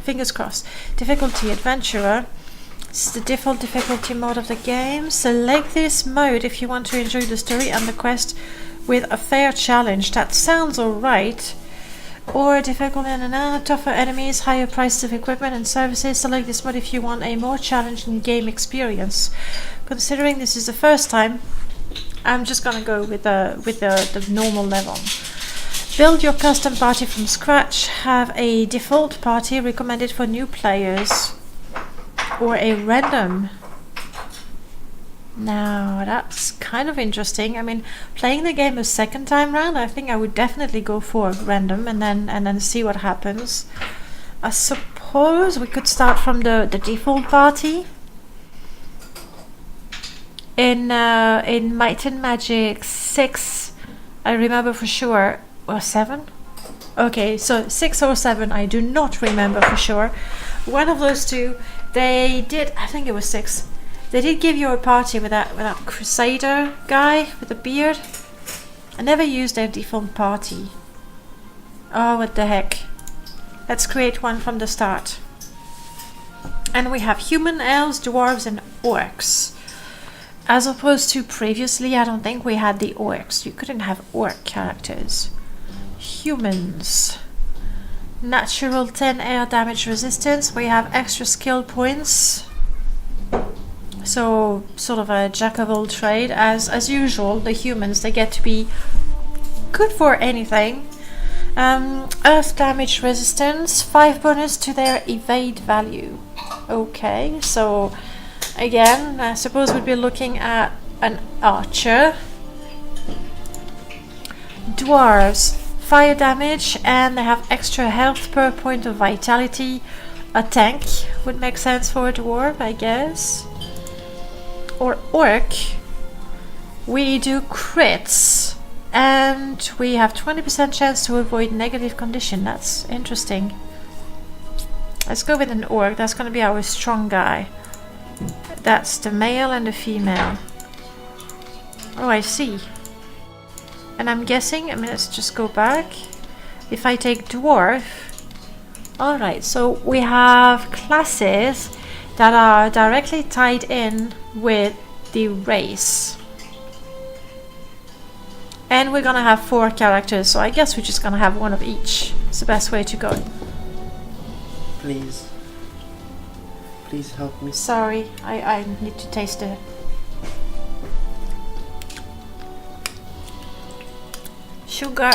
fingers crossed. Difficulty Adventurer. This is the default difficulty mode of the game. Select this mode if you want to enjoy the story and the quest with a fair challenge. That sounds alright. Or difficult and tougher enemies, higher prices of equipment and services. Select this mode if you want a more challenging game experience. Considering this is the first time, I'm just gonna go with the normal level. Build your custom party from scratch. Have a default party recommended for new players. Or a random. Now that's kind of interesting. I mean, playing the game a second time round, I think I would definitely go for random and then see what happens. I suppose we could start from the default party. In Might and Magic 6, I remember for sure, or 7? Okay, so 6 or 7, I do not remember for sure. One of those two, they did, I think it was 6. They did give you a party with that Crusader guy with the beard. I never used their default party. Oh, what the heck. Let's create one from the start. And we have human, elves, dwarves and orcs. As opposed to previously, I don't think we had the orcs. You couldn't have orc characters. Humans. Natural 10 air damage resistance. We have extra skill points. So, sort of a jack of all trade. As usual, the humans, they get to be good for anything. Earth damage resistance, 5 bonus to their evade value. Okay, so again, I suppose we'd be looking at an archer. Dwarves, fire damage, and they have extra health per point of vitality. A tank would make sense for a dwarf, I guess. Or orc, we do crits and we have 20% chance to avoid negative condition. That's interesting. Let's go with an orc. That's going to be our strong guy. That's the male and the female. Oh, I see. And I'm guessing, I mean, let's just go back. If I take dwarf, alright, so we have classes that are directly tied in with the race. And we're gonna have 4 characters, so I guess we're just gonna have one of each. It's the best way to go. Please. Please help me. Sorry, I need to taste it. Sugar.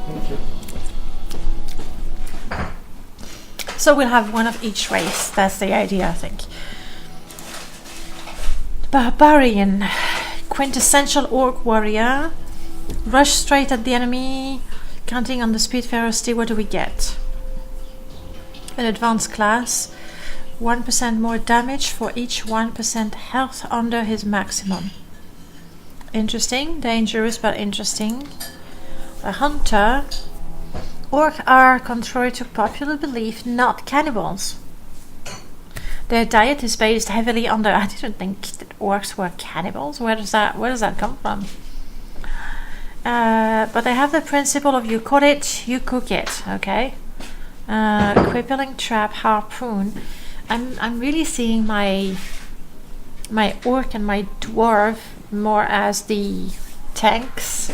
Thank you. So we'll have one of each race. That's the idea, I think. Barbarian. Quintessential orc warrior. Rush straight at the enemy. Counting on the speed ferocity, what do we get? An advanced class. 1% more damage for each 1% health under his maximum. Interesting. Dangerous but interesting. A hunter. Orcs are, contrary to popular belief, not cannibals. Their diet is based heavily on I didn't think that orcs were cannibals. Where does that come from? But they have the principle of you caught it, you cook it. Okay. Crippling trap, harpoon. I'm really seeing my orc and my dwarf more as the tanks.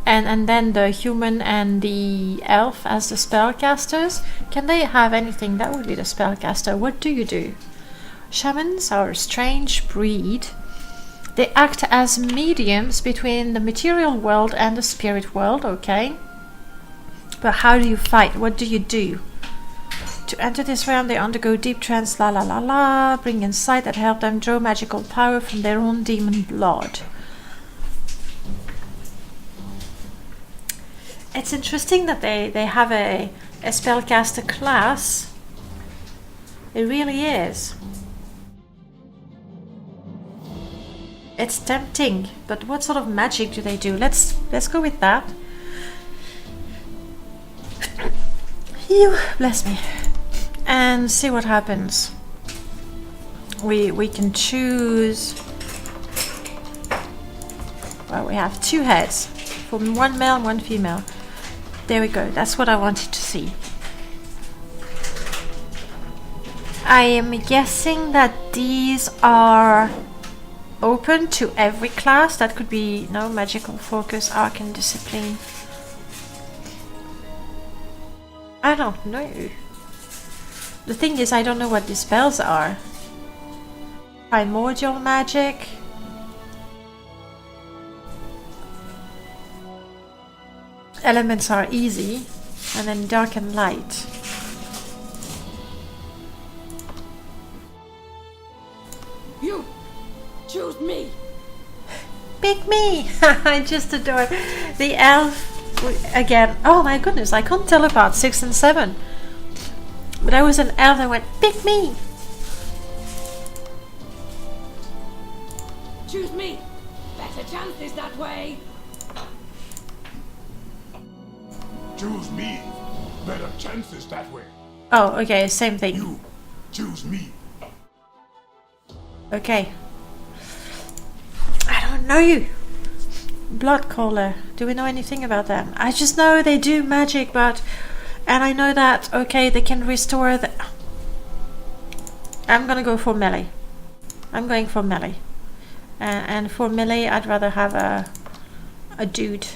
And then the human and the elf as the spellcasters. Can they have anything? That would be the spellcaster. What do you do? Shamans are a strange breed. They act as mediums between the material world and the spirit world, okay? But how do you fight? What do you do? To enter this realm, they undergo deep trance, bring insight that help them draw magical power from their own demon blood. It's interesting that they have a spellcaster class. It really is. It's tempting, but what sort of magic do they do? Let's go with that. Phew, bless me. And see what happens. We can choose. Well, we have 2 heads, from 1 male, 1 female. There we go. That's what I wanted to see. I am guessing that these are open to every class. That could be no magical focus, arcane discipline. I don't know. The thing is, I don't know what these spells are. Primordial magic. Elements are easy, and then dark and light. You choose me. Pick me! I just adore the elf again. Oh my goodness, I can't tell apart 6 and 7. But I was an elf that went, pick me! Choose me. Better chances that way. Choose me. Better chances that way. Oh, okay, same thing. You choose me. Okay. I don't know you. Blood Caller. Do we know anything about them? I just know they do magic, but... And I know that, okay, they can restore the... I'm gonna go for melee. I'm going for melee. And for melee, I'd rather have a dude.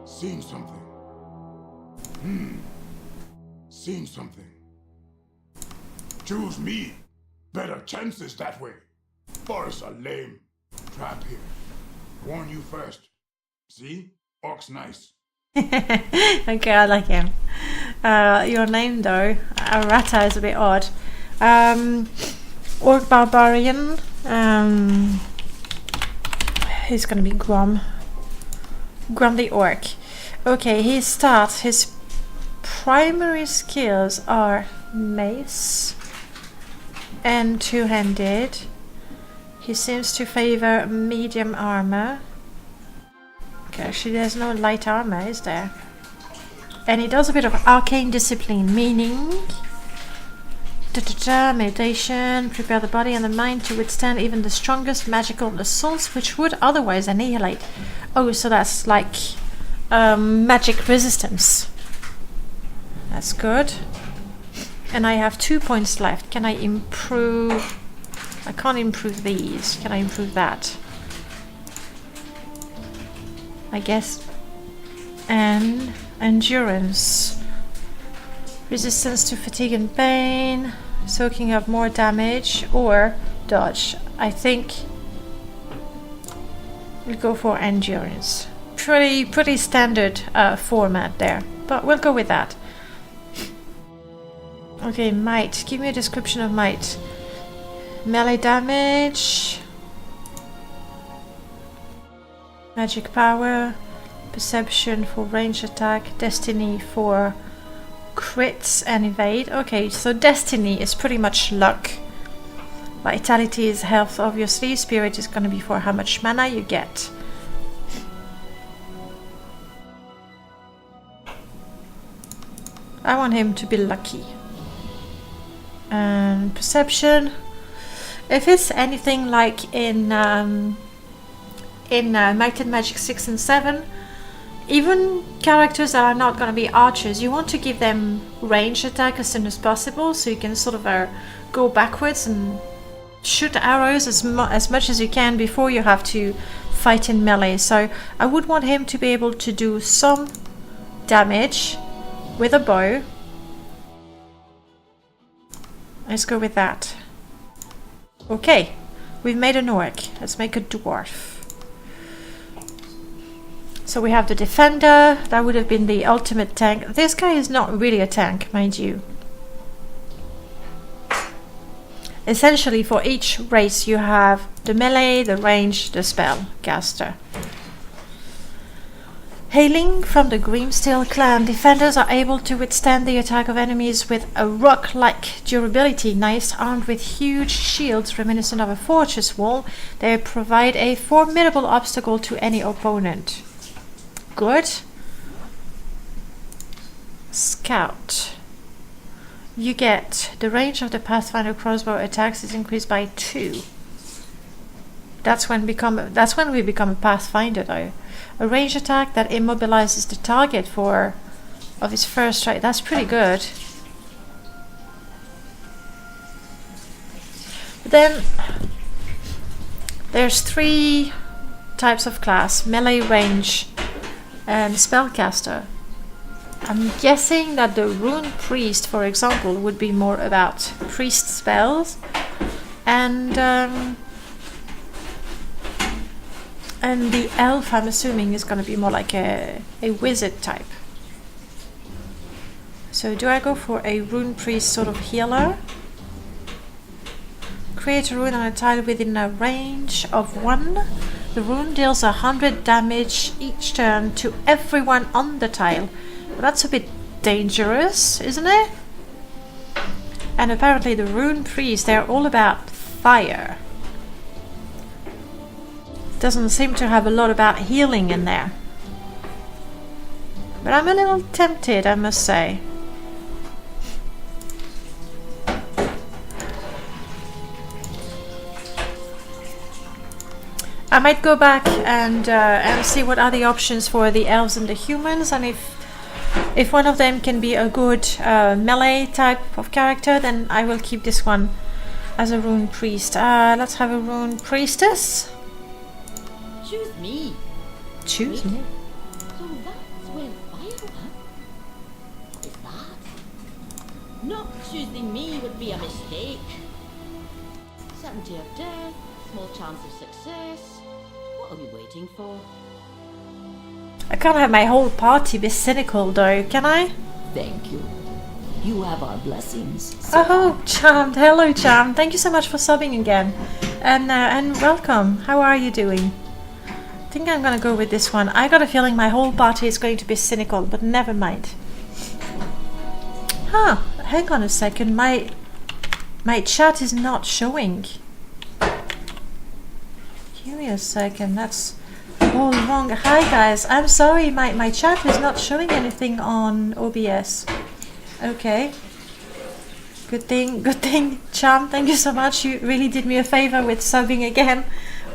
Seen something. Seen something. Choose me. Better chances that way. Forests are lame. Trap here. Warn you first. See? Orc's nice. Okay, I like him. Your name though, Arata, is a bit odd. Orc Barbarian. He's gonna be Grom. Grom the Orc. Okay, his primary skills are mace and two-handed. He seems to favor medium armor. Okay, actually there's no light armor, is there? And he does a bit of arcane discipline, meaning meditation, prepare the body and the mind to withstand even the strongest magical assaults which would otherwise annihilate. Oh, so that's like magic resistance. That's good. And I have 2 points left. Can I improve? I can't improve these. Can I improve that? I guess. And endurance. Resistance to fatigue and pain. Soaking up more damage. Or dodge. I think we'll go for endurance. Pretty standard format there. But we'll go with that. Okay, might. Give me a description of might. Melee damage. Magic power. Perception for range attack. Destiny for crits and evade. Okay, so destiny is pretty much luck. Vitality is health, obviously. Spirit is going to be for how much mana you get. I want him to be lucky. And perception. If it's anything like in Might and Magic 6 and 7, even characters that are not going to be archers, you want to give them range attack as soon as possible, so you can sort of go backwards and shoot arrows as much as you can before you have to fight in melee. So I would want him to be able to do some damage with a bow. Let's go with that. Okay, we've made an orc. Let's make a dwarf. So we have the defender. That would have been the ultimate tank. This guy is not really a tank, mind you. Essentially, for each race you have the melee, the range, the spell caster. Hailing from the Grimsteel clan, defenders are able to withstand the attack of enemies with a rock-like durability. Nice, armed with huge shields reminiscent of a fortress wall, they provide a formidable obstacle to any opponent. Good. Scout. You get the range of the Pathfinder crossbow attacks is increased by 2. That's when we become a pathfinder though. A range attack that immobilizes the target for of his first strike. That's pretty good. But then there's 3 types of class: melee, range, and spellcaster. I'm guessing that the rune priest, for example, would be more about priest spells, and the elf, I'm assuming, is going to be more like a wizard type. So do I go for a rune priest sort of healer? Create a rune on a tile within a range of 1. The rune deals 100 damage each turn to everyone on the tile. Well, that's a bit dangerous, isn't it? And apparently the rune priests, they're all about fire. Doesn't seem to have a lot about healing in there. But I'm a little tempted, I must say. I might go back and see what are the options for the elves and the humans, and if one of them can be a good melee type of character, then I will keep this one as a rune priest. Let's have a rune priestess. Choose me. Choose me. So that's where fire went. Is that? Not choosing me would be a mistake. Certainty of death, small chance of success. What are we waiting for? I can't have my whole party be cynical though, can I? Thank you. You have our blessings. Oh, Charmed. Hello, Charmed. Thank you so much for subbing again. And welcome. How are you doing? I think I'm gonna go with this one. I got a feeling my whole party is going to be cynical, but never mind. Huh, hang on a second. My chat is not showing. Give me a second. That's all wrong. Hi guys, I'm sorry. My chat is not showing anything on OBS. Okay. Good thing, Charm. Thank you so much. You really did me a favor with subbing again,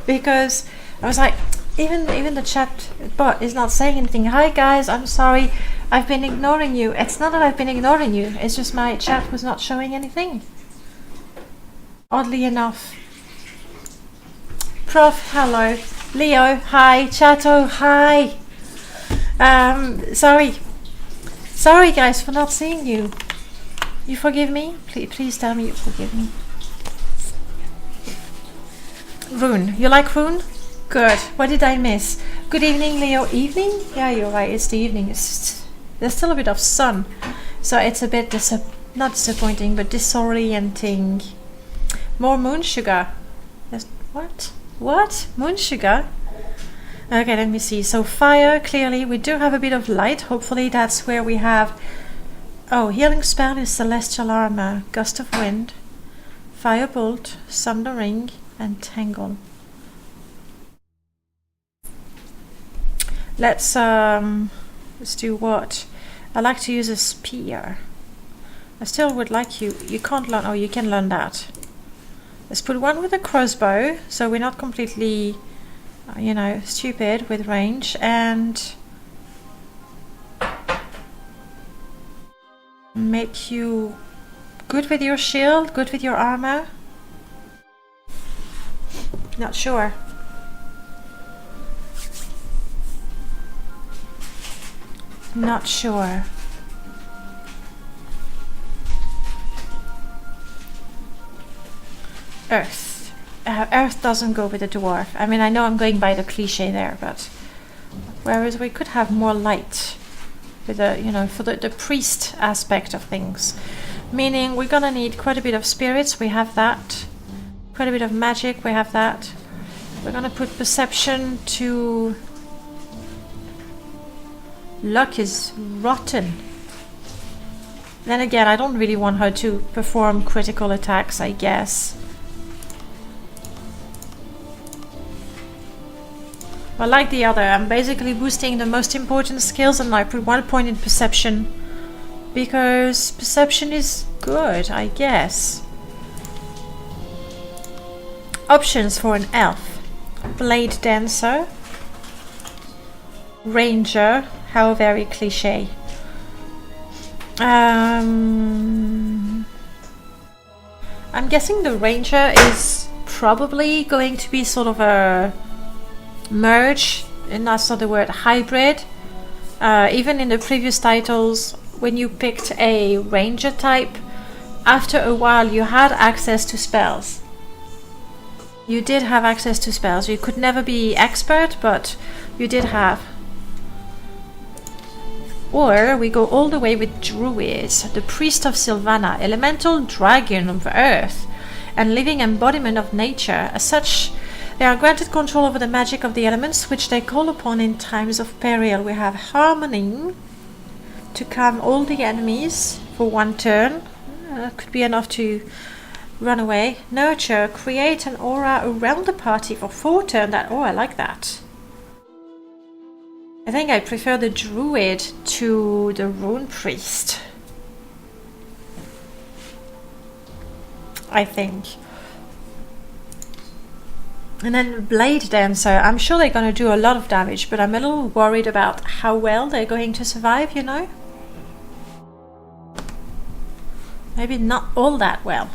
because I was like, even the chat bot is not saying anything. Hi guys, I'm sorry. I've been ignoring you. It's not that I've been ignoring you. It's just my chat was not showing anything. Oddly enough. Prof, hello. Leo, hi. Chato, hi. Sorry guys for not seeing you. You forgive me? Please tell me you forgive me. Rune. You like Rune? Good. What did I miss? Good evening, Leo. Evening? Yeah, you're right. It's the evening. There's still a bit of sun. So it's a bit not disappointing, but disorienting. More moon sugar. What? What? Moon sugar? Okay, let me see. So fire, clearly. We do have a bit of light. Hopefully that's where we have... Oh, healing spell is celestial armor, gust of wind, firebolt, summon ring, and tangle. Let's do what? I like to use a spear. I still would like you can't learn, oh, you can learn that. Let's put one with a crossbow, so we're not completely, you know, stupid with range, and make you good with your shield, good with your armor. Not sure. Not sure. Earth. Earth doesn't go with the dwarf. I mean, I know I'm going by the cliche there, but whereas we could have more light with the, you know, for the priest aspect of things. Meaning we're gonna need quite a bit of spirits, we have that. Quite a bit of magic, we have that. We're gonna put perception to... Luck is rotten. Then again, I don't really want her to perform critical attacks, I guess. Well, like the other, I'm basically boosting the most important skills, and I put 1 point in perception. Because perception is good, I guess. Options for an elf. Blade Dancer, Ranger, how very cliche. I'm guessing the Ranger is probably going to be sort of a merge, and that's not the word, hybrid. Even in the previous titles, when you picked a Ranger type, after a while you had access to spells. You did have access to spells. You could never be expert, but you did have. Or we go all the way with Druids, the Priest of Sylvana, elemental dragon of Earth, and living embodiment of nature. As such, they are granted control over the magic of the elements, which they call upon in times of peril. We have Harmony to calm all the enemies for 1 turn. That could be enough to run away. Nurture, create an aura around the party for 4 turns. Oh, I like that. I think I prefer the Druid to the Rune Priest. I think. And then Blade Dancer. I'm sure they're going to do a lot of damage, but I'm a little worried about how well they're going to survive, you know? Maybe not all that well.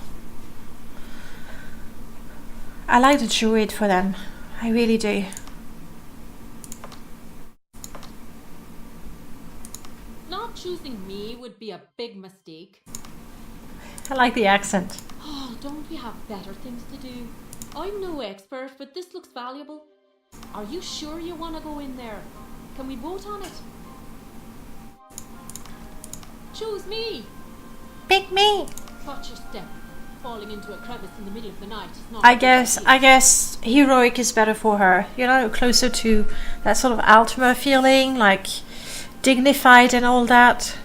I like the Druid for them. I really do. Not choosing me would be a big mistake. I like the accent. Oh, don't we have better things to do? I'm no expert, but this looks valuable. Are you sure you want to go in there? Can we vote on it? Choose me! Pick me! Watch your step. Falling into a crevice in the middle of the night is not... I guess heroic is better for her. You know, closer to that sort of Altmer feeling, like dignified and all that.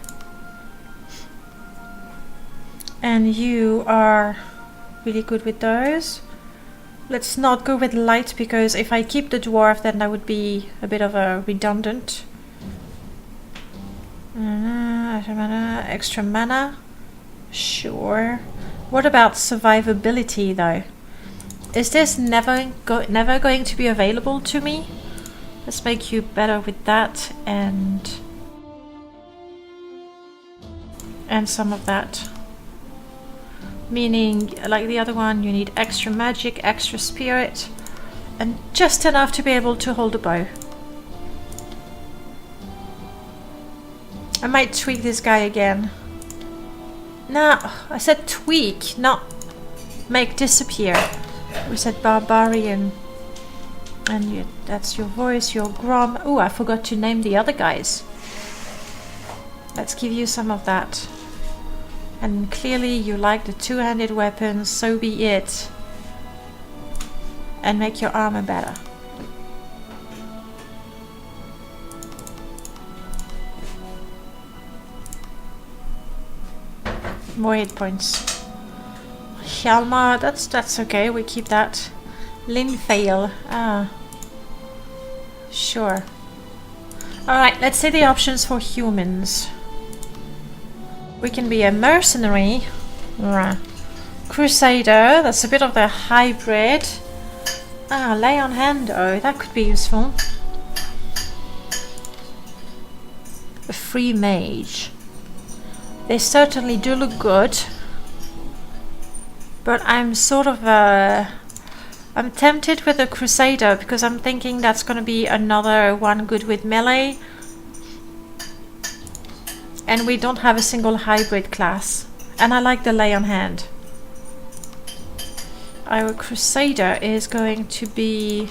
And you are really good with those. Let's not go with light, because if I keep the dwarf, then that would be a bit of a redundant. Extra mana. Sure. What about survivability, though? Is this never going to be available to me? Let's make you better with that and some of that. Meaning, like the other one, you need extra magic, extra spirit, and just enough to be able to hold a bow. I might tweak this guy again. No, I said tweak, not make disappear. We said barbarian. And that's your voice, your grom. Oh, I forgot to name the other guys. Let's give you some of that. And clearly you like the two-handed weapons, so be it. And make your armor better. More hit points. Hjalmar, that's okay, we keep that. Linfail, sure. Alright, let's see the options for humans. We can be a mercenary. Crusader, that's a bit of the hybrid. Lay on hand, oh, that could be useful. A free mage. They certainly do look good. But I'm sort of I'm tempted with a Crusader because I'm thinking that's going to be another one good with melee. And we don't have a single hybrid class. And I like the lay on hand. Our Crusader is going to be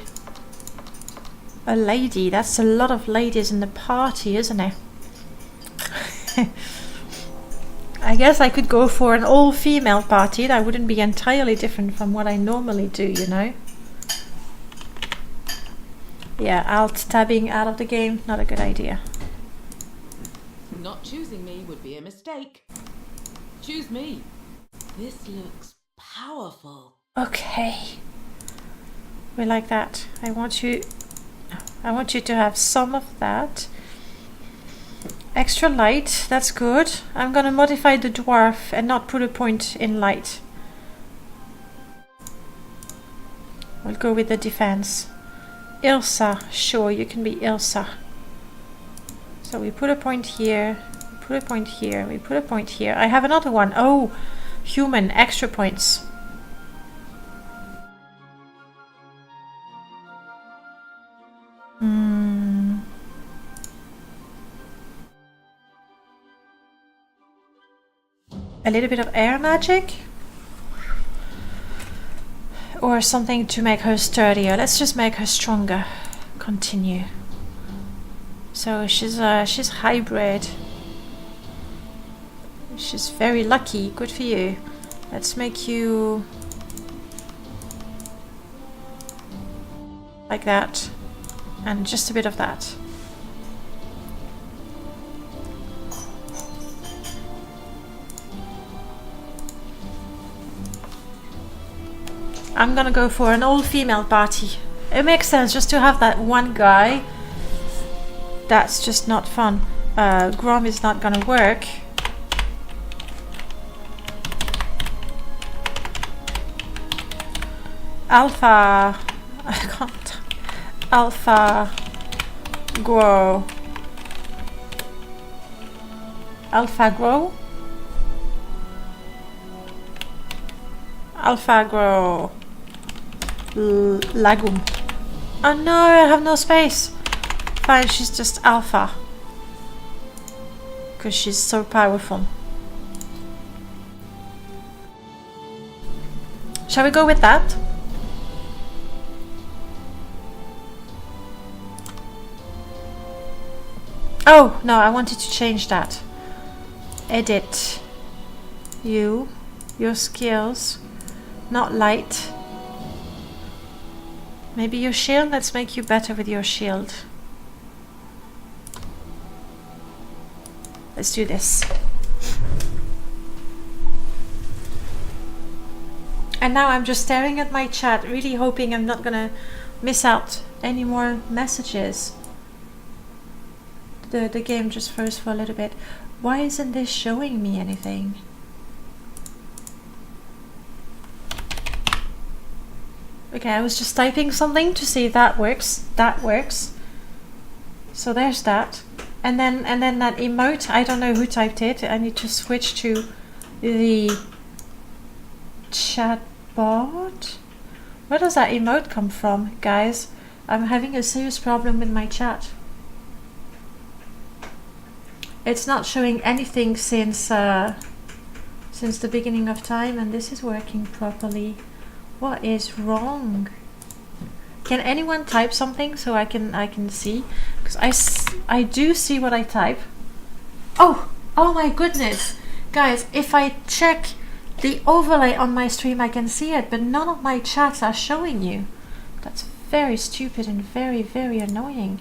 a lady. That's a lot of ladies in the party, isn't it? I guess I could go for an all-female party. That wouldn't be entirely different from what I normally do, you know? Yeah, alt-tabbing out of the game, not a good idea. Not choosing me would be a mistake. Choose me. This looks powerful. Okay. We like that. I want you to have some of that. Extra light, that's good. I'm gonna modify the dwarf and not put a point in light. We'll go with the defense. Ilsa. Sure, you can be Ilsa. So we put a point here, we put a point here, we put a point here. I have another one. Oh, human, extra points. A little bit of air magic? Or something to make her sturdier. Let's just make her stronger. Continue. So she's hybrid. She's very lucky. Good for you. Let's make you like that. And just a bit of that. I'm gonna go for an all-female party. It makes sense just to have that one guy. That's just not fun. Grom is not gonna work. Alpha... I can't... Alpha... Grow... Alpha Grow? Alpha Grow... Lagum. Oh no, I have no space. Fine, she's just Alpha. Because she's so powerful. Shall we go with that? Oh, no, I wanted to change that. Edit. Your skills. Not light. Maybe your shield? Let's make you better with your shield. Let's do this. And now I'm just staring at my chat, really hoping I'm not gonna miss out any more messages. The game just froze for a little bit. Why isn't this showing me anything? Okay, I was just typing something to see if that works. That works. So there's that. And then that emote, I don't know who typed it. I need to switch to the chatbot. Where does that emote come from, guys? I'm having a serious problem with my chat. It's not showing anything since the beginning of time, and this is working properly. What is wrong? Can anyone type something so I can see? Because I do see what I type. Oh my goodness, guys! If I check the overlay on my stream, I can see it, but none of my chats are showing you. That's very stupid and very, very annoying.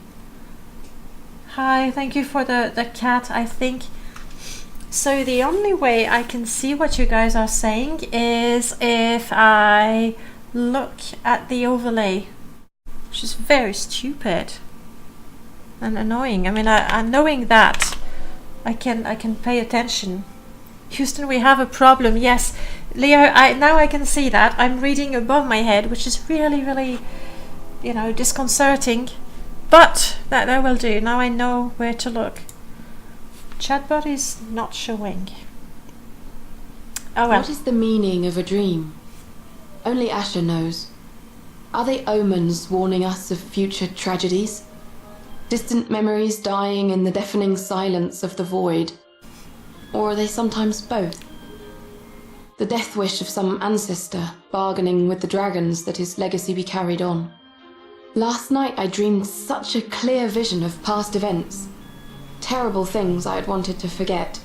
Hi, thank you for the cat. I think so. The only way I can see what you guys are saying is if I look at the overlay, which is very stupid and annoying. I mean, knowing that, I can pay attention. Houston, we have a problem. Yes, Leo. Now I can see that. I'm reading above my head, which is really, really, disconcerting. But that will do. Now I know where to look. Chatbot is not showing. Oh well. What is the meaning of a dream? Only Asher knows. Are they omens warning us of future tragedies? Distant memories dying in the deafening silence of the void? Or are they sometimes both? The death wish of some ancestor bargaining with the dragons that his legacy be carried on. Last night I dreamed such a clear vision of past events. Terrible things I had wanted to forget.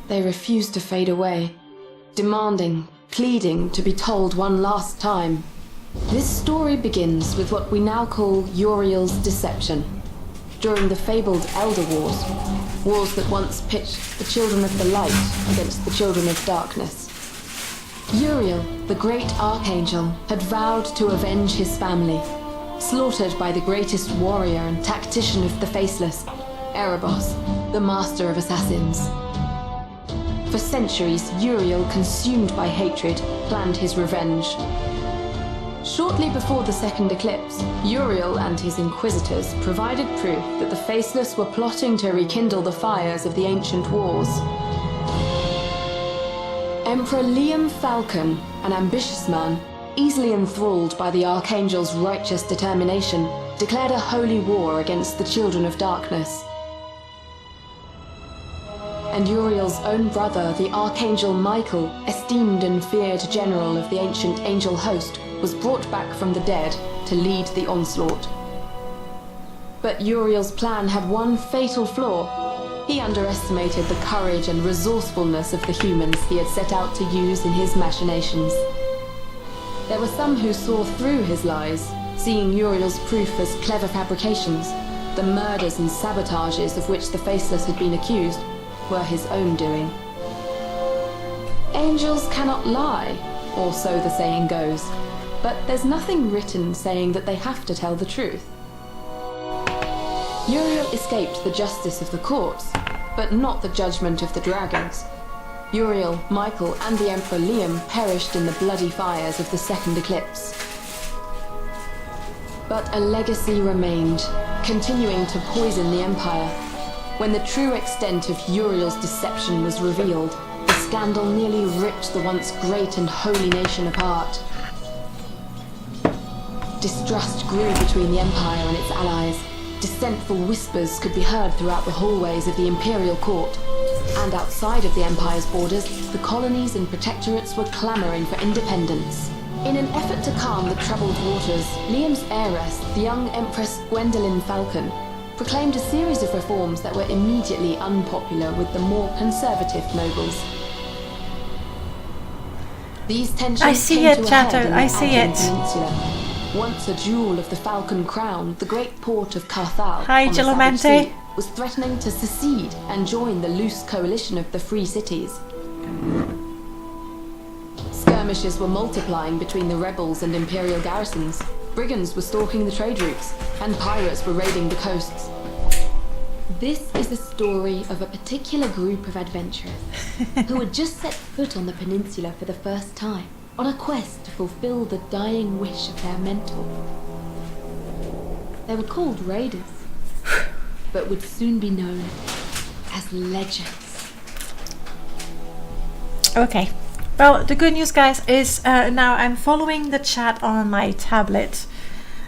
They refused to fade away, demanding, pleading to be told one last time. This story begins with what we now call Uriel's deception. During the fabled Elder Wars, wars that once pitched the children of the light against the children of darkness. Uriel, the great archangel, had vowed to avenge his family, slaughtered by the greatest warrior and tactician of the Faceless, Erebos, the master of assassins. For centuries, Uriel, consumed by hatred, planned his revenge. Shortly before the second eclipse, Uriel and his inquisitors provided proof that the Faceless were plotting to rekindle the fires of the ancient wars. Emperor Liam Falcon, an ambitious man, easily enthralled by the Archangel's righteous determination, declared a holy war against the Children of Darkness. And Uriel's own brother, the Archangel Michael, esteemed and feared general of the ancient angel host, was brought back from the dead to lead the onslaught. But Uriel's plan had one fatal flaw. He underestimated the courage and resourcefulness of the humans he had set out to use in his machinations. There were some who saw through his lies, seeing Uriel's proof as clever fabrications. The murders and sabotages of which the Faceless had been accused were his own doing. Angels cannot lie, or so the saying goes, but there's nothing written saying that they have to tell the truth. Uriel escaped the justice of the courts, but not the judgment of the dragons. Uriel, Michael, and the Emperor Liam perished in the bloody fires of the second eclipse. But a legacy remained, continuing to poison the Empire. When the true extent of Uriel's deception was revealed, the scandal nearly ripped the once great and holy nation apart. Distrust grew between the Empire and its allies. Dissentful whispers could be heard throughout the hallways of the Imperial Court. And outside of the Empire's borders, the colonies and protectorates were clamoring for independence. In an effort to calm the troubled waters, Liam's heiress, the young Empress Gwendolyn Falcon, proclaimed a series of reforms that were immediately unpopular with the more conservative nobles. These tensions I see came it, to a Chato, head in the I see Aegean it. Peninsula. Once a jewel of the Falcon Crown, the great port of Carthal Hi, on the Savage Gilamente. Sea was threatening to secede and join the loose coalition of the free cities. Skirmishes were multiplying between the rebels and imperial garrisons. Brigands were stalking the trade routes, and pirates were raiding the coasts. This is the story of a particular group of adventurers who had just set foot on the peninsula for the first time, on a quest to fulfill the dying wish of their mentor. They were called raiders, but would soon be known as legends. Okay. Well, the good news, guys, is now I'm following the chat on my tablet.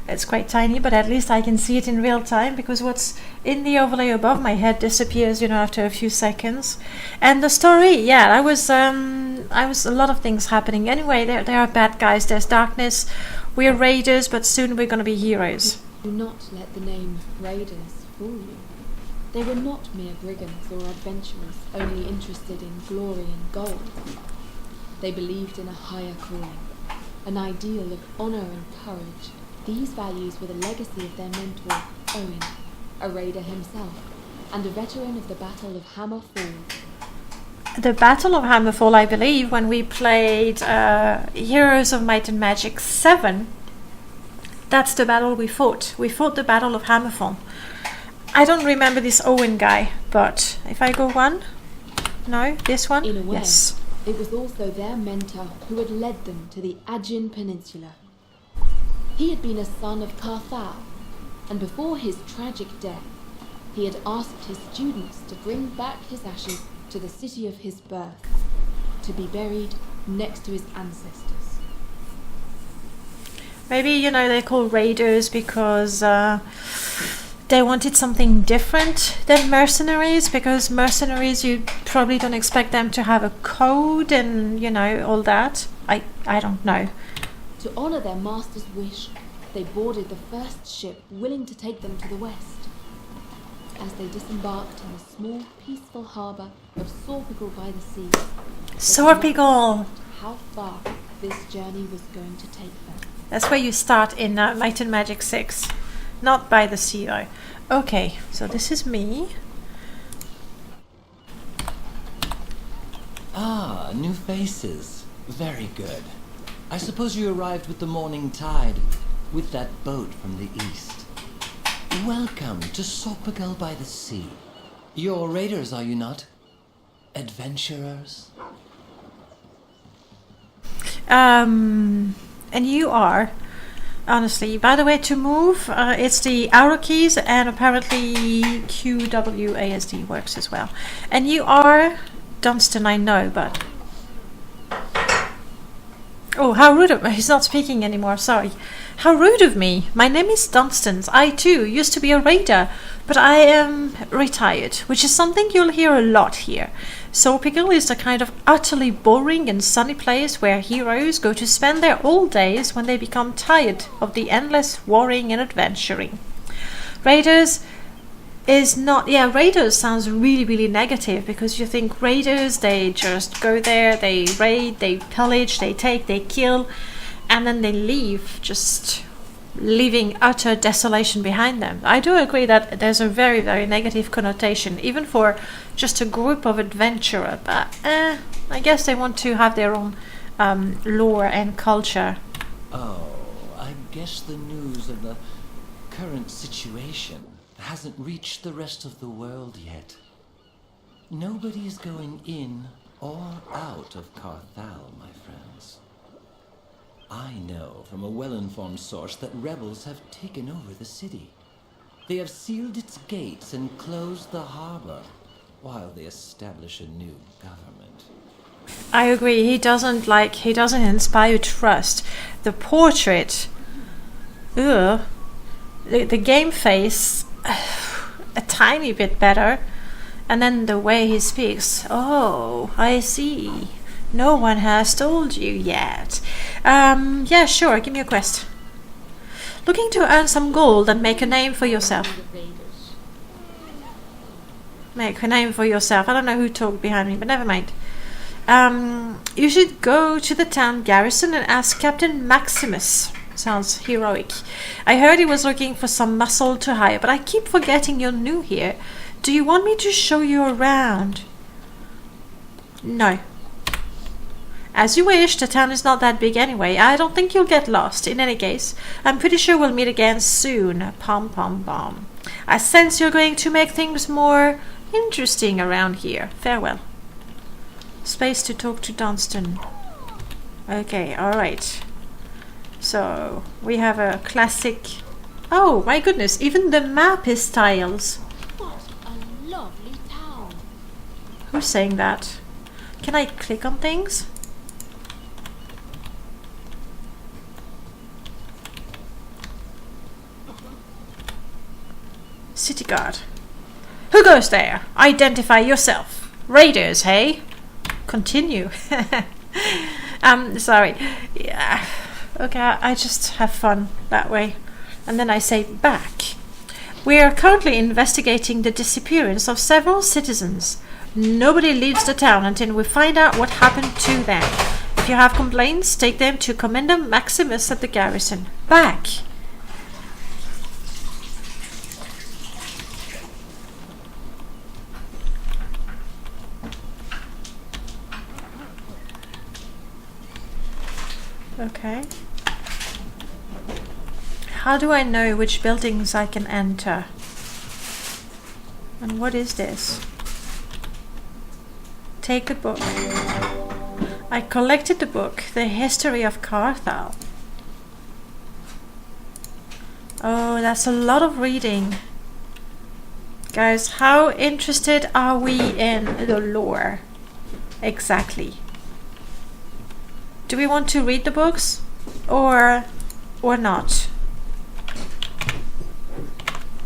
It's quite tiny, but at least I can see it in real time, because what's in the overlay above my head disappears, after a few seconds. And the story, yeah, I was a lot of things happening. Anyway, there are bad guys, there's darkness, we're raiders, but soon we're going to be heroes. Do not let the name raiders fool you. They were not mere brigands or adventurers only interested in glory and gold. They believed in a higher calling, an ideal of honor and courage. These values were the legacy of their mentor, Owen, a raider himself, and a veteran of the Battle of Hammer Fall. The Battle of Hammerfall, I believe, when we played Heroes of Might and Magic 7, that's the battle we fought. We fought the Battle of Hammerfall. I don't remember this Owen guy, but if I go one, no, this one, In a way, yes. it was also their mentor who had led them to the Aegean Peninsula. He had been a son of Carthal, and before his tragic death, he had asked his students to bring back his ashes to the city of his birth, to be buried next to his ancestors. Maybe, they're called raiders because they wanted something different than mercenaries, because mercenaries, you probably don't expect them to have a code and, all that. I don't know. To honor their master's wish, they boarded the first ship willing to take them to the west. As they disembarked in the small, peaceful harbour of Sorpigal by the sea, Sorpigal! how far this journey was going to take them. That's where you start in Might and Magic 6. Not by the sea, though. Okay, so this is me. Ah, new faces. Very good. I suppose you arrived with the morning tide, with that boat from the east. Welcome to Sorpigal by the sea. You're raiders, are you not? Adventurers? And you are? Honestly, by the way, to move, it's the arrow keys, and apparently QWASD works as well. And you are Dunstan, I know, but... Oh, how rude of me. He's not speaking anymore, sorry. How rude of me. My name is Dunstan. I, too, used to be a raider, but I am retired, which is something you'll hear a lot here. Soulpickle is a kind of utterly boring and sunny place where heroes go to spend their old days when they become tired of the endless warring and adventuring. Raiders is not... Yeah, raiders sounds really, really negative, because you think raiders, they just go there, they raid, they pillage, they take, they kill, and then they leave, just leaving utter desolation behind them. I do agree that there's a very, very negative connotation, even for just a group of adventurer, but I guess they want to have their own lore and culture. Oh, I guess the news of the current situation hasn't reached the rest of the world yet. Nobody's going in or out of Carthal, my friends. I know from a well-informed source that rebels have taken over the city. They have sealed its gates and closed the harbor while they establish a new government. I agree, he doesn't inspire trust. The portrait, ugh, the game face, a tiny bit better, and then the way he speaks, oh, I see. No one has told you yet. Yeah, sure, give me a quest. Looking to earn some gold and make a name for yourself. Make a name for yourself. I don't know who talked behind me, but never mind. You should go to the town garrison and ask Captain Maximus. Sounds heroic. I heard he was looking for some muscle to hire, but I keep forgetting you're new here. Do you want me to show you around? No. As you wish, the town is not that big anyway. I don't think you'll get lost. In any case, I'm pretty sure we'll meet again soon. Pom pom pom. I sense you're going to make things more interesting around here. Farewell. Space to talk to Dunstan. Okay, alright. So, we have a classic... Oh, my goodness, even the map is tiles. What a lovely town. Who's saying that? Can I click on things? City guard. Who goes there? Identify yourself. Raiders, hey? Continue. Sorry. Yeah. Okay, I just have fun that way. And then I say back. We are currently investigating the disappearance of several citizens. Nobody leaves the town until we find out what happened to them. If you have complaints, take them to Commander Maximus at the garrison. Back. Okay. How do I know which buildings I can enter? And what is this? Take a book. I collected the book, The History of Carthal. Oh, that's a lot of reading. Guys, how interested are we in the lore? Exactly. Do we want to read the books or not?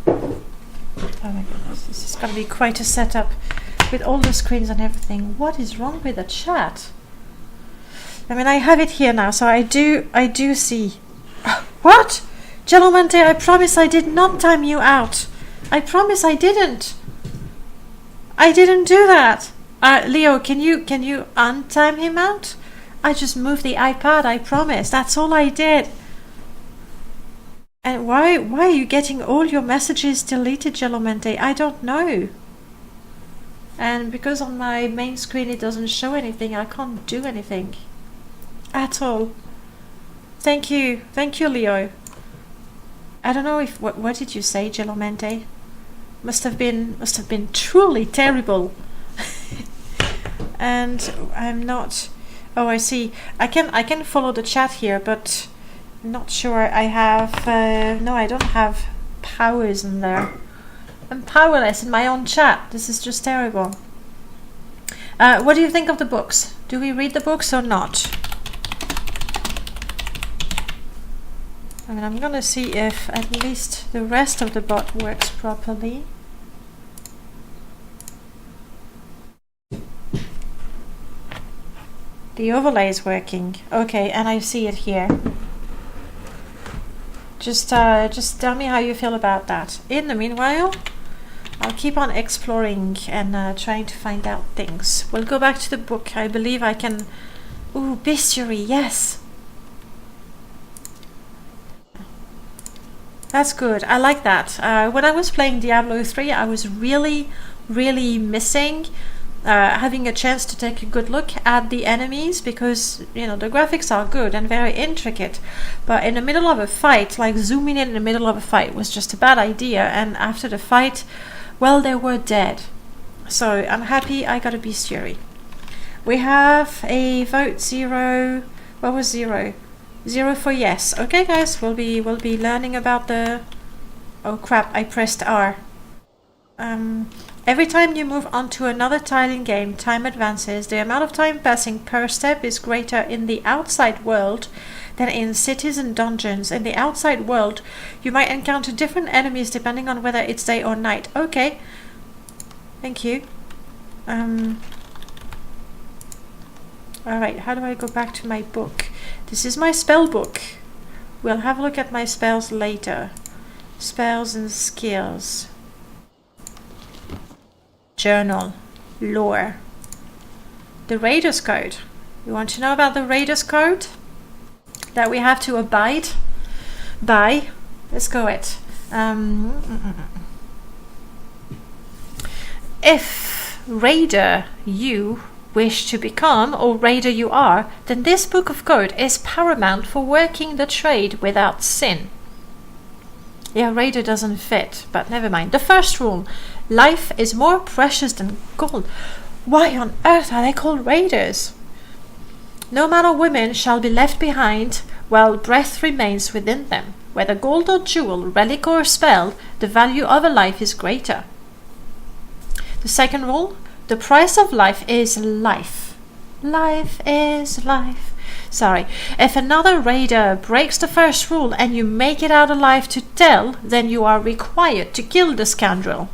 Oh my goodness, this is gonna be quite a setup with all the screens and everything. What is wrong with the chat? I mean, I have it here now, so I do see. What? Gelomante, I promise I did not time you out. I promise I didn't. I didn't do that. Leo, can you untime him out? I just moved the iPad, I promise. That's all I did. And why are you getting all your messages deleted, Gelomante? I don't know. And because on my main screen it doesn't show anything, I can't do anything. At all. Thank you, Leo. I don't know if what did you say, Gelomante? Must have been truly terrible. And I'm not. Oh, I see. I can follow the chat here, but Not sure I have... no, I don't have powers in there. I'm powerless in my own chat. This is just terrible. What do you think of the books? Do we read the books or not? I mean, I'm gonna see if at least the rest of the bot works properly. The overlay is working. Okay, and I see it here. Just tell me how you feel about that. In the meanwhile, I'll keep on exploring and trying to find out things. We'll go back to the book. I believe I can... Ooh, bestiary, yes! That's good. I like that. When I was playing Diablo 3, I was really missing having a chance to take a good look at the enemies, because, you know, the graphics are good and very intricate, but in the middle of a fight, like zooming in the middle of a fight was just a bad idea, and after the fight, well, they were dead. So I'm happy I got a bestiary. We have a vote 0. What was 0? 0 for yes. Okay, guys, we'll be learning about the... Oh crap! I pressed R. Every time you move on to another tile in game, time advances. The amount of time passing per step is greater in the outside world than in cities and dungeons. In the outside world, you might encounter different enemies depending on whether it's day or night. Okay. Thank you. Alright, how do I go back to my book? This is my spell book. We'll have a look at my spells later. Spells and skills. Journal. Lore. The Raiders Code. You want to know about the Raiders Code? That we have to abide by. Let's go it. If Raider you wish to become, or Raider you are, then this book of code is paramount for working the trade without sin. Yeah, Raider doesn't fit, but never mind. The first rule. Life is more precious than gold. Why on earth are they called Raiders? No man or woman shall be left behind while breath remains within them. Whether gold or jewel, relic or spell, the value of a life is greater. The second rule. The price of life is life. Life is life. Sorry. If another raider breaks the first rule and you make it out alive to tell, then you are required to kill the scoundrel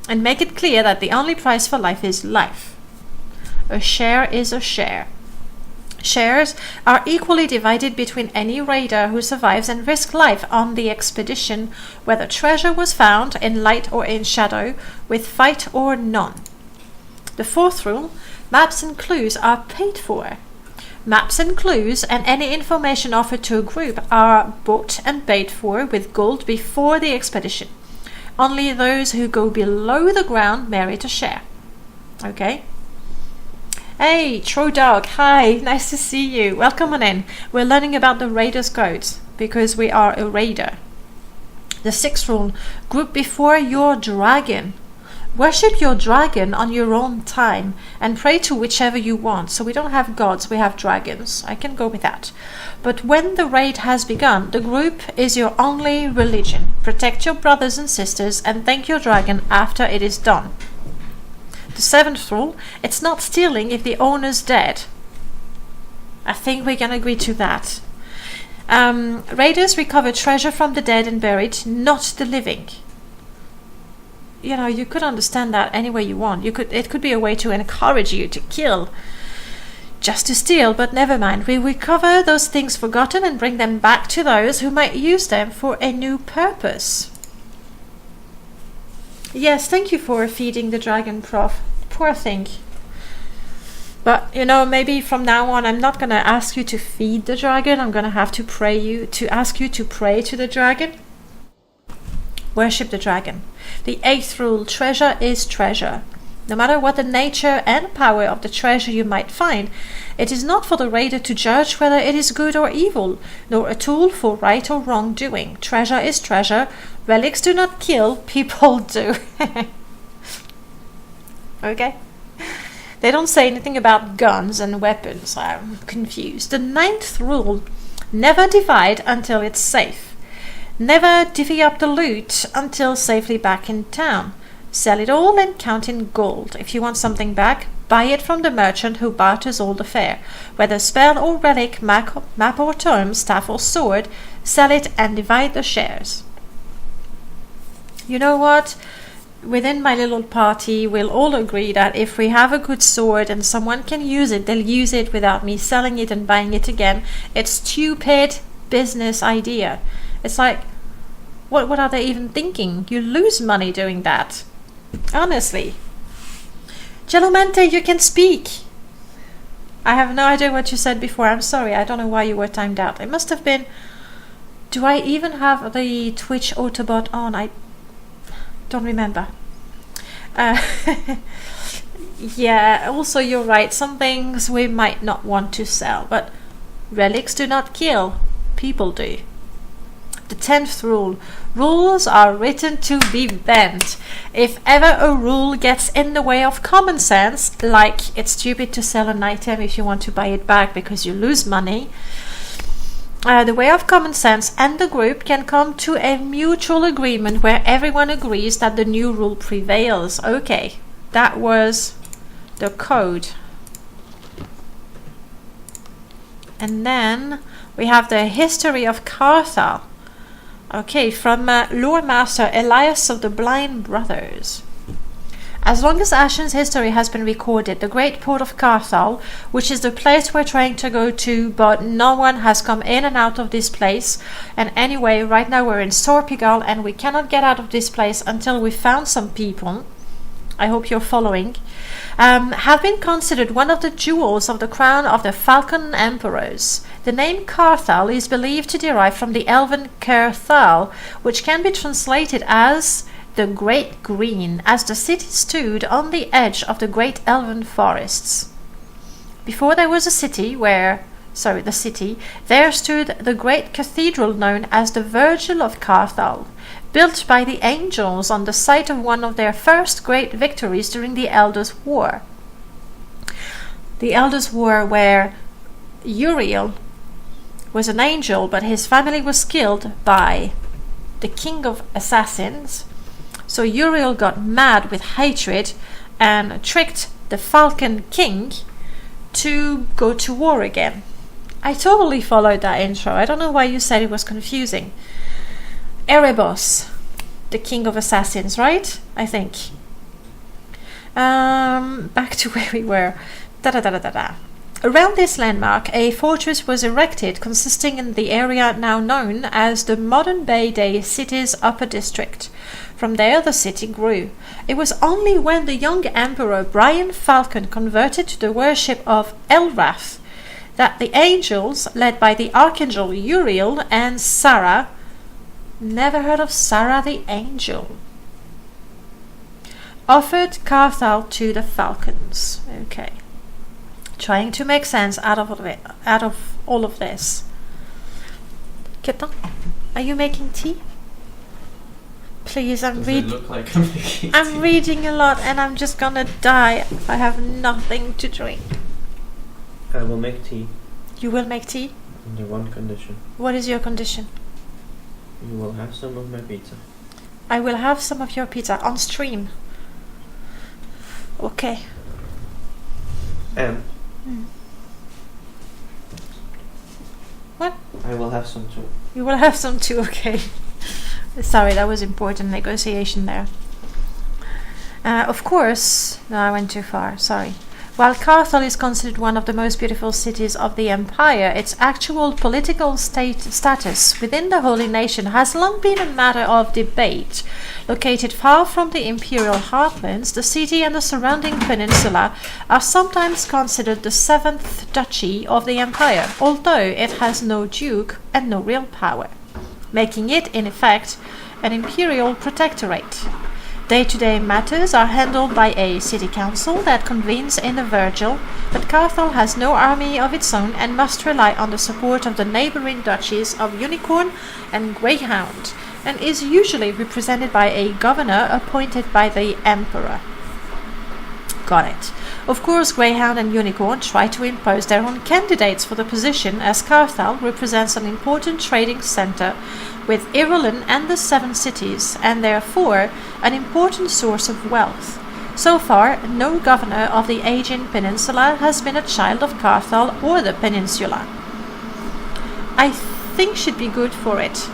and make it clear that the only price for life is life. A share is a share. Shares are equally divided between any raider who survives and risks life on the expedition, whether treasure was found in light or in shadow, with fight or none. The fourth rule, maps and clues are paid for. Maps and clues and any information offered to a group are bought and paid for with gold before the expedition. Only those who go below the ground merit a share. Okay? Hey, True Dog, hi, nice to see you. Welcome on in. We're learning about the Raiders Codes because we are a raider. The sixth rule, group before your dragon. Worship your dragon on your own time and pray to whichever you want. So we don't have gods, we have dragons. I can go with that. But when the raid has begun, the group is your only religion. Protect your brothers and sisters and thank your dragon after it is done. The seventh rule, it's not stealing if the owner's dead. I think we can agree to that. Raiders recover treasure from the dead and buried, not the living. You know, you could understand that any way you want. It could be a way to encourage you to kill, just to steal, but never mind. We recover those things forgotten and bring them back to those who might use them for a new purpose. Yes, thank you for feeding the dragon, Prof. Poor thing. But, you know, maybe from now on I'm not going to ask you to feed the dragon. I'm going to have to ask you to pray to the dragon. Worship the dragon. The eighth rule, treasure is treasure. No matter what the nature and power of the treasure you might find, it is not for the raider to judge whether it is good or evil, nor a tool for right or wrong doing. Treasure is treasure. Relics do not kill, people do. Okay? They don't say anything about guns and weapons. I'm confused. The ninth rule, Never divide until it's safe. Never divvy up the loot until safely back in town. Sell it all and count in gold. If you want something back, buy it from the merchant who barters all the fare. Whether spell or relic, map or tome, staff or sword, sell it and divide the shares. You know what? Within my little party, we'll all agree that if we have a good sword and someone can use it, they'll use it without me selling it and buying it again. It's stupid business idea. It's like, what are they even thinking? You lose money doing that. Honestly. Gelomente, you can speak. I have no idea what you said before. I'm sorry. I don't know why you were timed out. It must have been... Do I even have the Twitch Autobot on? I don't remember. Yeah, also you're right. Some things we might not want to sell, but relics do not kill. People do. The 10th rule. Rules are written to be bent. If ever a rule gets in the way of common sense, like it's stupid to sell an item if you want to buy it back because you lose money, the way of common sense and the group can come to a mutual agreement where everyone agrees that the new rule prevails. Okay, that was the code. And then we have the history of Carthal. Okay, from Lore Master Elias of the Blind Brothers. As long as Ashen's history has been recorded, the great port of Carthal, which is the place we're trying to go to, but no one has come in and out of this place. And anyway, right now we're in Sorpigal and we cannot get out of this place until we found some people. I hope you're following. Have been considered one of the jewels of the crown of the Falcon Emperors. The name Carthal is believed to derive from the Elven Kerthal, which can be translated as the Great Green, as the city stood on the edge of the great elven forests. Before there was a city there stood the great cathedral known as the Virgil of Carthal, built by the angels on the site of one of their first great victories during the Elders' War. The Elders' War where Uriel was an angel, but his family was killed by the king of assassins. So Uriel got mad with hatred and tricked the Falcon King to go to war again. I totally followed that intro. I don't know why you said it was confusing. Erebos, the king of assassins, right? I think. Back to where we were. Around this landmark, a fortress was erected consisting in the area now known as the modern day city's upper district. From there the city grew. It was only when the young emperor Brian Falcon converted to the worship of Elrath that the angels, led by the archangel Uriel and Sarah, never heard of Sarah the angel, offered Carthal to the Falcons. Okay. Trying to make sense out of all of this. Ketan, are you making tea? Please, I'm reading a lot and I'm just gonna die if I have nothing to drink. I will make tea. You will make tea? Under one condition. What is your condition? You will have some of my pizza. I will have some of your pizza on stream. Okay. And what? I will have some too. You will have some too, okay. Sorry, that was important negotiation there. Of course, no, I went too far, sorry. While Carthal is considered one of the most beautiful cities of the empire, its actual political status within the Holy Nation has long been a matter of debate. Located far from the imperial heartlands, the city and the surrounding peninsula are sometimes considered the seventh duchy of the empire, although it has no duke and no real power, making it, in effect, an imperial protectorate. Day-to-day matters are handled by a city council that convenes in the Virgil, but Carthal has no army of its own and must rely on the support of the neighboring duchies of Unicorn and Greyhound, and is usually represented by a governor appointed by the emperor. Got it. Of course, Greyhound and Unicorn try to impose their own candidates for the position, as Carthal represents an important trading center with Irulan and the Seven Cities, and therefore an important source of wealth. So far, no governor of the Aegean Peninsula has been a child of Carthal or the peninsula. I think she'd be good for it.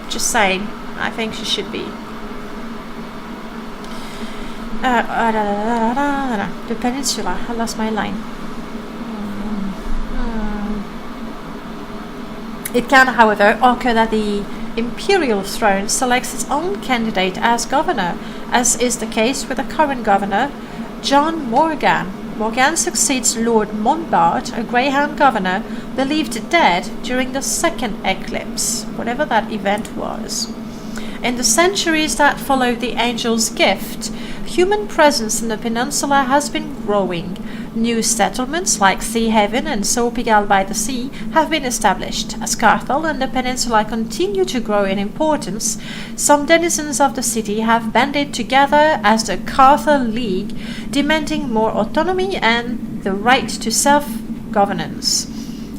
Just saying, I think she should be. The peninsula. I lost my line. It can, however, occur that the imperial throne selects its own candidate as governor, as is the case with the current governor, John Morgan. Morgan succeeds Lord Montbard, a Greyhound governor, believed dead during the second eclipse, whatever that event was. In the centuries that followed the Angel's Gift, human presence in the peninsula has been growing. New settlements like Sea Haven and Sopigal by the Sea have been established. As Carthal and the peninsula continue to grow in importance, some denizens of the city have banded together as the Carthal League, demanding more autonomy and the right to self-governance.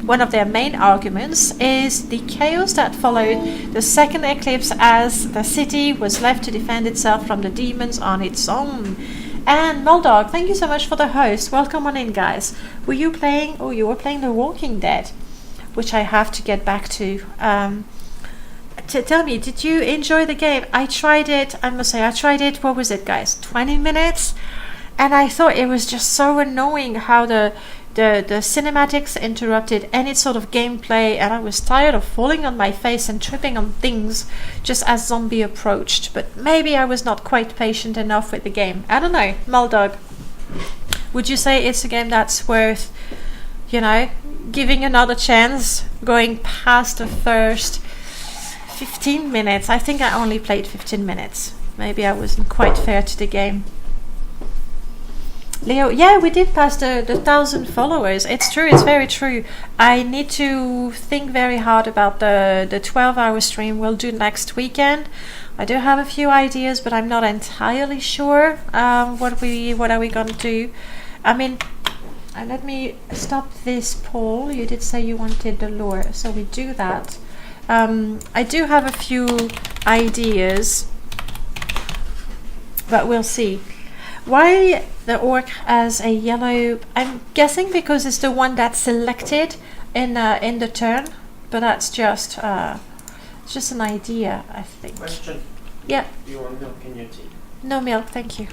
One of their main arguments is the chaos that followed the second eclipse, as the city was left to defend itself from the demons on its own. And Moldog, thank you so much for the host. Welcome on in, guys. Were you playing? Oh, you were playing The Walking Dead, which I have to get back to. Tell me, did you enjoy the game? I tried it. I must say, I tried it. What was it, guys? 20 minutes, and I thought it was just so annoying how the cinematics interrupted any sort of gameplay, and I was tired of falling on my face and tripping on things just as zombie approached. But maybe I was not quite patient enough with the game. I don't know. Muldog, would you say it's a game that's worth, giving another chance, going past the first 15 minutes? I think I only played 15 minutes. Maybe I wasn't quite fair to the game. Leo, yeah, we did pass the 1,000 followers. It's true, it's very true. I need to think very hard about the 12-hour stream we'll do next weekend. I do have a few ideas, but I'm not entirely sure what are we gonna do. I mean, let me stop this poll. You did say you wanted the lore, so we do that. I do have a few ideas, but we'll see. Why the orc has a yellow? I'm guessing because it's the one that's selected in the turn, but that's just an idea, I think. Question. Yeah. Do you want milk in your tea? No milk, thank you.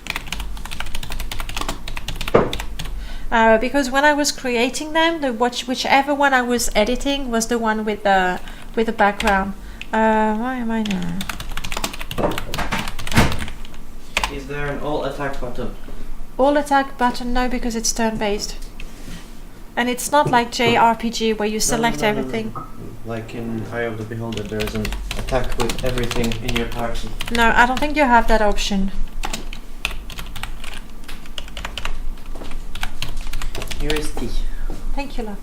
Because when I was creating them, whichever one I was editing was the one with the background. Why am I now? Is there an all attack button? All attack button? No, because it's turn-based. And it's not like JRPG where you select everything. No. Like in Eye of the Beholder, there's an attack with everything in your party. No, I don't think you have that option. Here is tea. Thank you, love.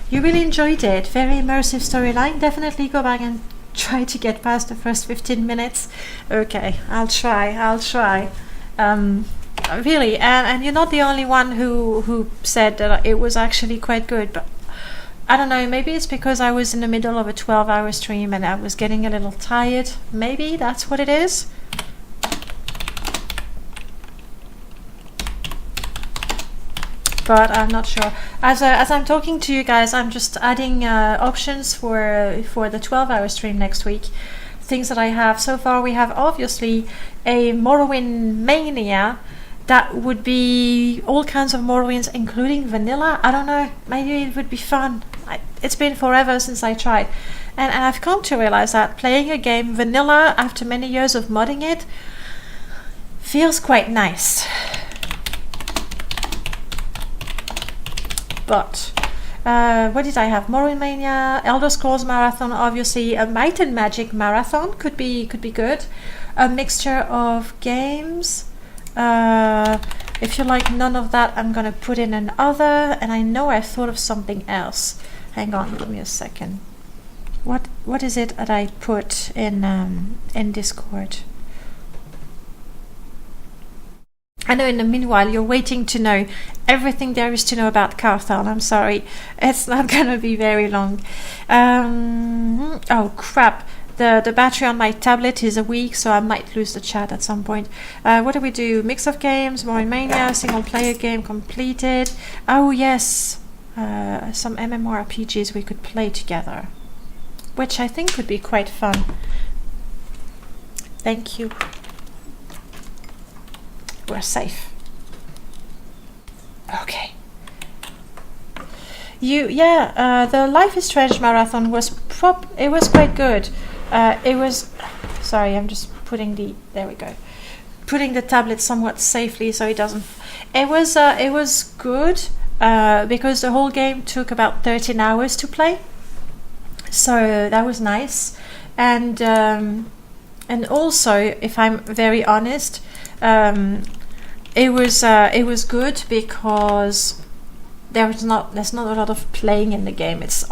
You really enjoyed it. Very immersive storyline. Definitely go back and try to get past the first 15 minutes. Okay, I'll try. Really, and you're not the only one who said that it was actually quite good, but I don't know, maybe it's because I was in the middle of a 12-hour stream and I was getting a little tired. Maybe that's what it is. But I'm not sure. As I'm talking to you guys, I'm just adding options for the 12-hour stream next week. Things that I have so far. We have obviously a Morrowind mania. That would be all kinds of Morrowinds, including vanilla. I don't know. Maybe it would be fun. It's been forever since I tried, and I've come to realize that playing a game vanilla after many years of modding it feels quite nice. But what did I have? Morrowind Mania, Elder Scrolls Marathon, obviously a Might and Magic Marathon could be good. A mixture of games. If you like none of that, I'm gonna put in an other, and I know I thought of something else. Hang on, give me a second. What is it that I put in Discord? I know in the meanwhile you're waiting to know everything there is to know about Carthel. I'm sorry, it's not gonna be very long. Oh crap, the battery on my tablet is weak, so I might lose the chat at some point. What do we do? Mix of games, more in Mania, single player game completed. Oh yes, some MMORPGs we could play together, which I think would be quite fun. Thank you. We're safe. Okay. The Life is Strange marathon was it was quite good. It was, sorry, I'm just putting there we go. Putting the tablet somewhat safely so it doesn't. It was good because the whole game took about 13 hours to play. So that was nice, and also, if I'm very honest, it was good because there's not a lot of playing in the game. It's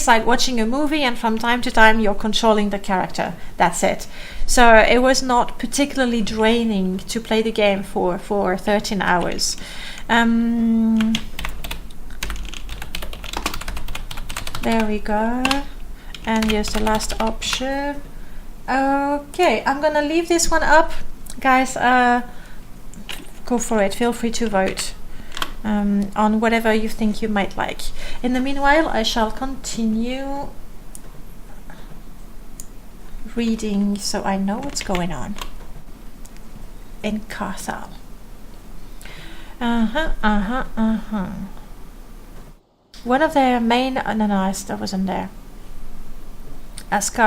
like watching a movie, and from time to time you're controlling the character. That's it. So it was not particularly draining to play the game for 13 hours. There we go. And here's the last option. Okay, I'm gonna leave this one up, guys. Go for it. Feel free to vote on whatever you think you might like. In the meanwhile, I shall continue reading so I know what's going on in Carthel. One of their main... no, that wasn't there.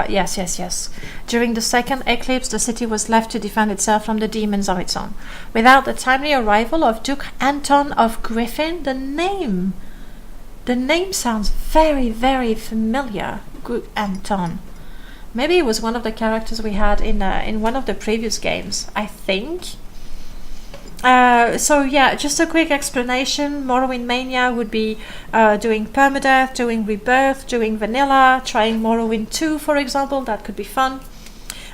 Yes. During the second eclipse, the city was left to defend itself from the demons of its own. Without the timely arrival of Duke Anton of Griffin, the name sounds very, very familiar. Duke Anton. Maybe it was one of the characters we had in one of the previous games, I think. So yeah, just a quick explanation. Morrowind Mania would be doing permadeath, doing rebirth, doing vanilla, trying Morrowind 2 for example. That could be fun.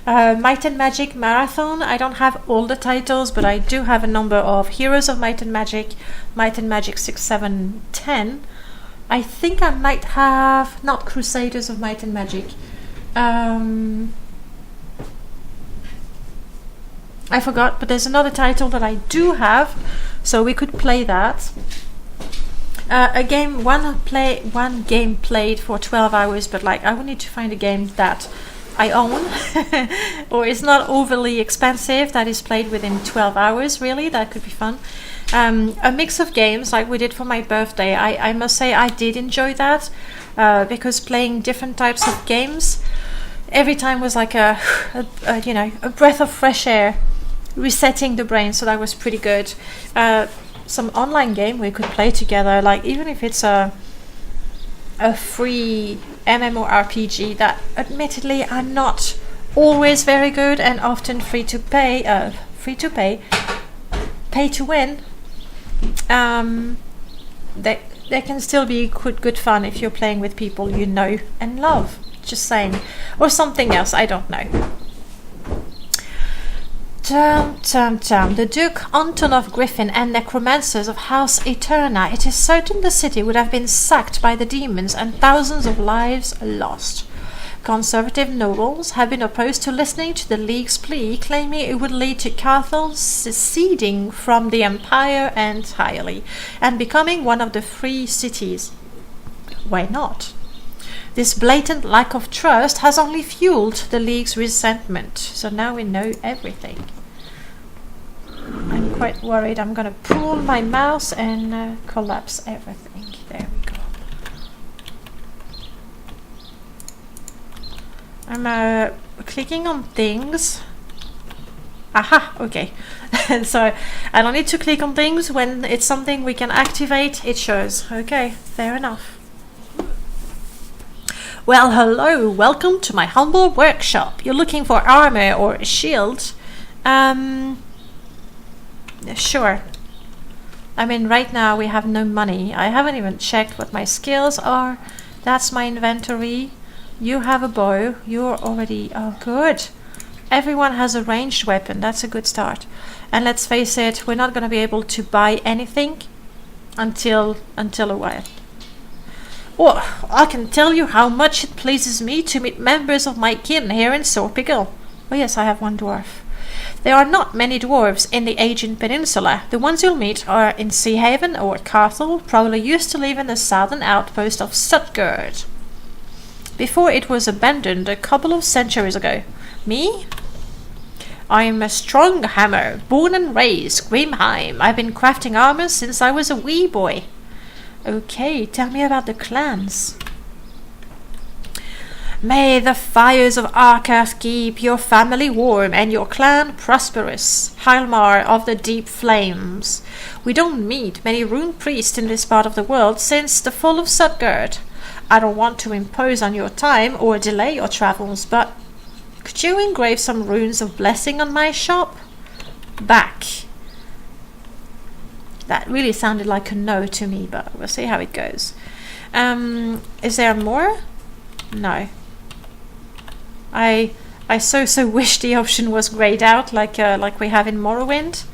Might and Magic Marathon. I don't have all the titles, but I do have a number of Heroes of Might and Magic 6, 7, 10. I think I might have not Crusaders of Might and Magic. I forgot, but there's another title that I do have, so we could play that. One game played for 12 hours, but like I would need to find a game that I own or is not overly expensive that is played within 12 hours. Really, that could be fun. A mix of games like we did for my birthday. I must say I did enjoy that because playing different types of games every time was like a breath of fresh air, resetting the brain. So that was pretty good. Some online game we could play together, like even if it's a free MMORPG that admittedly are not always very good and often pay to win. They can still be good fun if you're playing with people you know and love. Just saying. Or something else, I don't know. The Duke Anton of Griffin and necromancers of House Eterna. It is certain the city would have been sacked by the demons and thousands of lives lost. Conservative nobles have been opposed to listening to the League's plea, claiming it would lead to Carthel seceding from the Empire entirely and becoming one of the free cities. Why not? This blatant lack of trust has only fueled the League's resentment. So now we know everything. I'm quite worried. I'm going to pull my mouse and collapse everything. There we go. I'm clicking on things. Aha, okay. So I don't need to click on things. When it's something we can activate, it shows. Okay, fair enough. Well, hello, welcome to my humble workshop. You're looking for armor or a shield? Sure. I mean, right now we have no money. I haven't even checked what my skills are. That's my inventory. You have a bow. You're already... oh, good. everyone has a ranged weapon. That's a good start. And let's face it, we're not going to be able to buy anything until a while. Oh, I can tell you how much it pleases me to meet members of my kin here in Sorpigal. Oh yes, I have one dwarf. There are not many dwarves in the Aegean Peninsula. The ones you'll meet are in Seahaven or Carthel, probably used to live in the southern outpost of Sutgard, before it was abandoned a couple of centuries ago. Me? I'm a strong hammer, born and raised Grimheim. I've been crafting armor since I was a wee boy. Okay, tell me about the clans. May the fires of Arcath keep your family warm and your clan prosperous. Hilmar of the Deep Flames. We don't meet many rune priests in this part of the world since the fall of Sutgard. I don't want to impose on your time or delay your travels, but could you engrave some runes of blessing on my shop? Back. That really sounded like a no to me, but we'll see how it goes. Is there more? No. I so wish the option was grayed out like we have in Morrowind,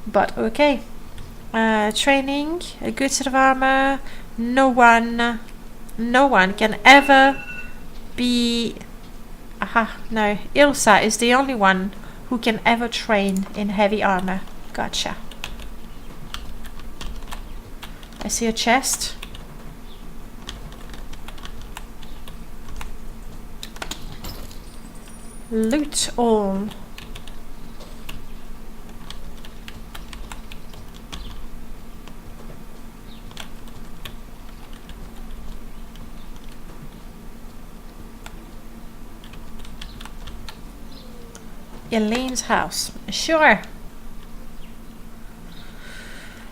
but okay. Training, a good set of armor. No one can ever be. Aha, no. Ilsa is the only one who can ever train in heavy armor. Gotcha. I see a chest. Loot all. Elaine's house. Sure.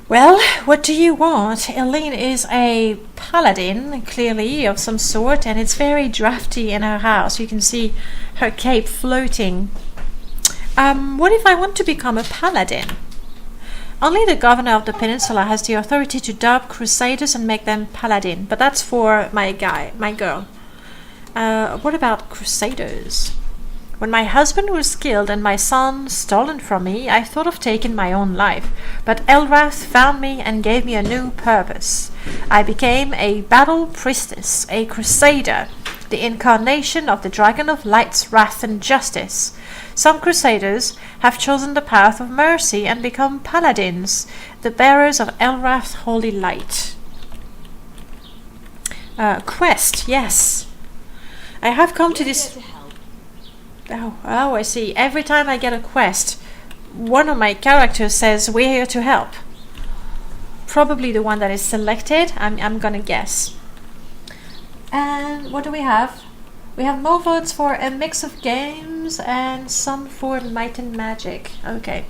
Well, what do you want? Elaine is a paladin, clearly, of some sort, and it's very drafty in her house. You can see her cape floating. What if I want to become a paladin? Only the governor of the peninsula has the authority to dub crusaders and make them paladin, but that's for my girl. What about crusaders? When my husband was killed and my son stolen from me, I thought of taking my own life, but Elrath found me and gave me a new purpose. I became a battle priestess, a crusader, the incarnation of the dragon of light's wrath and justice. Some crusaders have chosen the path of mercy and become paladins, the bearers of Elrath's holy light. Quest, yes. I have come to this... Oh, I see. Every time I get a quest, one of my characters says, "We're here to help." Probably the one that is selected, I'm gonna guess. And what do we have? We have more votes for a mix of games and some for might and magic. Okay.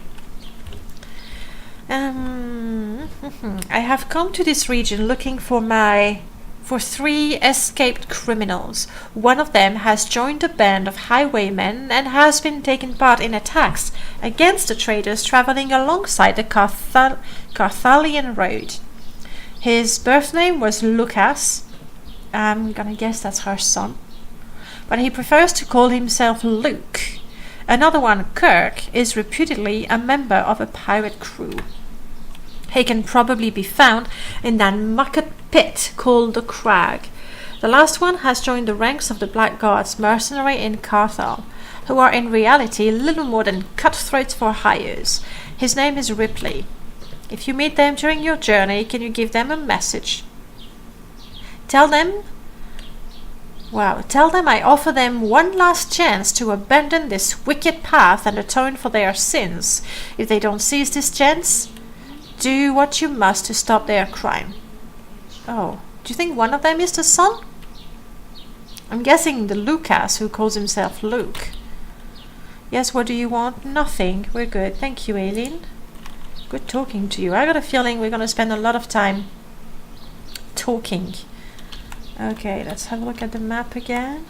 I have come to this region looking for 3 escaped criminals. One of them has joined a band of highwaymen and has been taking part in attacks against the traders traveling alongside the Carthalian road. His birth name was Lucas. I'm gonna guess that's her son. But he prefers to call himself Luke. Another one, Kirk, is reputedly a member of a pirate crew. He can probably be found in that mucket pit called the Crag. The last one has joined the ranks of the Blackguards mercenary in Carthal, who are in reality little more than cutthroats for hires. His name is Ripley. If you meet them during your journey, can you give them a message? Tell them I offer them one last chance to abandon this wicked path and atone for their sins. If they don't seize this chance, do what you must to stop their crime. Oh, do you think one of them is the son? I'm guessing the Lucas who calls himself Luke. Yes, what do you want? Nothing. We're good. Thank you, Aileen. Good talking to you. I got a feeling we're going to spend a lot of time talking. Okay, let's have a look at the map again.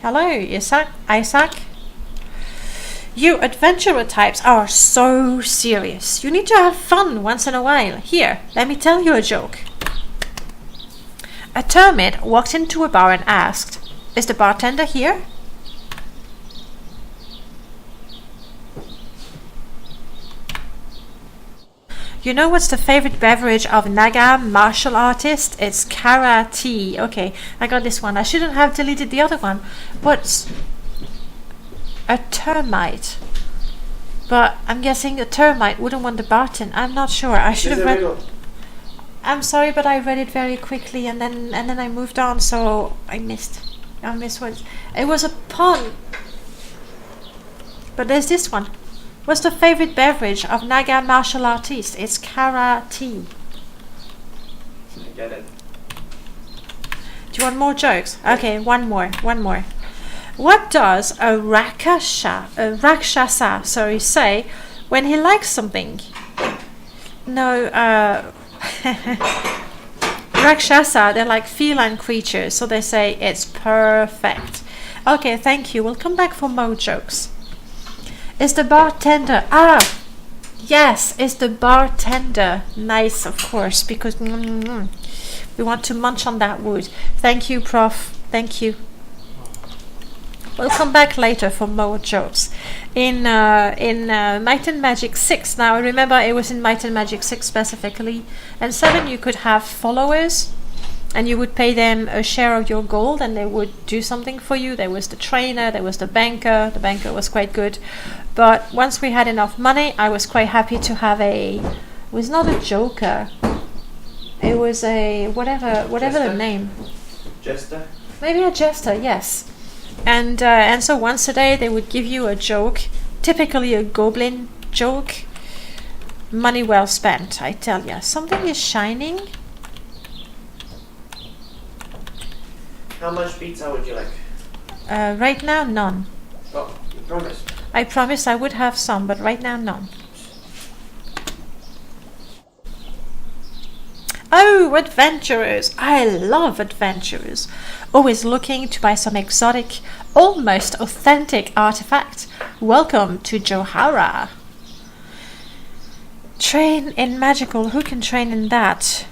Hello, Isaac. You adventurer types are so serious. You need to have fun once in a while. Here, let me tell you a joke. A termit walked into a bar and asked, Is the bartender here? You know what's the favorite beverage of Naga martial artist? It's Kara tea. Okay, I got this one. I shouldn't have deleted the other one. What's a termite? But I'm guessing a termite wouldn't want the bartender. I'm not sure. I should have read. I'm sorry, but I read it very quickly and then I moved on, so I missed what it was a pun. But there's this one. What's the favorite beverage of Naga martial artist? It's Kara tea. I get it. Do you want more jokes? Okay, one more. What does a Rakshasa, say when he likes something? No, Rakshasa, they're like feline creatures, so they say it's perfect. Okay, thank you. We'll come back for more jokes. Is the bartender... yes, is the bartender nice, of course, because we want to munch on that wood. Thank you, Prof. Thank you. We'll come back later for more jokes. In Might and Magic 6, now I remember it was in Might and Magic 6 specifically, and 7 you could have followers, and you would pay them a share of your gold, and they would do something for you. There was the trainer, there was the banker. The banker was quite good. But once we had enough money, I was quite happy to have it was not a joker. It was a whatever the name. Jester? Maybe a jester, yes. And so once a day they would give you a joke, typically a goblin joke. Money well spent, I tell ya. Something is shining. How much pizza would you like? Right now, none. Oh, you promised. I promised I would have some, but right now, none. Oh, adventurers! I love adventurers. Always looking to buy some exotic, almost authentic artifact. Welcome to Johara. Train in magical. Who can train in that?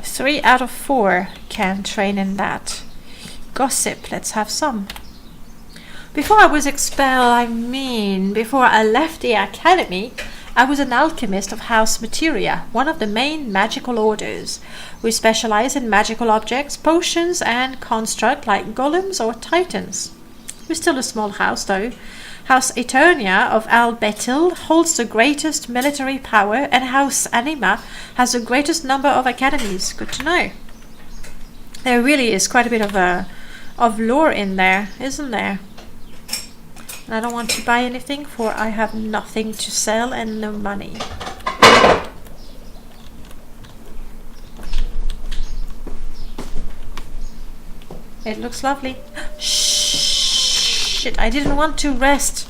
3 out of 4 can train in that. Gossip. Let's have some. Before I was expelled, before I left the academy, I was an alchemist of House Materia, one of the main magical orders. We specialize in magical objects, potions, and construct like golems or titans. We're still a small house, though. House Eternia of Al-Betil holds the greatest military power, and House Anima has the greatest number of academies. Good to know. There really is quite a bit of lore in there, isn't there? And I don't want to buy anything, for I have nothing to sell and no money. It looks lovely. Shit, I didn't want to rest.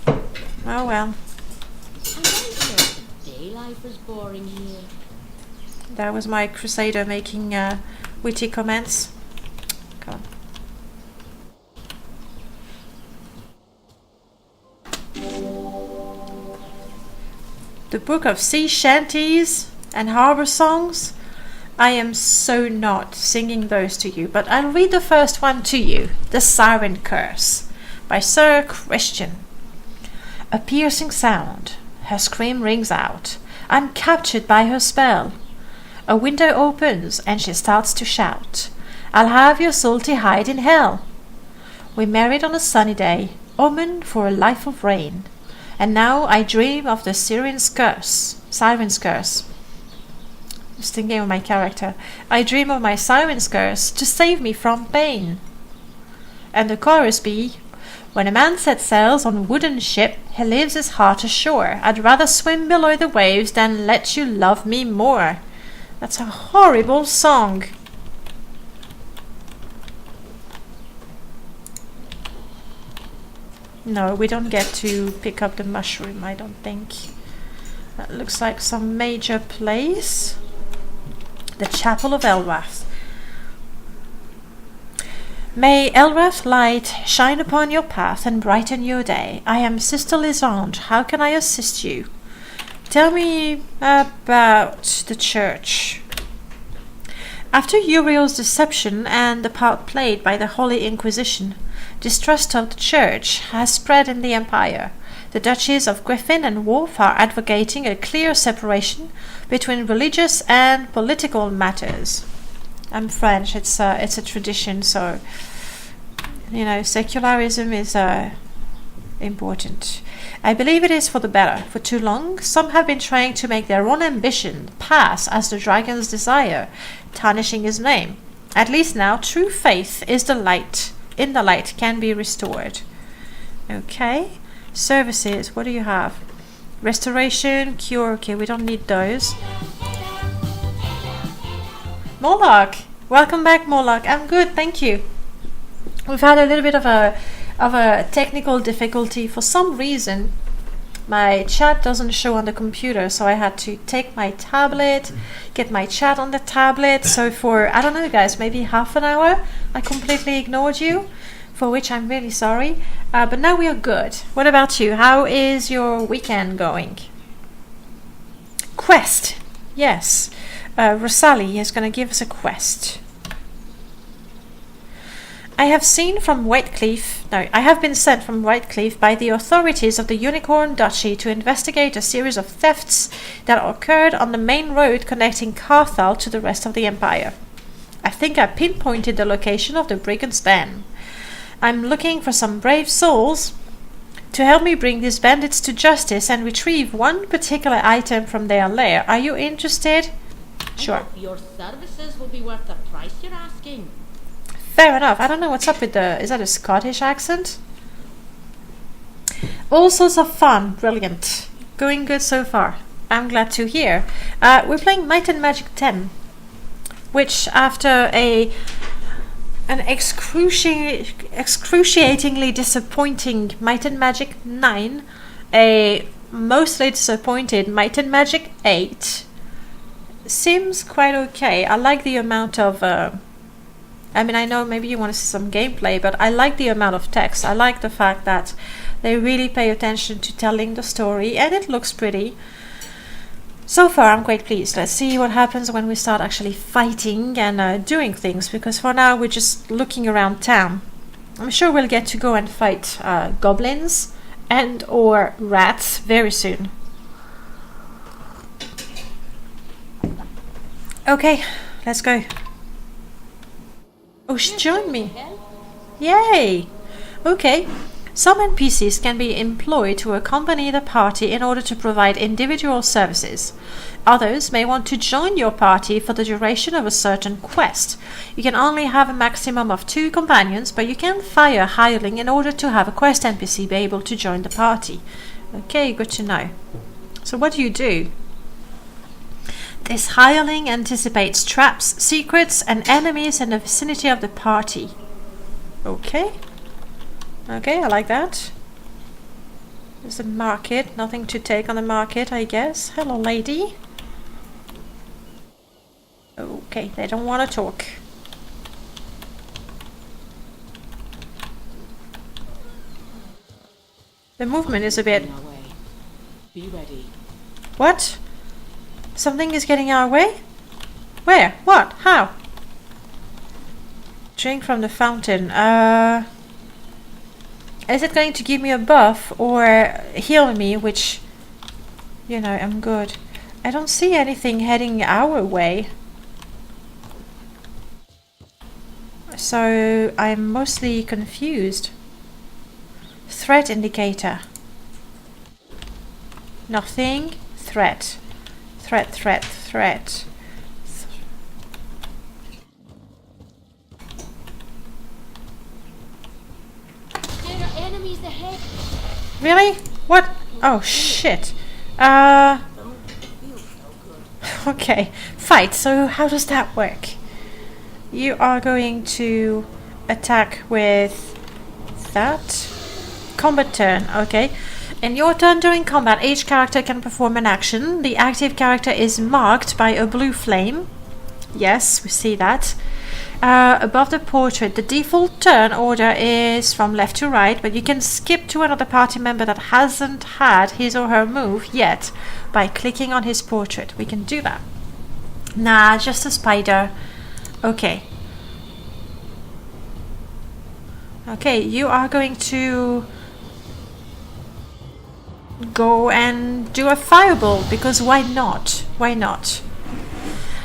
Oh well. I'm very sure the day life is boring here. That was my crusader making witty comments. Come on. The Book of Sea Shanties and Harbour Songs. I am so not singing those to you, but I'll read the first one to you. The Siren Curse by Sir Christian. A piercing sound. Her scream rings out. I'm captured by her spell. A window opens and she starts to shout. I'll have your salty hide in hell. We married on a sunny day, omen for a life of rain. And now I dream of the Siren's curse. Just thinking of my character. I dream of my Siren's curse to save me from pain. And the chorus be, when a man sets sails on a wooden ship, he leaves his heart ashore. I'd rather swim below the waves than let you love me more. That's a horrible song. No, we don't get to pick up the mushroom, I don't think. That looks like some major place. The Chapel of Elrath. May Elrath light shine upon your path and brighten your day. I am Sister Lisande. How can I assist you? Tell me about the church. After Uriel's deception and the part played by the Holy Inquisition, distrust of the Church has spread in the Empire. The Duchies of Griffin and Wolf are advocating a clear separation between religious and political matters. I'm French, it's a tradition, so, you know, secularism is important. I believe it is for the better. For too long, some have been trying to make their own ambition pass as the dragon's desire, tarnishing his name. At least now, true faith is the light. In the light can be restored. Okay. Services, what do you have? Restoration, cure, okay, we don't need those. Morlock! Welcome back, Morlock. I'm good, thank you. We've had a little bit of a technical difficulty. For some reason, my chat doesn't show on the computer, so I had to take my tablet, get my chat on the tablet. So for, I don't know guys, maybe half an hour, I completely ignored you, for which I'm really sorry. But now we are good. What about you? How is your weekend going? Quest. Yes. Rosali is going to give us a quest. I have been sent from Whitecliff by the authorities of the Unicorn Duchy to investigate a series of thefts that occurred on the main road connecting Carthal to the rest of the Empire. I think I pinpointed the location of the brigand's den. I'm looking for some brave souls to help me bring these bandits to justice and retrieve one particular item from their lair. Are you interested? Sure. I hope your services will be worth the price you're asking. Fair enough. I don't know what's up with is that a Scottish accent? All sorts of fun. Brilliant. Going good so far. I'm glad to hear. We're playing Might and Magic 10, which after an excruciatingly disappointing Might and Magic 9, a mostly disappointed Might and Magic 8, seems quite okay. I like the amount of I mean, I know maybe you want to see some gameplay, but I like the amount of text. I like the fact that they really pay attention to telling the story, and it looks pretty. So far, I'm quite pleased. Let's see what happens when we start actually fighting and doing things, because for now, we're just looking around town. I'm sure we'll get to go and fight goblins and or rats very soon. Okay, let's go. Oh, she joined me. Yay! Okay. Some NPCs can be employed to accompany the party in order to provide individual services. Others may want to join your party for the duration of a certain quest. You can only have a maximum of 2 companions, but you can fire a hireling in order to have a quest NPC be able to join the party. Okay, good to know. So what do you do? This hireling anticipates traps, secrets, and enemies in the vicinity of the party. Okay. Okay, I like that. There's a market. Nothing to take on the market, I guess. Hello, lady. Okay, they don't want to talk. The movement is a bit... Be ready. What? Something is getting our way? Where? What? How? Drink from the fountain. Is it going to give me a buff or heal me, which, you know, I'm good. I don't see anything heading our way. So I'm mostly confused. Threat indicator. Nothing. Threat. Threat, threat, threat. There are enemies ahead. Really? What? Oh shit. Okay. Fight. So how does that work? You are going to attack with that. Combat turn. Okay. In your turn during combat, each character can perform an action. The active character is marked by a blue flame. Yes, we see that. Above the portrait, the default turn order is from left to right, but you can skip to another party member that hasn't had his or her move yet by clicking on his portrait. We can do that. Nah, just a spider. Okay. Okay, you are going to go and do a fireball, because why not? Why not?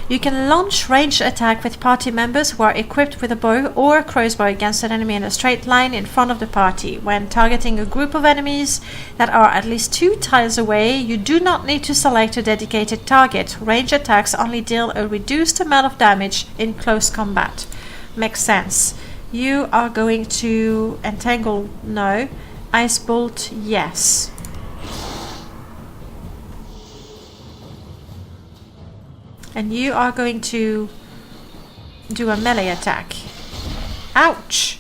You can launch ranged attack with party members who are equipped with a bow or a crossbow against an enemy in a straight line in front of the party. When targeting a group of enemies that are at least 2 tiles away, you do not need to select a dedicated target. Ranged attacks only deal a reduced amount of damage in close combat. Makes sense. You are going to entangle, no. Ice bolt, yes. And you are going to do a melee attack. Ouch!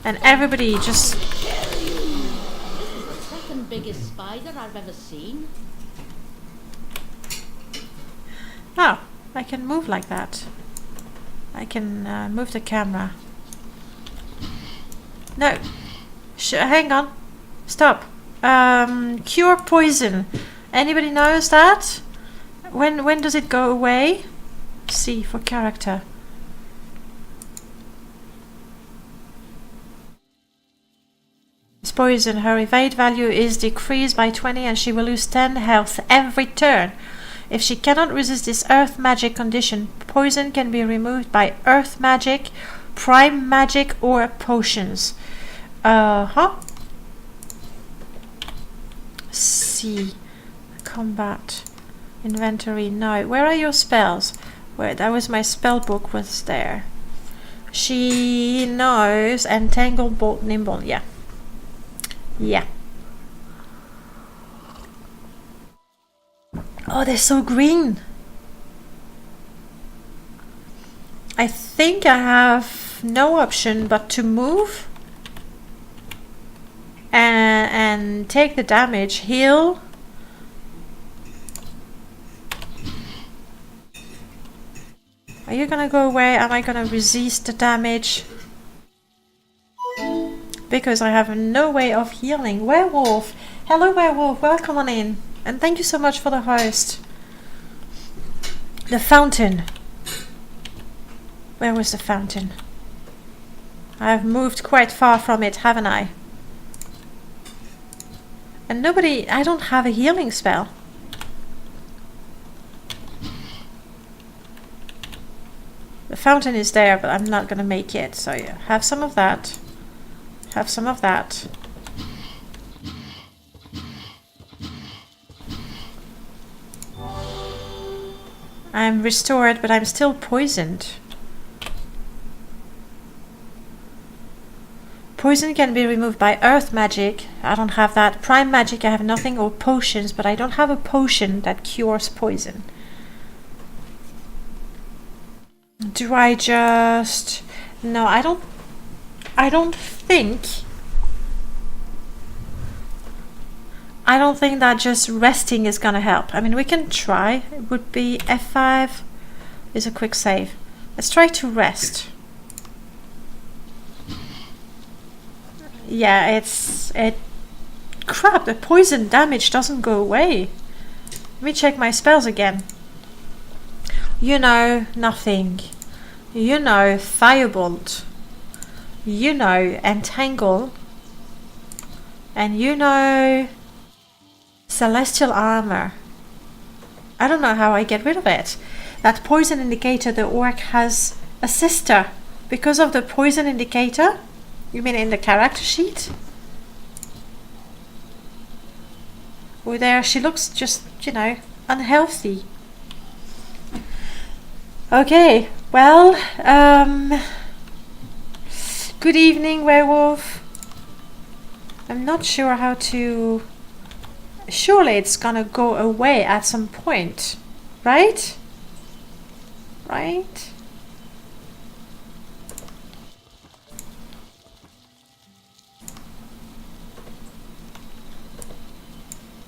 And everybody just... This is the second biggest spider I've ever seen. Oh, I can move like that. I can move the camera. No. Hang on. Stop. Cure poison. Anybody knows that? When does it go away? C for character. This poison, her evade value is decreased by 20 and she will lose 10 health every turn. If she cannot resist this earth magic condition, poison can be removed by earth magic, prime magic or potions. C. Combat. Inventory, no. Where are your spells? Where that was my spell book was there. She knows entangle, bolt, nimble, yeah. Yeah. Oh, they're so green. I think I have no option but to move and take the damage, heal. Are you gonna go away? Am I gonna resist the damage? Because I have no way of healing. Werewolf! Hello werewolf, welcome on in. And thank you so much for the host. The fountain. Where was the fountain? I've moved quite far from it, haven't I? And nobody... I don't have a healing spell. The fountain is there, but I'm not gonna make it. So yeah, have some of that. Have some of that. I'm restored, but I'm still poisoned. Poison can be removed by earth magic. I don't have that. Prime magic, I have nothing, or potions, but I don't have a potion that cures poison. Do I just... No, I don't think that just resting is gonna help. I mean, we can try. It would be F5 is a quick save. Let's try to rest. Yeah, crap, the poison damage doesn't go away. Let me check my spells again. You know, nothing. You know, firebolt. You know, entangle. And you know, celestial armor. I don't know how I get rid of it. That poison indicator, the orc has a sister. Because of the poison indicator? You mean in the character sheet? Oh, there, she looks just, you know, unhealthy. Okay, well, good evening, werewolf. I'm not sure how to... Surely it's gonna go away at some point, right? Right?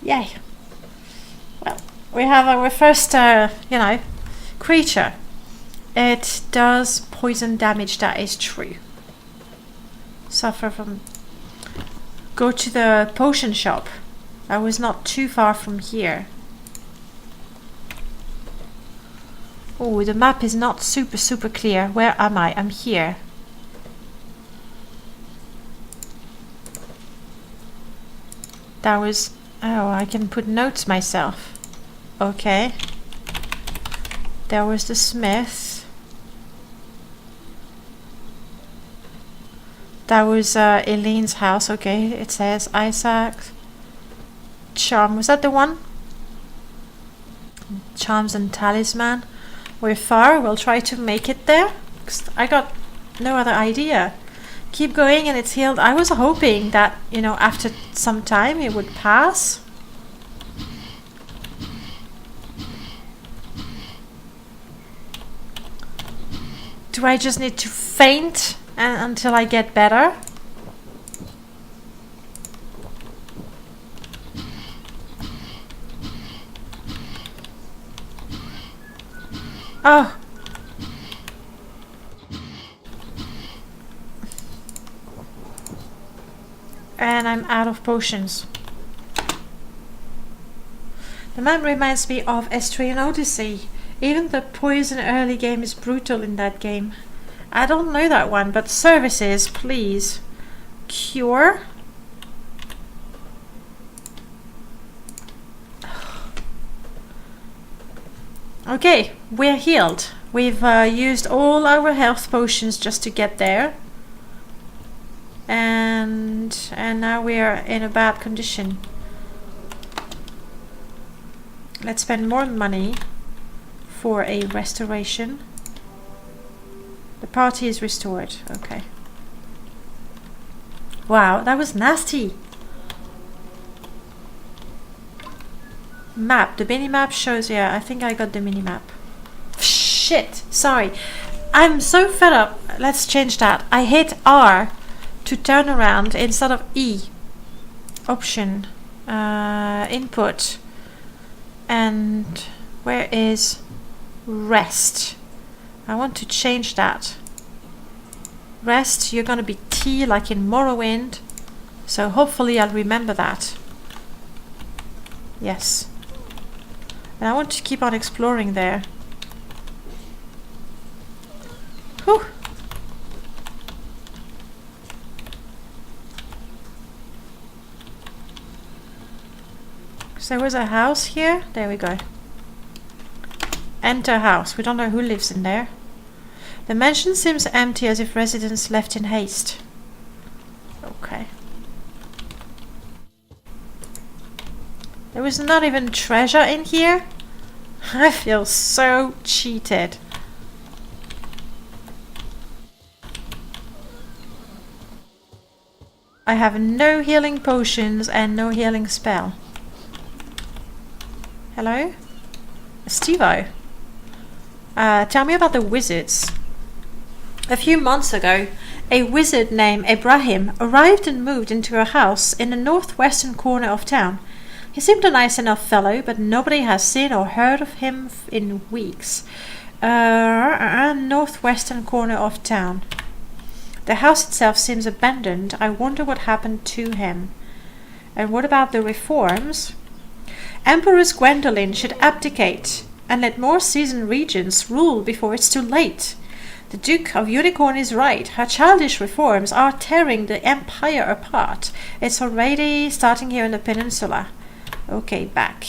Yay. Well, we have our first, you know, creature. It does poison damage, that is true. Suffer from... Go to the potion shop. I was not too far from here. Oh, the map is not super clear. Where am I? I'm here. That was... Oh, I can put notes myself. Okay. There was the smith. That was Elaine's house. Okay, it says Isaac. Charm. Was that the one? Charms and talisman. We're far. We'll try to make it there. 'Cause I got no other idea. Keep going and it's healed. I was hoping that, you know, after some time it would pass. Do I just need to faint until I get better? Oh. And I'm out of potions. The map reminds me of Estrian Odyssey. Even the poison early game is brutal in that game. I don't know that one, but services, please. Cure. Okay, we're healed. We've used all our health potions just to get there. And now we are in a bad condition. Let's spend more money for a restoration. The party is restored. Okay. Wow, that was nasty. Map. The mini map shows. Yeah, I think I got the mini map. Shit. Sorry. I'm so fed up. Let's change that. I hit R to turn around instead of E. Option. Input. And where is rest? I want to change that. Rest, you're gonna be T like in Morrowind. So hopefully I'll remember that. Yes. And I want to keep on exploring there. Whew. So there was a house here. There we go. Enter house. We don't know who lives in there. The mansion seems empty, as if residents left in haste. Okay. There was not even treasure in here. I feel so cheated. I have no healing potions and no healing spell. Hello? Steve-O. Tell me about the wizards. A few months ago, a wizard named Ibrahim arrived and moved into a house in the northwestern corner of town. He seemed a nice enough fellow, but nobody has seen or heard of him in weeks. Northwestern corner of town. The house itself seems abandoned. I wonder what happened to him. And what about the reforms? Empress Gwendolyn should abdicate and let more seasoned regents rule before it's too late. The Duke of Unicorn is right. Her childish reforms are tearing the empire apart. It's already starting here in the peninsula. Okay, back.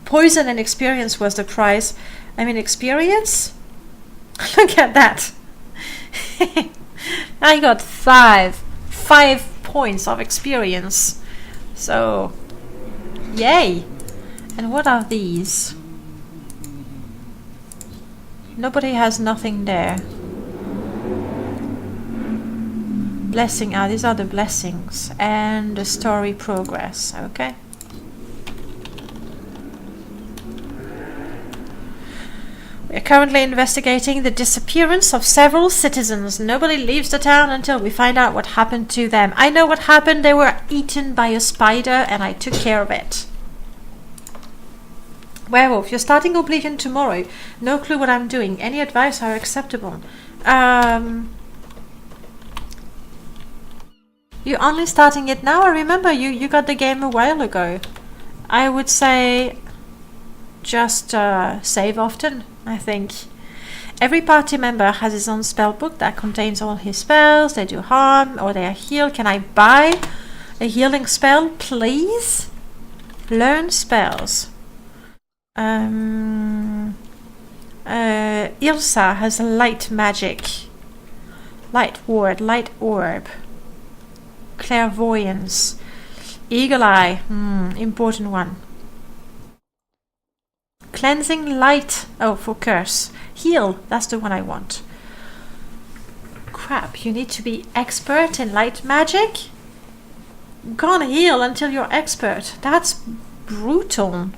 Poison and experience was the prize. I mean, experience? Look at that. I got 5 points of experience. So, yay. And what are these? Nobody has nothing there. Blessing. Ah, these are the blessings. And the story progress. Okay. We are currently investigating the disappearance of several citizens. Nobody leaves the town until we find out what happened to them. I know what happened. They were eaten by a spider and I took care of it. Werewolf, you're starting Oblivion tomorrow. No clue what I'm doing. Any advice are acceptable. You're only starting it now? I remember you got the game a while ago. I would say just save often, I think. Every party member has his own spell book that contains all his spells. They do harm or they are healed. Can I buy a healing spell, please? Learn spells. Ilsa has light magic. Light ward, light orb. Clairvoyance. Eagle eye, important one. Cleansing light, oh, for curse. Heal, that's the one I want. Crap, you need to be expert in light magic? Can't heal until you're expert. That's brutal.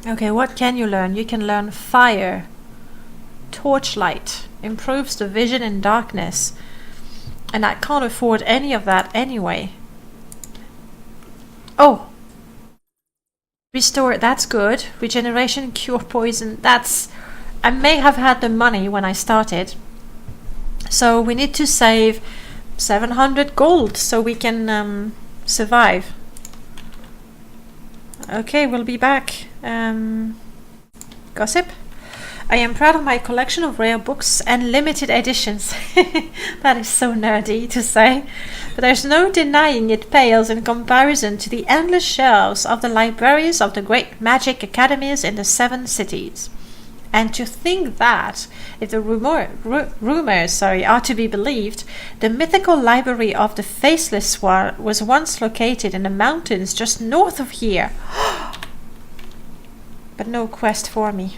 Okay, what can you learn? You can learn fire. Torchlight. Improves the vision in darkness. And I can't afford any of that anyway. Oh! Restore, that's good. Regeneration, cure poison, that's... I may have had the money when I started. So we need to save 700 gold so we can survive. Okay, we'll be back. Gossip? I am proud of my collection of rare books and limited editions. That is so nerdy to say. But there's no denying it pales in comparison to the endless shelves of the libraries of the great magic academies in the 7 cities. And to think that, if the rumors are to be believed, the mythical library of the Faceless One was once located in the mountains just north of here. But no quest for me.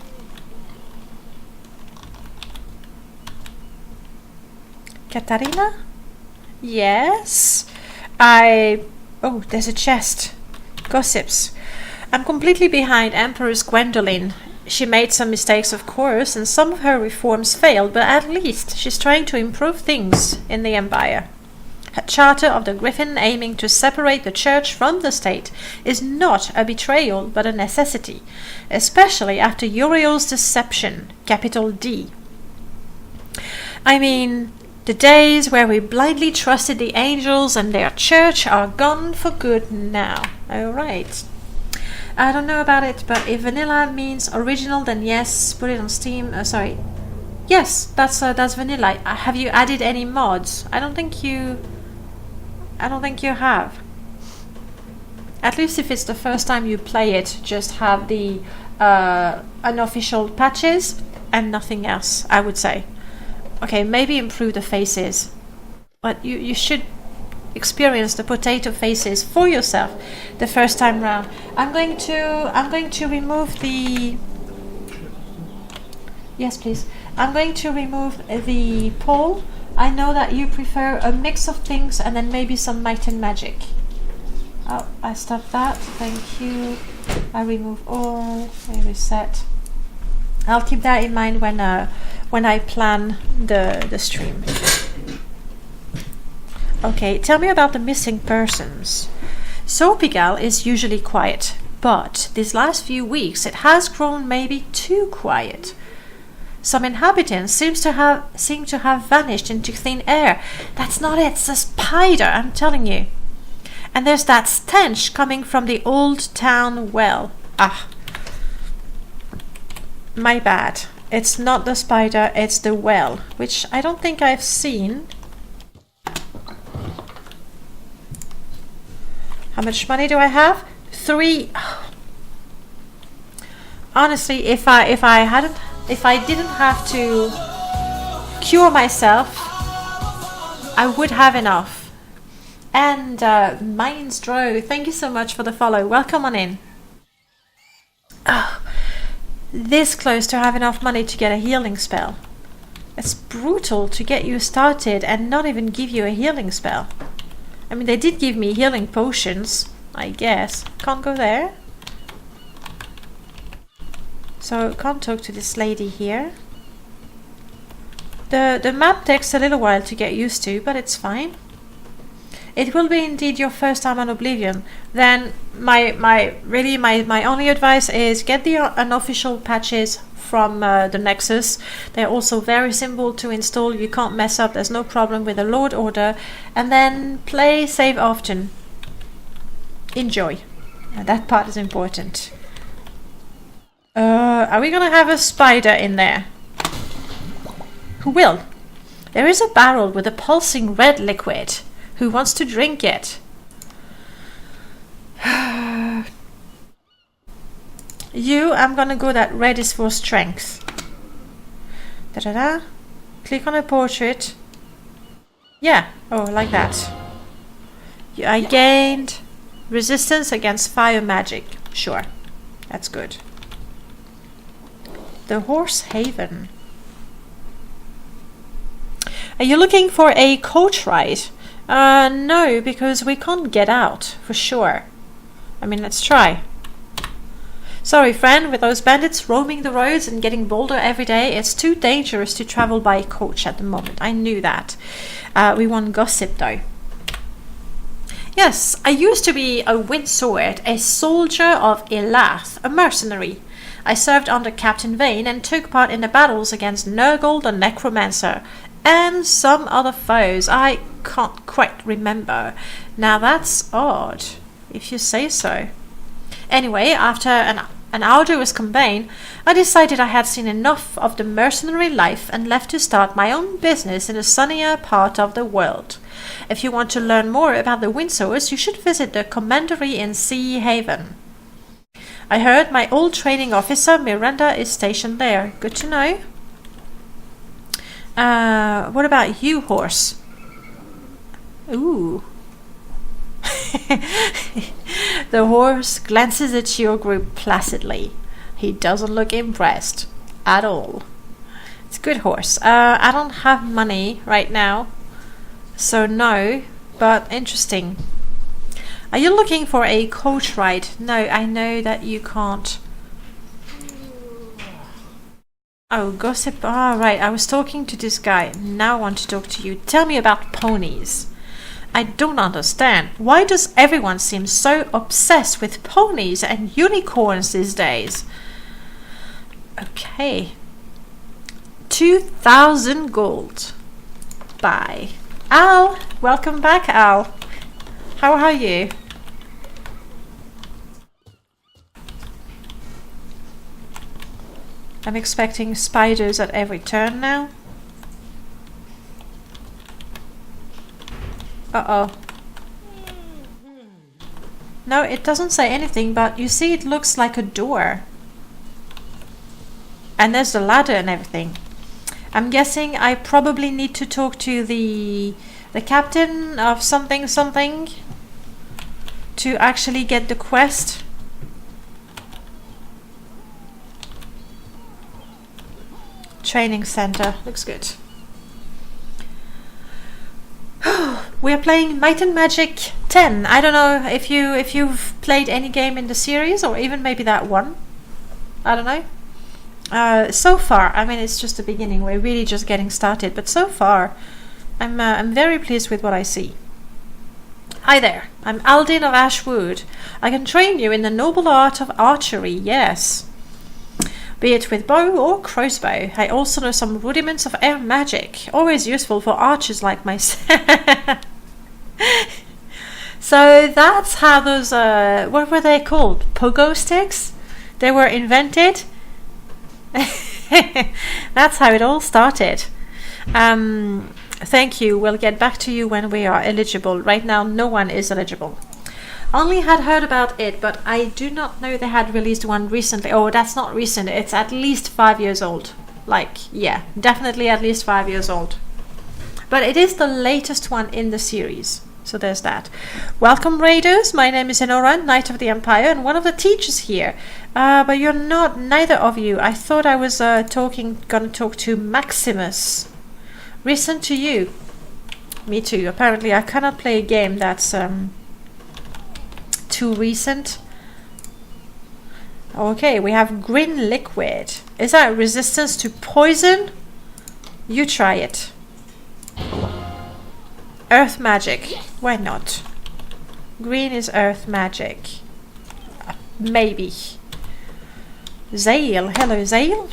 Katarina? Yes? Oh, there's a chest. Gossips. I'm completely behind Empress Gwendoline. She made some mistakes, of course, and some of her reforms failed, but at least she's trying to improve things in the Empire. Her charter of the Griffin aiming to separate the church from the state is not a betrayal, but a necessity, especially after Uriel's deception, capital D. I mean... the days where we blindly trusted the angels and their church are gone for good now. Alright. I don't know about it, but if vanilla means original, then yes, put it on Steam. Sorry. Yes, that's vanilla. Have you added any mods? I don't think you have. At least if it's the first time you play it, just have the unofficial patches and nothing else, I would say. Okay, maybe improve the faces, but you should experience the potato faces for yourself the first time round. I'm going to remove the... Yes, please. I'm going to remove the pole. I know that you prefer a mix of things and then maybe some might and magic. Oh, I stopped that. Thank you. I remove all. I reset. I'll keep that in mind when I plan the stream. Okay, tell me about the missing persons. Soapygal is usually quiet, but these last few weeks it has grown maybe too quiet. Some inhabitants seem to have vanished into thin air. That's not it, it's a spider, I'm telling you. And there's that stench coming from the old town well. Ah. My bad. It's not the spider, it's the well, which I don't think I've seen. How much money do I have? 3. Honestly, if I didn't have to cure myself, I would have enough. And Mindsdro, thank you so much for the follow. Welcome on in. Oh. This close to have enough money to get a healing spell. It's brutal to get you started and not even give you a healing spell. I mean, they did give me healing potions, I guess. Can't go there. So, can't talk to this lady here. The map takes a little while to get used to, but it's fine. it will be indeed your first time on Oblivion, then my only advice is get the unofficial patches from the Nexus. They're also very simple to install. You can't mess up. There's no problem with the Lord Order. And then play, save often. Enjoy. That part is important. Are we gonna have a spider in there? Who will? There is a barrel with a pulsing red liquid. Who wants to drink it? I'm gonna go that red is for strength. Da-da-da. Click on a portrait. Yeah, oh, like that. I gained resistance against fire magic. Sure, that's good. The Horse Haven. Are you looking for a coach ride? No, because we can't get out, for sure. I mean, let's try. Sorry, friend, with those bandits roaming the roads and getting bolder every day, it's too dangerous to travel by coach at the moment. I knew that. We want gossip, though. Yes, I used to be a windsword, a soldier of Elath, a mercenary. I served under Captain Vane and took part in the battles against Nurgle the Necromancer and some other foes. I can't quite remember. Now that's odd, if you say so. Anyway, after an arduous campaign, I decided I had seen enough of the mercenary life and left to start my own business in a sunnier part of the world. If you want to learn more about the Windsors, you should visit the commandery in Sea Haven. I heard my old training officer Miranda is stationed there. Good to know. What about you, horse? Ooh. The horse glances at your group placidly. He doesn't look impressed at all. It's a good horse. I don't have money right now, so no, but interesting. Are you looking for a coach ride? No, I know that you can't. Oh, gossip. Ah, right. I was talking to this guy. Now I want to talk to you. Tell me about ponies. I don't understand. Why does everyone seem so obsessed with ponies and unicorns these days? Okay. 2,000 gold. Bye. Al, welcome back, Al. How are you? I'm expecting spiders at every turn now. Uh-oh. No, it doesn't say anything, but you see it looks like a door. And there's the ladder and everything. I'm guessing I probably need to talk to the captain of something to actually get the quest. Training center. Looks good. We are playing Might and Magic 10. I don't know if you've played any game in the series or even maybe that one. I don't know. So far, I mean, it's just the beginning. We're really just getting started. But so far, I'm very pleased with what I see. Hi there. I'm Aldin of Ashwood. I can train you in the noble art of archery. Yes. Be it with bow or crossbow. I also know some rudiments of air magic, always useful for archers like myself. So that's how those, what were they called? Pogo sticks? They were invented? That's how it all started. Thank you. We'll get back to you when we are eligible. Right now, no one is eligible. Only had heard about it, but I do not know they had released one recently. Oh, that's not recent. It's at least 5 years old. Like, yeah, definitely at least 5 years old. But it is the latest one in the series. So there's that. Welcome, Raiders. My name is Enoran, Knight of the Empire, and one of the teachers here. But you're not, neither of you. I thought I was gonna talk to Maximus. Recent to you. Me too. Apparently, I cannot play a game that's too recent. Okay, we have green liquid. Is that resistance to poison? You try it. Earth magic. Why not? Green is earth magic. Maybe. Zale. Hello, Zale.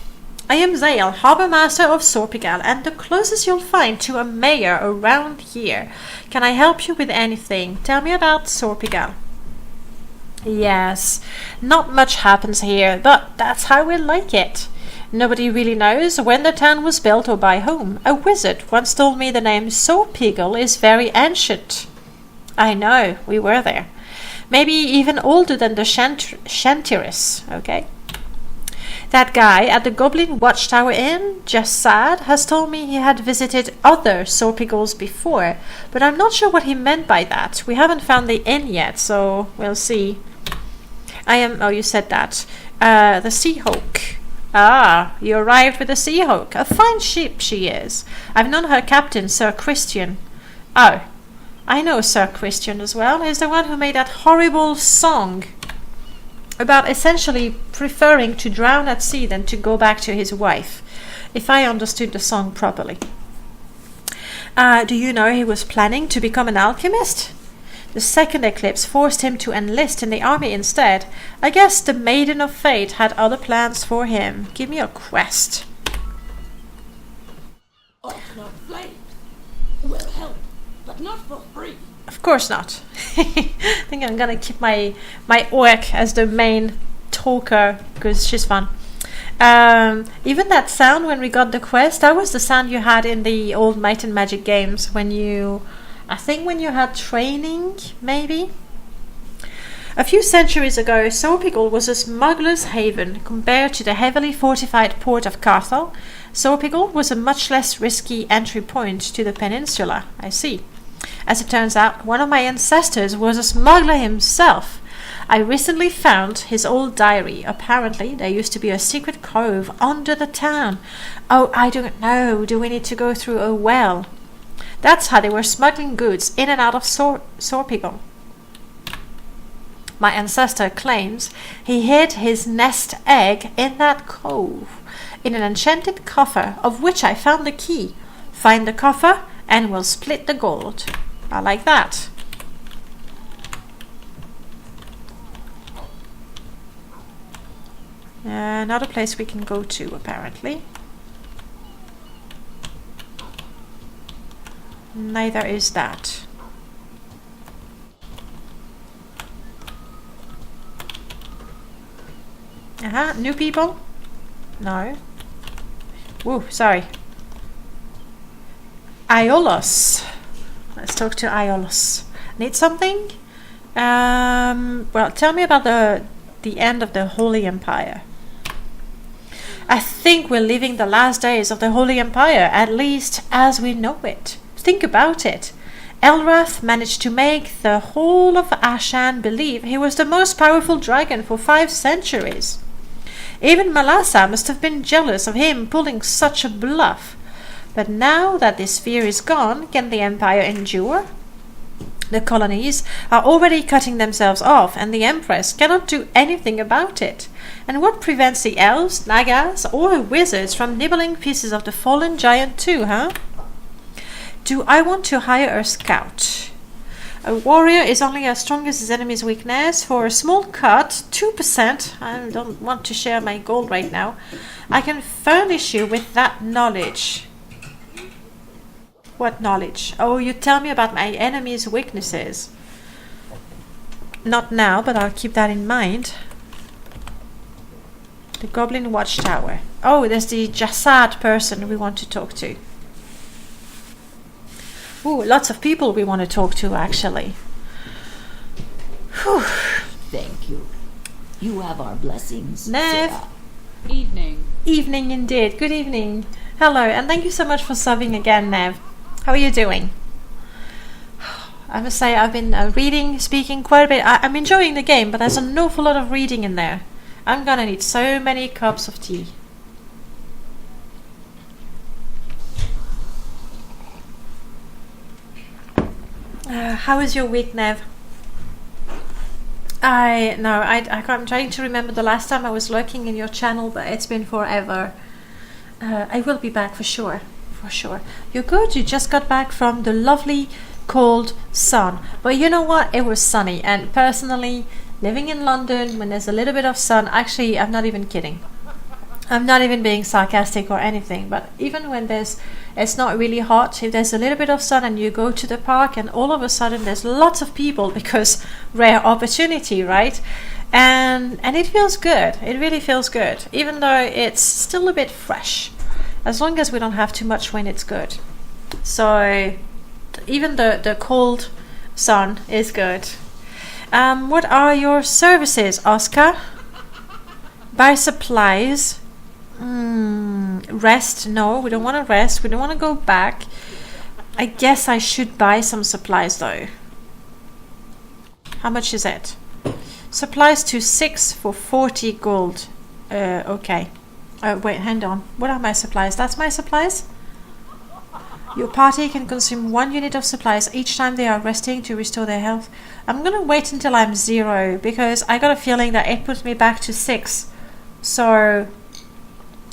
I am Zale, Harbour Master of Sorpigal, and the closest you'll find to a mayor around here. Can I help you with anything? Tell me about Sorpigal. Yes, not much happens here, but that's how we like it. Nobody really knows when the town was built or by whom. A wizard once told me the name Sorpigal is very ancient. I know, we were there. Maybe even older than the Shantiris, okay? That guy at the Goblin Watchtower Inn, Jassad, has told me he had visited other Sorpigals before, but I'm not sure what he meant by that. We haven't found the inn yet, so we'll see. Oh, you said that. The Seahawk. Ah, you arrived with the Seahawk. A fine ship she is. I've known her captain, Sir Christian. Oh, I know Sir Christian as well. He's the one who made that horrible song about essentially preferring to drown at sea than to go back to his wife, if I understood the song properly. Do you know he was planning to become an alchemist? The second eclipse forced him to enlist in the army instead. I guess the Maiden of Fate had other plans for him. Give me a quest. Oxnard flames will help, but not for free. Of course not. I think I'm gonna keep my orc as the main talker because she's fun. Even that sound when we got the quest, that was the sound you had in the old Might and Magic games when you had training, maybe. A few centuries ago, Sorpigal was a smuggler's haven compared to the heavily fortified port of Carthel. Sorpigal was a much less risky entry point to the peninsula. I see. As it turns out, one of my ancestors was a smuggler himself. I recently found his old diary. Apparently, there used to be a secret cove under the town. Oh, I don't know. Do we need to go through a well? That's how they were smuggling goods in and out of Sorpigal. My ancestor claims he hid his nest egg in that cove, in an enchanted coffer, of which I found the key. Find the coffer, and we'll split the gold. I like that. Another place we can go to, apparently. Neither is that. New people? No. Woo, sorry. Aiolos. Let's talk to Aiolos. Need something? Well, tell me about the end of the Holy Empire. I think we're living the last days of the Holy Empire, at least as we know it. Think about it. Elrath managed to make the whole of Ashan believe he was the most powerful dragon for 5 centuries. Even Malassa must have been jealous of him pulling such a bluff. But now that this fear is gone, can the Empire endure? The colonies are already cutting themselves off, and the Empress cannot do anything about it. And what prevents the elves, nagas, or wizards from nibbling pieces of the fallen giant too, huh? Do I want to hire a scout? A warrior is only as strong as his enemy's weakness. For a small cut, 2%, I don't want to share my gold right now, I can furnish you with that knowledge. What knowledge? Oh, you tell me about my enemy's weaknesses. Not now, but I'll keep that in mind. The Goblin Watchtower. Oh, there's the Jassad person we want to talk to. Ooh, lots of people we want to talk to, actually. Whew. Thank you. You have our blessings, Nev. Sarah. Evening. Evening indeed. Good evening. Hello, and thank you so much for subbing again, Nev. How are you doing? I must say I've been reading, speaking quite a bit. I'm enjoying the game, but there's an awful lot of reading in there. I'm gonna need so many cups of tea. How was your week, Nev? I'm trying to remember the last time I was lurking in your channel, but it's been forever. I will be back for sure. For sure. You're good? You just got back from the lovely cold sun. But you know what? It was sunny. And personally, living in London, when there's a little bit of sun, actually, I'm not even kidding. I'm not even being sarcastic or anything, but even when it's not really hot, if there's a little bit of sun and you go to the park and all of a sudden there's lots of people because rare opportunity, right? And it feels good. It really feels good, even though it's still a bit fresh. As long as we don't have too much wind, it's good. So even the cold sun is good. What are your services, Oscar? Buy supplies. Rest? No, we don't want to rest. We don't want to go back. I guess I should buy some supplies though. How much is it? Supplies to 6 for 40 gold. Okay. Wait, hang on. What are my supplies? That's my supplies? Your party can consume 1 unit of supplies each time they are resting to restore their health. I'm gonna wait until I'm 0 because I got a feeling that it puts me back to 6. So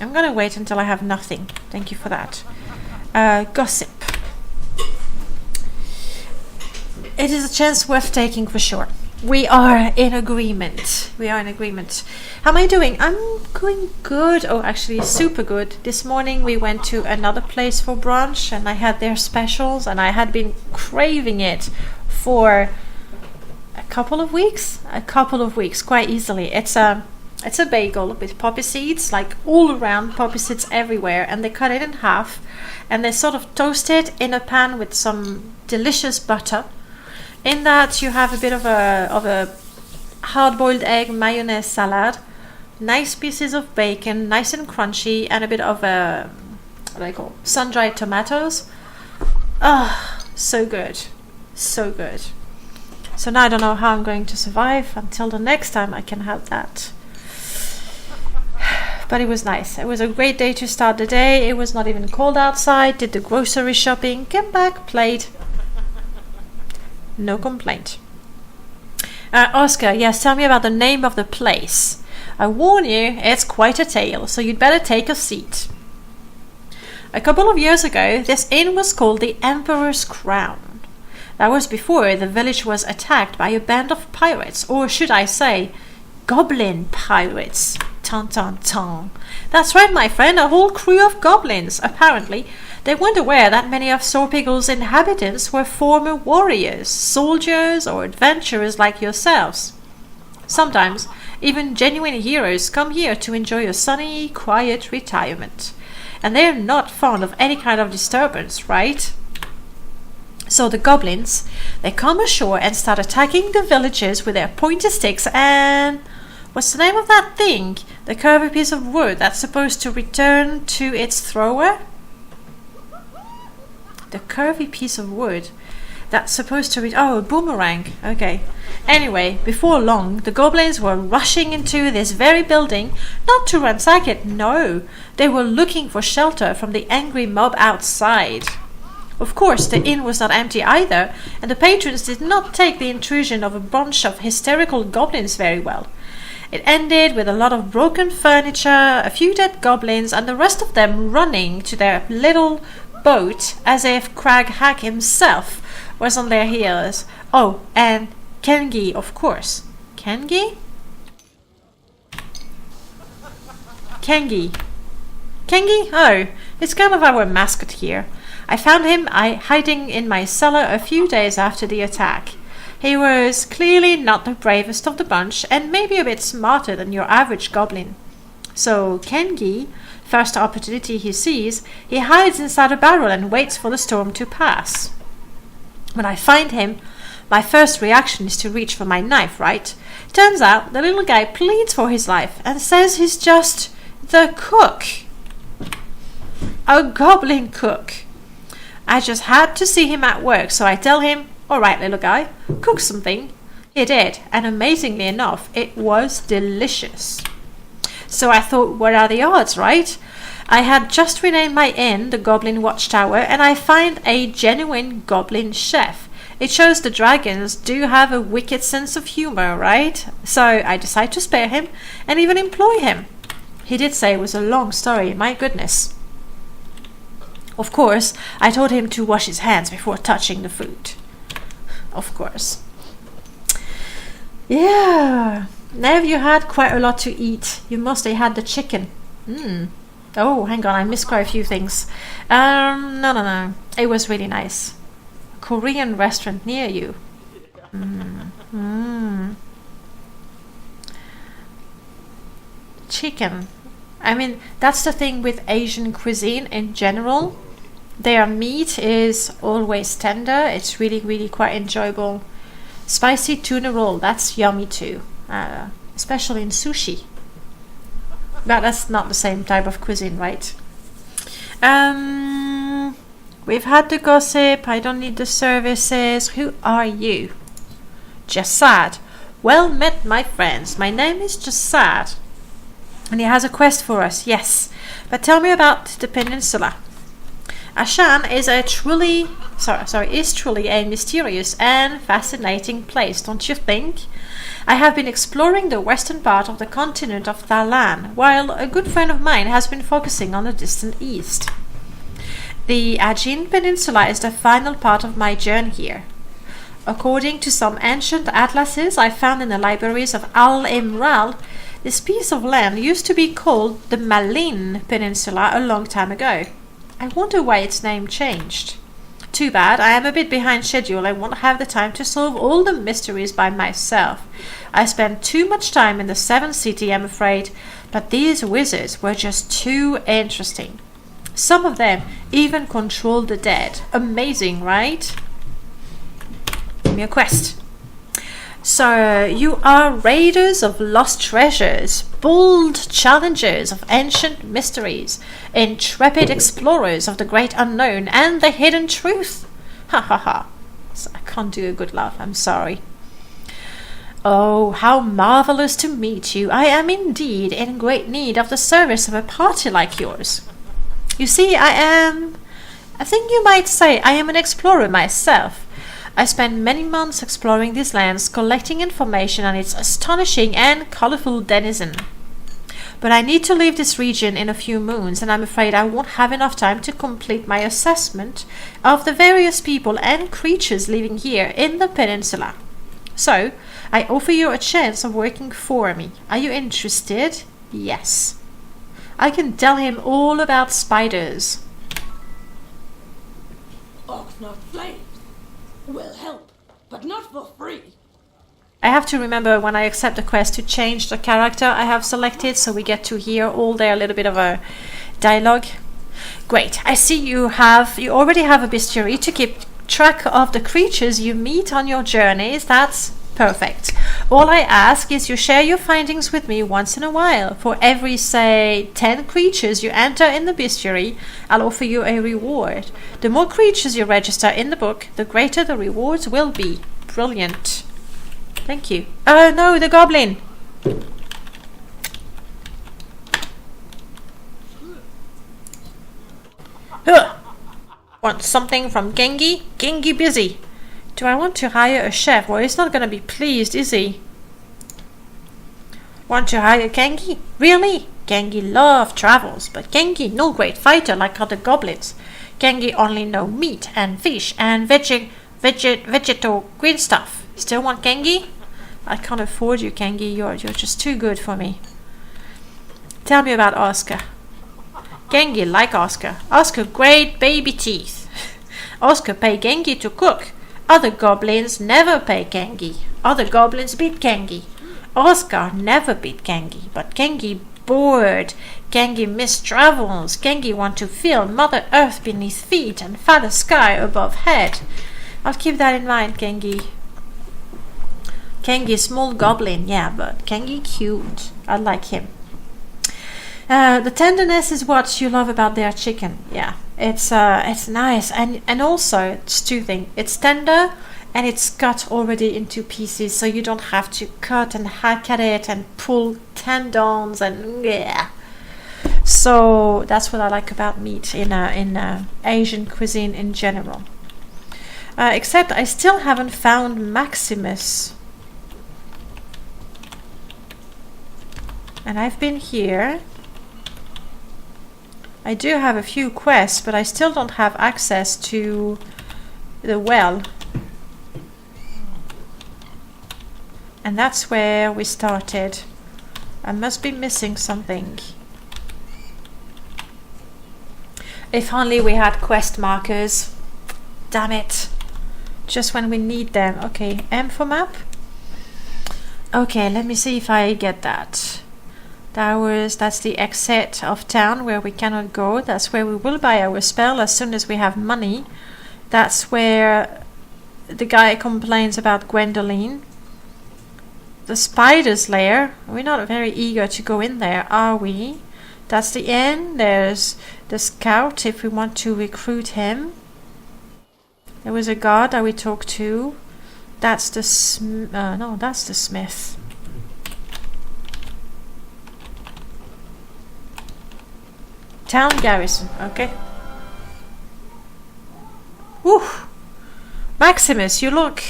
I'm gonna wait until I have nothing. Thank you for that. Gossip. It is a chance worth taking for sure. We are in agreement. We are in agreement. How am I doing? I'm going good. Oh, actually super good. This morning we went to another place for brunch and I had their specials and I had been craving it for a couple of weeks. Quite easily. It's a bagel with poppy seeds, like all around, poppy seeds everywhere, and they cut it in half and they sort of toast it in a pan with some delicious butter. In that you have a bit of a hard-boiled egg mayonnaise salad, nice pieces of bacon, nice and crunchy, and a bit of what do I call sun-dried tomatoes. Ah, so good, so good. So now I don't know how I'm going to survive until the next time I can have that. But it was nice. It was a great day to start the day. It was not even cold outside. Did the grocery shopping, came back, played. No complaint. Oscar, yes, tell me about the name of the place. I warn you, it's quite a tale, so you'd better take a seat. A couple of years ago, this inn was called the Emperor's Crown. That was before the village was attacked by a band of pirates, or should I say, goblin pirates. Tan tan tan. That's right, my friend, a whole crew of goblins, apparently. They weren't aware that many of Sorpigal's inhabitants were former warriors, soldiers, or adventurers like yourselves. Sometimes, even genuine heroes come here to enjoy a sunny, quiet retirement. And they're not fond of any kind of disturbance, right? So the goblins, they come ashore and start attacking the villagers with their pointy sticks and... What's the name of that thing? The curvy piece of wood that's supposed to return to its thrower? The curvy piece of wood that's supposed to oh, a boomerang. Okay. Anyway, before long, the goblins were rushing into this very building, not to ransack it, no. They were looking for shelter from the angry mob outside. Of course, the inn was not empty either, and the patrons did not take the intrusion of a bunch of hysterical goblins very well. It ended with a lot of broken furniture, a few dead goblins, and the rest of them running to their little boat as if Crag Hack himself was on their heels. Oh, and Kengi, of course. Kengi? Kengi. Kengi? Oh, it's kind of our mascot here. I found him hiding in my cellar a few days after the attack. He was clearly not the bravest of the bunch, and maybe a bit smarter than your average goblin. So Kengi, first opportunity he sees, he hides inside a barrel and waits for the storm to pass. When I find him, my first reaction is to reach for my knife, right? Turns out the little guy pleads for his life and says he's just the cook. A goblin cook. I just had to see him at work, so I tell him, "All right, little guy, cook something." He did, and amazingly enough, it was delicious. So I thought, what are the odds, right? I had just renamed my inn the Goblin Watchtower, and I find a genuine goblin chef. It shows the dragons do have a wicked sense of humor, right? So I decide to spare him and even employ him. He did say it was a long story, my goodness. Of course, I told him to wash his hands before touching the food. of course. Yeah. Now you had quite a lot to eat. You mostly had the chicken. Oh, hang on, I missed quite a few things. No. It was really nice. Korean restaurant near you. Chicken. I mean, that's the thing with Asian cuisine in general. Their meat is always tender. It's really, really quite enjoyable. Spicy tuna roll, that's yummy too. Especially in sushi. But that's not the same type of cuisine, right? We've had the gossip. I don't need the services. Who are you? Jasad. Well met, my friends. My name is Jasad. And he has a quest for us, yes. But tell me about the peninsula. Ashan is truly a mysterious and fascinating place, don't you think? I have been exploring the western part of the continent of Thailand, while a good friend of mine has been focusing on the distant east. The Ajin Peninsula is the final part of my journey here. According to some ancient atlases I found in the libraries of Al-Imral, this piece of land used to be called the Malin Peninsula a long time ago. I wonder why its name changed. Too bad, I am a bit behind schedule and won't have the time to solve all the mysteries by myself. I spent too much time in the Seven City, I'm afraid, but these wizards were just too interesting. Some of them even control the dead. Amazing, right? Give me a quest. So, you are raiders of lost treasures, bold challengers of ancient mysteries, intrepid explorers of the great unknown and the hidden truth. Ha ha ha. I can't do a good laugh, I'm sorry. Oh, how marvelous to meet you. I am indeed in great need of the service of a party like yours. You see, I think you might say I am an explorer myself. I spent many months exploring these lands, collecting information on its astonishing and colorful denizen. But I need to leave this region in a few moons, and I'm afraid I won't have enough time to complete my assessment of the various people and creatures living here in the peninsula. So, I offer you a chance of working for me. Are you interested? Yes. I can tell him all about spiders. Oxnard slaves will help, but not for free. I have to remember when I accept the quest to change the character I have selected so we get to hear all their little bit of a dialogue. Great, I see you already have a bestiary to keep track of the creatures you meet on your journeys. That's perfect. All I ask is you share your findings with me once in a while. For every, say, 10 creatures you enter in the bestiary, I'll offer you a reward. The more creatures you register in the book, the greater the rewards will be. Brilliant. Thank you. Oh no, the goblin! Huh. Want something from Gengi? Gengi busy. Do I want to hire a chef? Well, he's not going to be pleased, is he? Want to hire Gengi? Really? Gengi love travels, but Gengi no great fighter like other goblins. Gengi only know meat and fish and vegetal green stuff. Still want Gengi? I can't afford you, Gengi. You're just too good for me. Tell me about Oscar. Gengi like Oscar. Oscar great baby teeth. Oscar pay Gengi to cook. Other goblins never pay Gengi. Other goblins beat Gengi. Oscar never beat Gengi, but Gengi bored. Gengi mistravels. Gengi want to feel Mother Earth beneath feet and Father Sky above head. I'll keep that in mind, Gengi. Gengi small goblin, yeah, but Gengi cute. I like him. The tenderness is what you love about their chicken. Yeah, it's nice, and also it's two things. It's tender and it's cut already into pieces, so you don't have to cut and hack at it and pull tendons and yeah. So that's what I like about meat in Asian cuisine in general. Except I still haven't found Maximus. And I've been here. I do have a few quests, but I still don't have access to the well. And that's where we started. I must be missing something. If only we had quest markers. Damn it. Just when we need them. Okay, M for map. Okay, let me see if I get that. That's the exit of town where we cannot go. That's where we will buy our spell as soon as we have money. That's where the guy complains about Gwendoline. The spider's lair. We're not very eager to go in there, are we? That's the end. There's the scout if we want to recruit him. There was a guard that we talked to. That's the no, that's the smith. Town garrison, okay. Whew. Maximus, you look...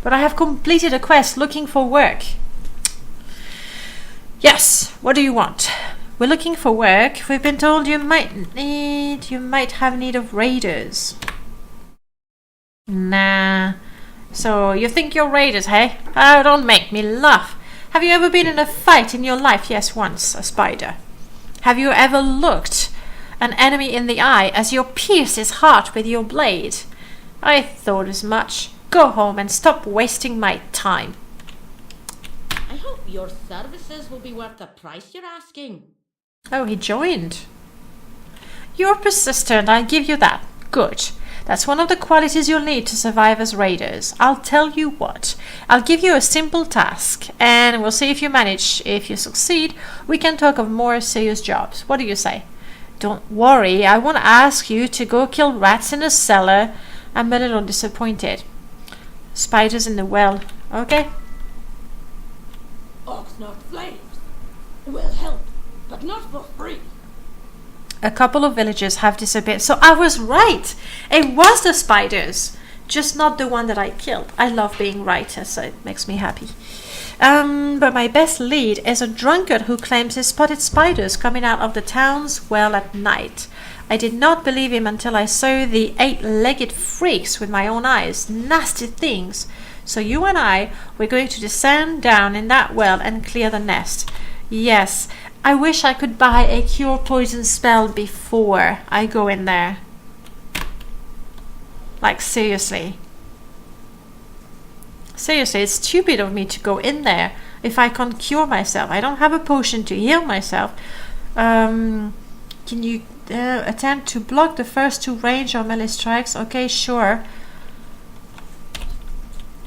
But I have completed a quest looking for work. Yes, what do you want? We're looking for work. We've been told you might have need of raiders. Nah. So, you think you're raiders, hey? Oh, don't make me laugh. Have you ever been in a fight in your life? Yes, once, a spider. Have you ever looked an enemy in the eye as you pierce his heart with your blade? I thought as much. Go home and stop wasting my time. I hope your services will be worth the price you're asking. Oh, he joined. You're persistent, I'll give you that. Good. That's one of the qualities you'll need to survive as raiders. I'll tell you what. I'll give you a simple task, and we'll see if you manage. If you succeed, we can talk of more serious jobs. What do you say? Don't worry, I won't ask you to go kill rats in a cellar. I'm a little disappointed. Spiders in the well. Okay. Oxnard flames will help, but not for free. A couple of villagers have disappeared. So I was right. It was the spiders. Just not the one that I killed. I love being right, so it makes me happy. But my best lead is a drunkard who claims he spotted spiders coming out of the town's well at night. I did not believe him until I saw the 8-legged freaks with my own eyes. Nasty things. So you and I, we're going to descend down in that well and clear the nest. Yes, I wish I could buy a cure poison spell before I go in there. Like, seriously. Seriously, it's stupid of me to go in there if I can't cure myself. I don't have a potion to heal myself. Can you attempt to block the first 2 range or melee strikes? Okay, sure.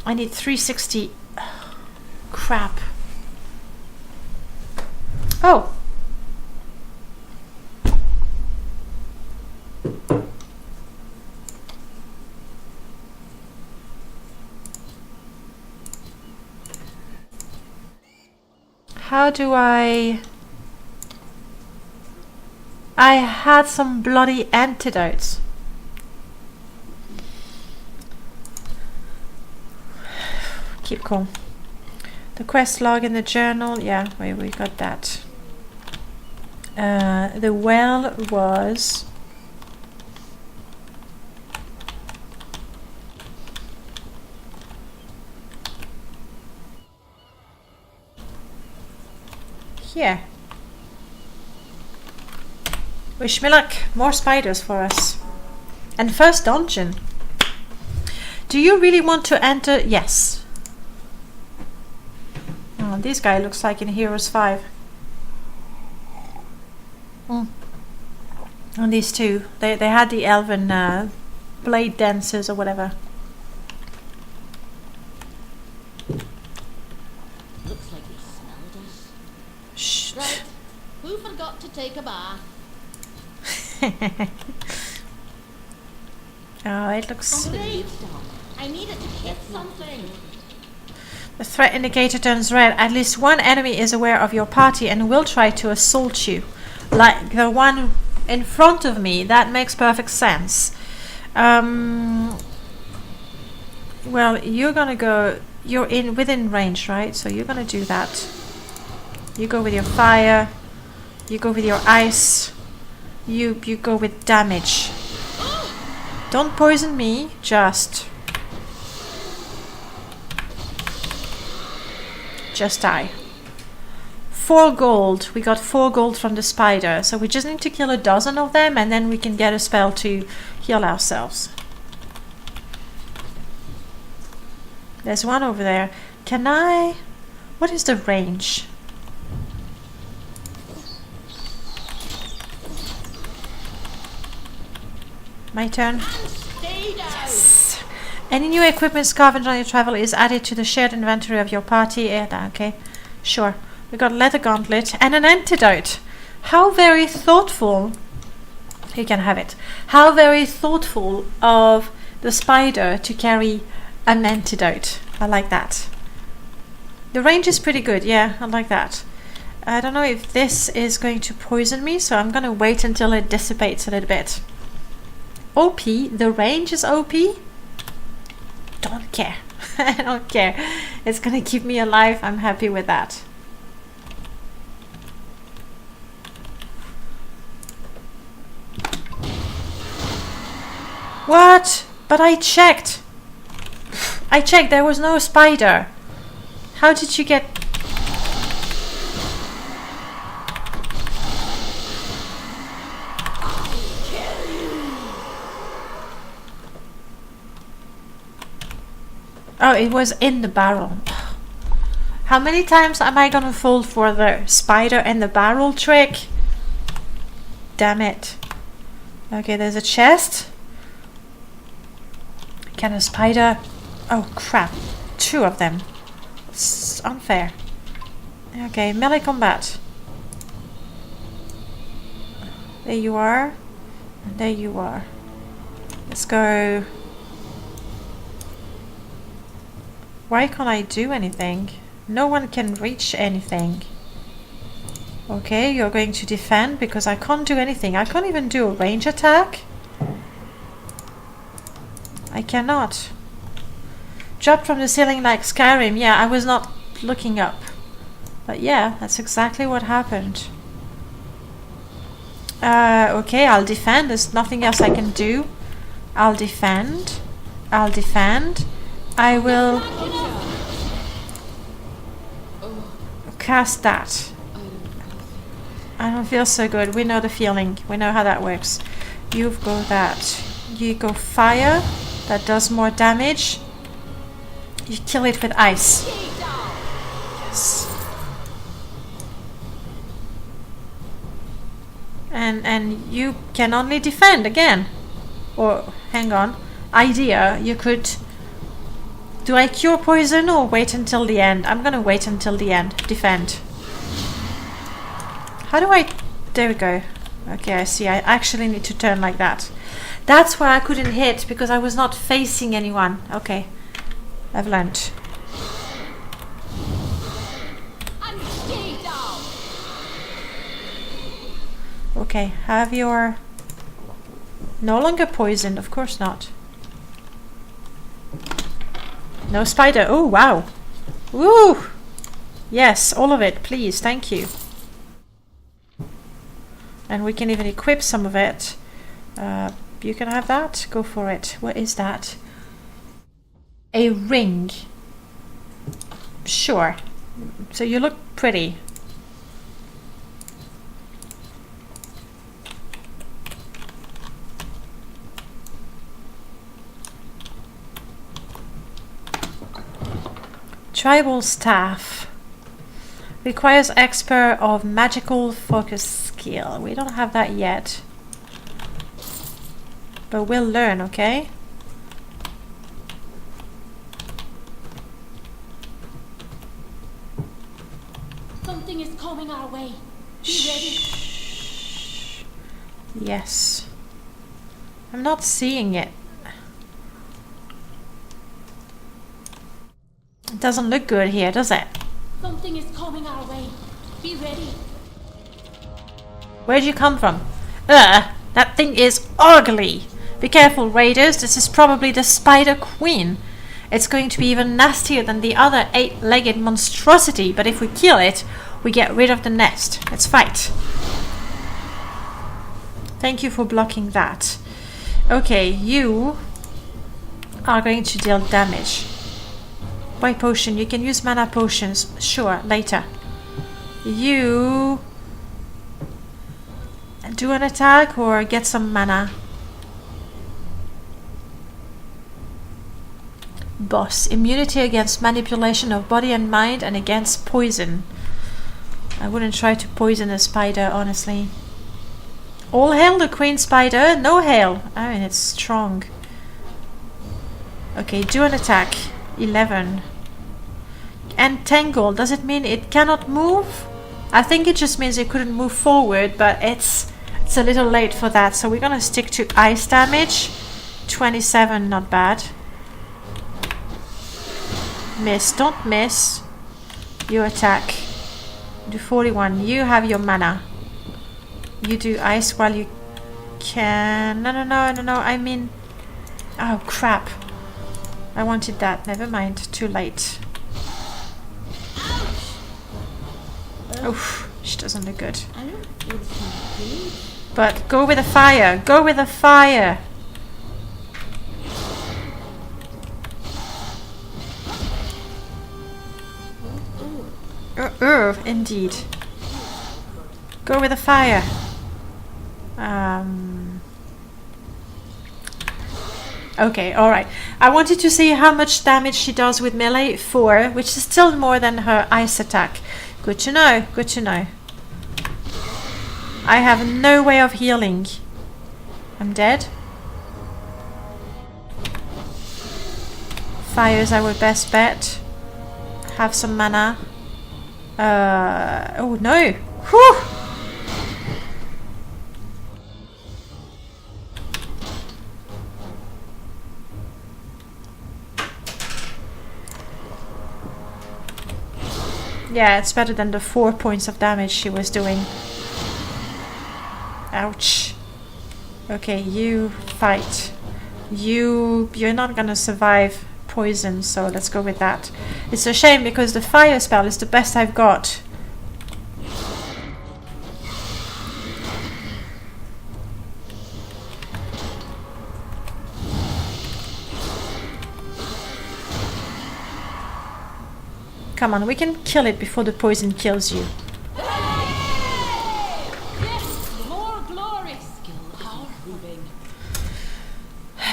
I need 360. Crap. Oh. How do I had some bloody antidotes. Keep calm. The quest log in the journal. Yeah, we got that. The well was... here. Wish me luck. More spiders for us. And first dungeon. Do you really want to enter? Yes. Oh, this guy looks like in Heroes 5. And these two. They had the elven blade dancers or whatever. Looks like they smelled us. Shh. Right. Who forgot to take a bath? Oh, it looks... Gravestone. I needed to hit something. The threat indicator turns red. At least one enemy is aware of your party and will try to assault you. Like the one in front of me. That makes perfect sense. Well, you're gonna go... You're within range, right? So you're gonna do that. You go with your fire. You go with your ice. You go with damage. Don't poison me, just... Just die. 4 gold. We got 4 gold from the spider. So we just need to kill a dozen of them and then we can get a spell to heal ourselves. There's one over there. Can I... What is the range? My turn. Yes. Any new equipment scavenged on your travel is added to the shared inventory of your party. Yeah, okay. Sure. We got a leather gauntlet and an antidote. How very thoughtful. You can have it. How very thoughtful of the spider to carry an antidote. I like that. The range is pretty good. Yeah, I like that. I don't know if this is going to poison me, so I'm going to wait until it dissipates a little bit. OP? The range is OP? Don't care. I don't care. It's going to keep me alive. I'm happy with that. What? But I checked. I checked. There was no spider. How did you get... Oh, it was in the barrel. How many times am I gonna fall for the spider and the barrel trick? Damn it. Okay, there's a chest. Can a spider... Oh crap. 2 of them. It's unfair. Okay, melee combat. There you are. And there you are. Let's go... Why can't I do anything? No one can reach anything. Okay, you're going to defend because I can't do anything. I can't even do a range attack. I cannot. Dropped from the ceiling like Skyrim. Yeah, I was not looking up. But yeah, that's exactly what happened. Okay, I'll defend. There's nothing else I can do. I'll defend. I'll defend. I will cast that. I don't feel so good. We know the feeling. We know how that works. You've got that. You go fire. That does more damage. You kill it with ice. Yes. And you can only defend again. Or hang on. Idea, you could... Do I cure poison or wait until the end? I'm gonna wait until the end. Defend. How do I... There we go. Okay, I see. I actually need to turn like that. That's why I couldn't hit, because I was not facing anyone. Okay. I've learned. Okay, have your... No longer poisoned, of course not. No spider. Oh, wow. Woo! Yes, all of it, please. Thank you. And we can even equip some of it. You can have that. Go for it. What is that? A ring. Sure. So you look pretty. Tribal staff. Requires expert of magical focus skill. We don't have that yet. But we'll learn, okay? Something is coming our way. Be ready. Yes. I'm not seeing it. It doesn't look good here, does it? Something is coming our way. Be ready. Where'd you come from? That thing is ugly. Be careful, raiders. This is probably the Spider Queen. It's going to be even nastier than the other 8-legged monstrosity, but if we kill it, we get rid of the nest. Let's fight. Thank you for blocking that. Okay, you are going to deal damage. Why potion? You can use mana potions. Sure, later. You do an attack or get some mana. Boss. Immunity against manipulation of body and mind and against poison. I wouldn't try to poison a spider, honestly. All hail the queen spider. No hail. I mean, it's strong. Okay, do an attack. 11. Entangle. Does it mean it cannot move? I think it just means it couldn't move forward, but it's a little late for that. So we're gonna stick to ice damage. 27, not bad. Miss. Don't miss. You attack. Do 41. You have your mana. You do ice while you can. No. I mean... Oh, crap. I wanted that. Never mind. Too late. Oof. She doesn't look good. I don't feel so good. But go with the fire. Go with the fire. Indeed. Go with the fire. Okay, alright. I wanted to see how much damage she does with melee. 4, which is still more than her ice attack. Good to know, good to know. I have no way of healing. I'm dead. Fire is our best bet. Have some mana. Oh no! Whew! Yeah, it's better than the 4 points of damage she was doing. Ouch. Okay, you fight. You're not gonna survive poison, so let's go with that. It's a shame because the fire spell is the best I've got. Come on, we can kill it before the poison kills you.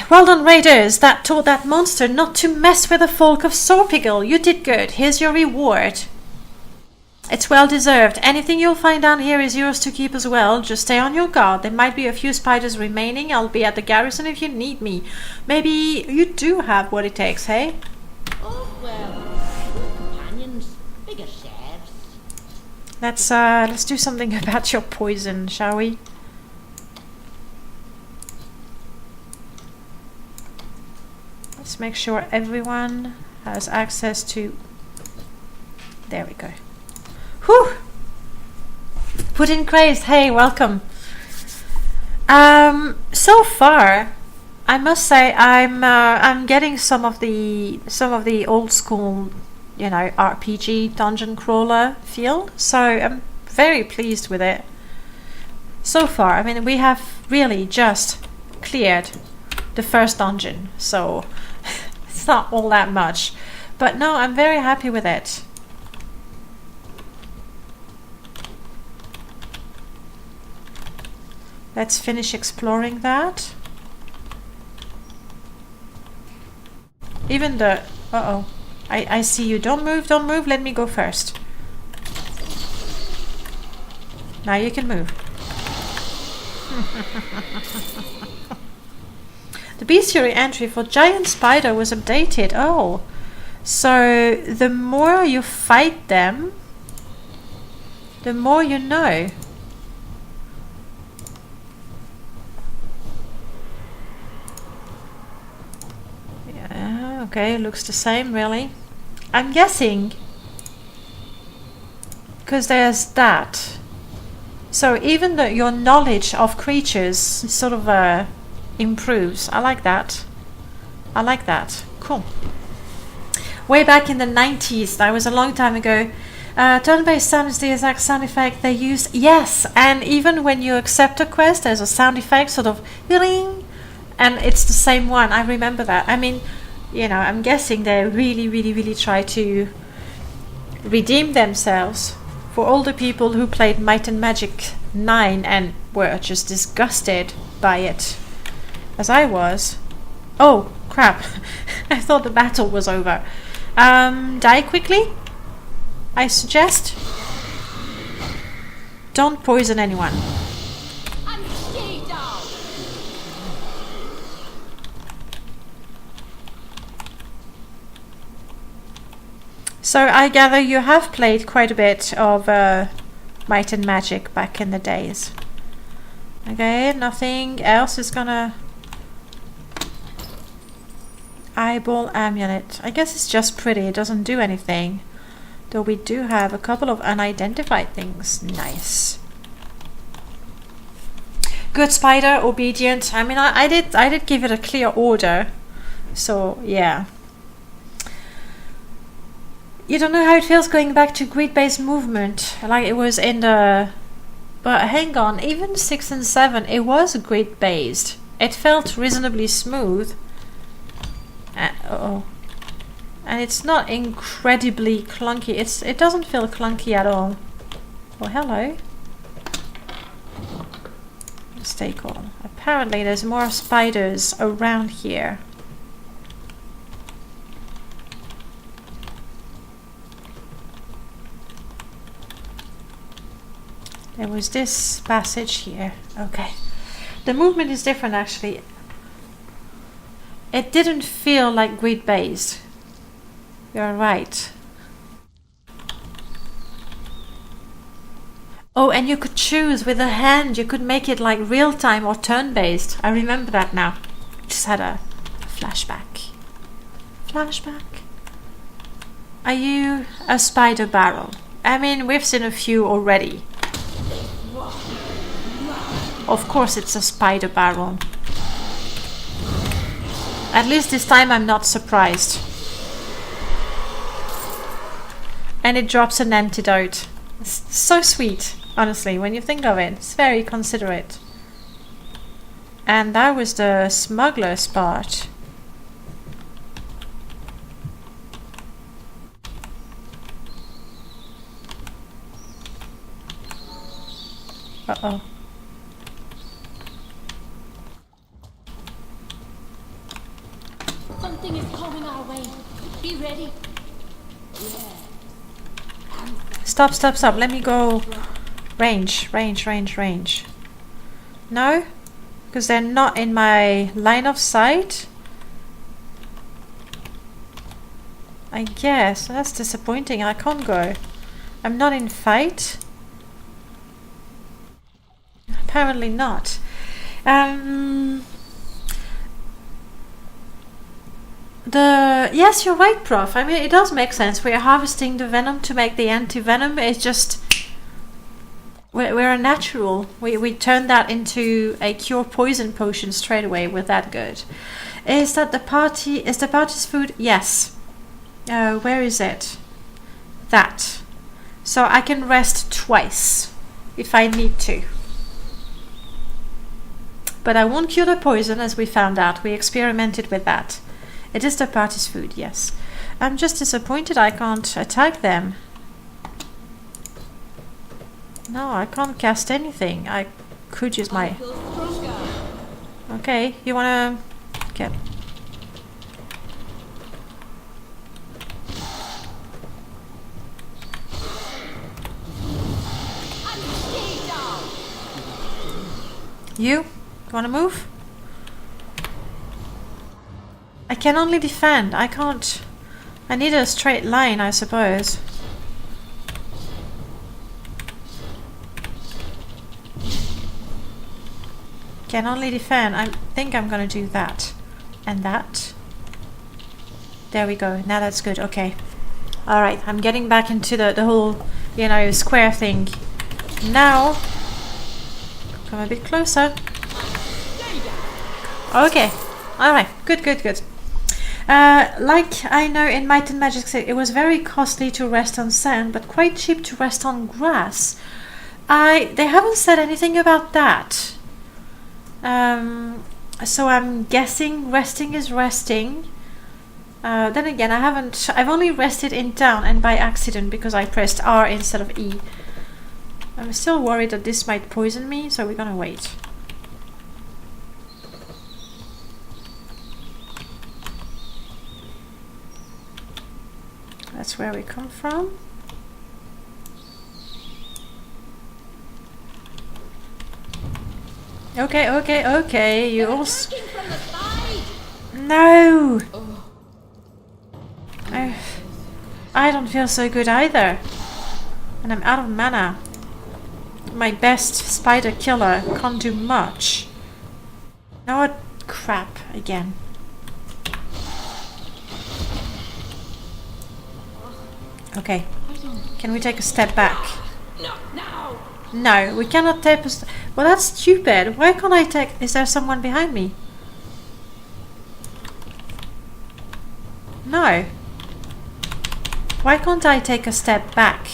Well done, raiders! That told that monster not to mess with the folk of Sorpigal. You did good. Here's your reward. It's well deserved. Anything you'll find down here is yours to keep as well. Just stay on your guard. There might be a few spiders remaining. I'll be at the garrison if you need me. Maybe you do have what it takes, hey? Oh, well, companions, bigger shares. Let's do something about your poison, shall we? Let's make sure everyone has access to... There we go. Whew! Put in crazed. Hey, welcome. So far, I must say I'm getting some of the old school, you know, RPG dungeon crawler feel. So I'm very pleased with it. So far, I mean, we have really just cleared the first dungeon, so it's not all that much. But no, I'm very happy with it. Let's finish exploring that. Even the... Uh-oh. I see you. Don't move, don't move. Let me go first. Now you can move. The bestiary entry for giant spider was updated. Oh. So the more you fight them, the more you know. Okay, looks the same, really. I'm guessing because there's that. So even though your knowledge of creatures sort of improves. I like that. I like that. Cool. Way back in the 90s, that was a long time ago, turn-based sound is the exact sound effect they used. Yes, and even when you accept a quest, there's a sound effect, sort of ring, and it's the same one. I remember that. I mean, you know, I'm guessing they really try to redeem themselves for all the people who played Might and Magic 9 and were just disgusted by it, as I was. Oh, crap. I thought the battle was over. Die quickly, I suggest. Don't poison anyone. I'm stay down. So I gather you have played quite a bit of Might and Magic back in the days. Okay, nothing else is gonna... Eyeball amulet. I guess it's just pretty, it doesn't do anything. Though we do have a couple of unidentified things. Nice. Good spider, obedient. I mean, I did give it a clear order. So, yeah. You don't know how it feels going back to grid-based movement. Like it was in the... But hang on, even 6 and 7, it was grid-based. It felt reasonably smooth. Uh-oh. And it's not incredibly clunky. It doesn't feel clunky at all. Oh, hello. Stay calm. Apparently there's more spiders around here. There was this passage here. Okay. The movement is different actually. It didn't feel like grid-based. You're right. Oh, and you could choose with a hand. You could make it like real-time or turn-based. I remember that now. Just had a flashback. Flashback. Are you a spider barrel? I mean, we've seen a few already. Of course it's a spider barrel. At least this time I'm not surprised. And it drops an antidote. It's so sweet, honestly, when you think of it. It's very considerate. And that was the smuggler's part. Uh-oh. Something is coming our way. Be ready. Stop. Let me go. Range. No? Because they're not in my line of sight? I guess. That's disappointing. I can't go. I'm not in fight. Apparently not. Yes, you're right, Prof. I mean, it does make sense. We're harvesting the venom to make the anti-venom. It's just we're a natural. We turn that into a cure poison potion straight away. We're that good. Is the party's food? Yes. Where is it? That. So I can rest twice if I need to. But I won't cure the poison, as we found out. We experimented with that. It is the party's food, yes. I'm just disappointed I can't attack them. No, I can't cast anything. I could use my... Okay, you wanna... get... You wanna move? I can only defend. I can't... I need a straight line, I suppose. Can only defend. I think I'm gonna do that. And that. There we go. Now that's good. Okay. Alright, I'm getting back into the whole, you know, square thing. Now... come a bit closer. Okay. Alright. Good. Like I know in Might and Magic 6, it was very costly to rest on sand, but quite cheap to rest on grass. They haven't said anything about that. So I'm guessing resting is resting. Then again, I've only rested in down and by accident because I pressed R instead of E. I'm still worried that this might poison me, so we're gonna wait. That's where we come from. Okay. You all. No! I don't feel so good either. And I'm out of mana. My best spider killer can't do much. Now what crap again. Okay. Can we take a step back? No, we cannot take a step. Well, that's stupid. Why can't I take... Is there someone behind me? No. Why can't I take a step back?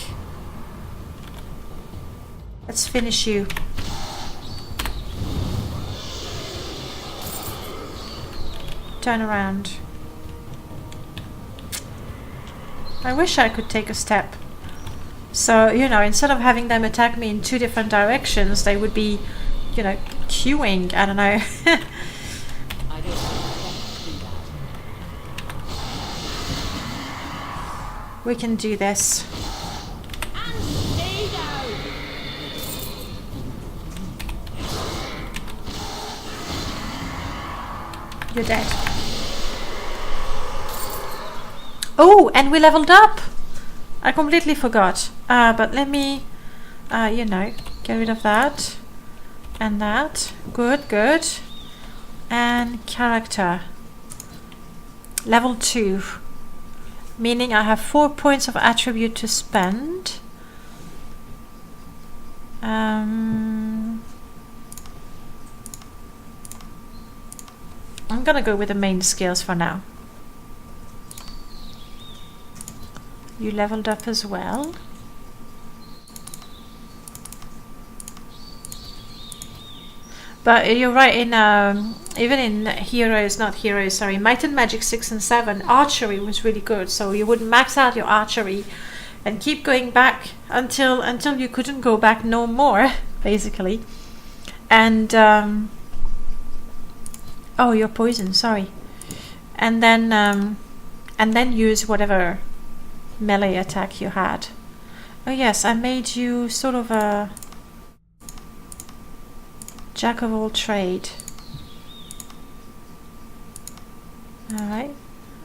Let's finish you. Turn around. I wish I could take a step. So, you know, instead of having them attack me in 2 different directions, they would be, you know, queuing. I don't know. We can do this. You're dead. Oh, and we leveled up! I completely forgot. But let me, you know, get rid of that. And that. Good. And character. Level 2. Meaning I have 4 points of attribute to spend. I'm gonna go with the main skills for now. You leveled up as well. But you're right, in even in Might and Magic 6 and 7, archery was really good. So you would max out your archery and keep going back until you couldn't go back no more, basically. And oh, you're poisoned, sorry. And then use whatever melee attack you had. Oh yes, I made you sort of a jack of all trade. Alright,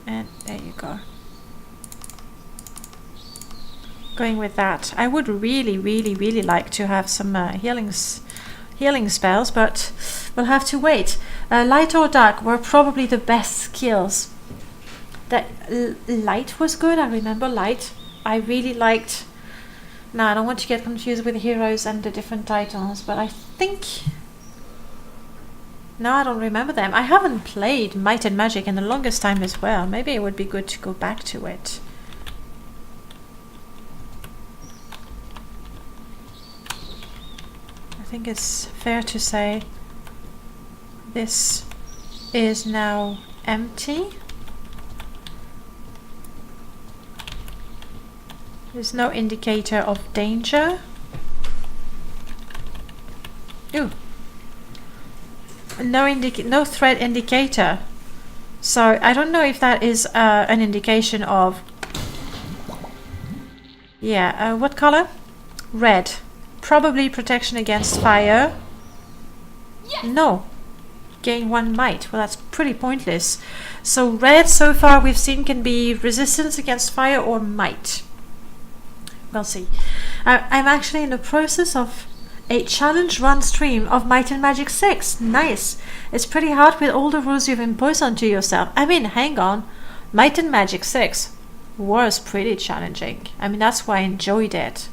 and there you go. Going with that. I would really like to have some healing spells, but we'll have to wait. Light or dark were probably the best skills. That light was good. I remember light. I really liked. Now I don't want to get confused with the heroes and the different titles, but I think. No, I don't remember them. I haven't played Might and Magic in the longest time as well. Maybe it would be good to go back to it. I think it's fair to say this is now empty. There's no indicator of danger. Ooh. No threat indicator. So I don't know if that is an indication of... Yeah, what color? Red. Probably protection against fire. Yes. No. Gain 1 might. Well, that's pretty pointless. So red so far we've seen can be resistance against fire or might. We'll see. I'm actually in the process of a challenge run stream of Might and Magic 6. Nice. It's pretty hard with all the rules you've imposed onto yourself. I mean, hang on. Might and Magic 6 was pretty challenging. I mean, that's why I enjoyed it.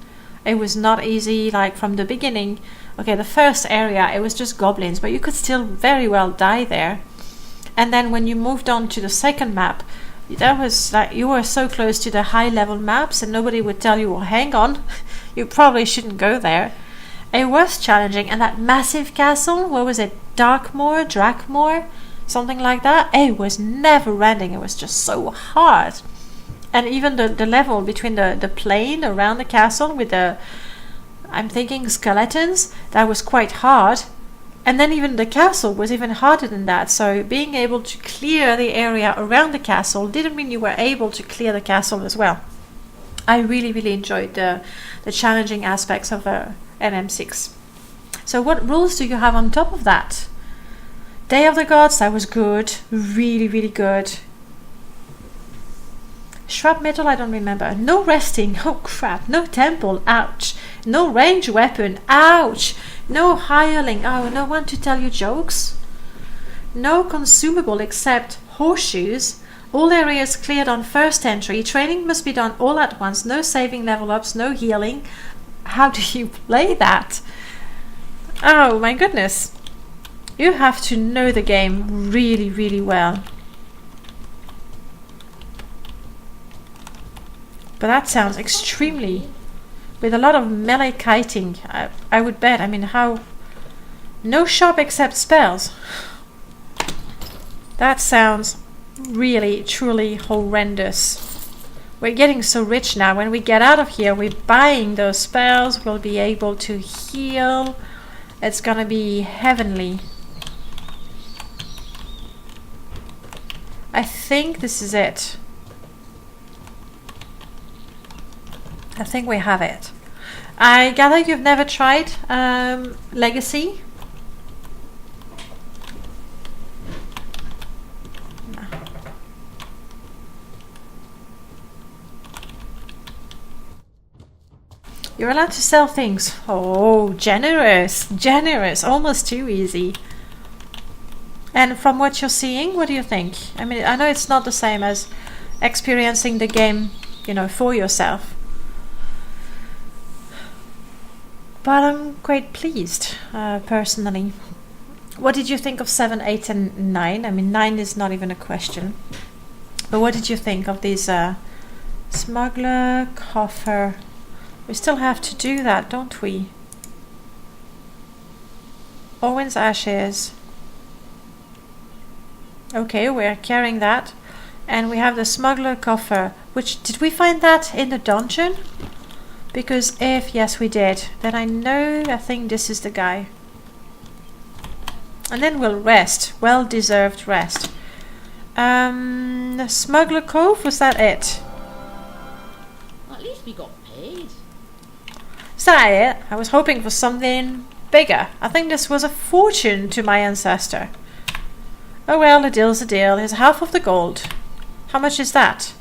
It was not easy, like from the beginning. Okay, the first area, it was just goblins, but you could still very well die there. And then when you moved on to the second map, that was like you were so close to the high level maps and nobody would tell you, well, hang on, you probably shouldn't go there. It was challenging. And that massive castle, what was it, Drakmore? something like that. It was never ending. It was just so hard. And even the level between the plain around the castle with the, I'm thinking, skeletons, that was quite hard. And then even the castle was even harder than that. So being able to clear the area around the castle didn't mean you were able to clear the castle as well. I really, really enjoyed the challenging aspects of MM6. So what rules do you have on top of that? Day of the Gods, that was good. Really, really good. Shrapmetal, I don't remember. No resting. Oh crap. No temple. Ouch. No range weapon. Ouch. No hireling. Oh, no one to tell you jokes. No consumable except horseshoes. All areas cleared on first entry. Training must be done all at once. No saving level ups. No healing. How do you play that? Oh my goodness. You have to know the game really, really well. But that sounds extremely... with a lot of melee kiting, I would bet. I mean, how... no shop except spells. That sounds really, truly horrendous. We're getting so rich now. When we get out of here, we're buying those spells. We'll be able to heal. It's gonna be heavenly. I think this is it. I think we have it. I gather you've never tried Legacy? No. You're allowed to sell things. Oh, generous, generous, almost too easy. And from what you're seeing, what do you think? I mean, I know it's not the same as experiencing the game, you know, for yourself. But I'm quite pleased, personally. What did you think of 7, 8 and 9? I mean, 9 is not even a question. But what did you think of these smuggler, coffer? We still have to do that, don't we? Owen's Ashes. Okay, we're carrying that. And we have the smuggler coffer. Which, did we find that in the dungeon? Because if yes we did, then I think this is the guy. And then we'll rest. Well deserved rest. Smuggler Cove, was that it? At least we got paid. Is that it? I was hoping for something bigger. I think this was a fortune to my ancestor. Oh well, a deal's a deal. Here's half of the gold. How much is that?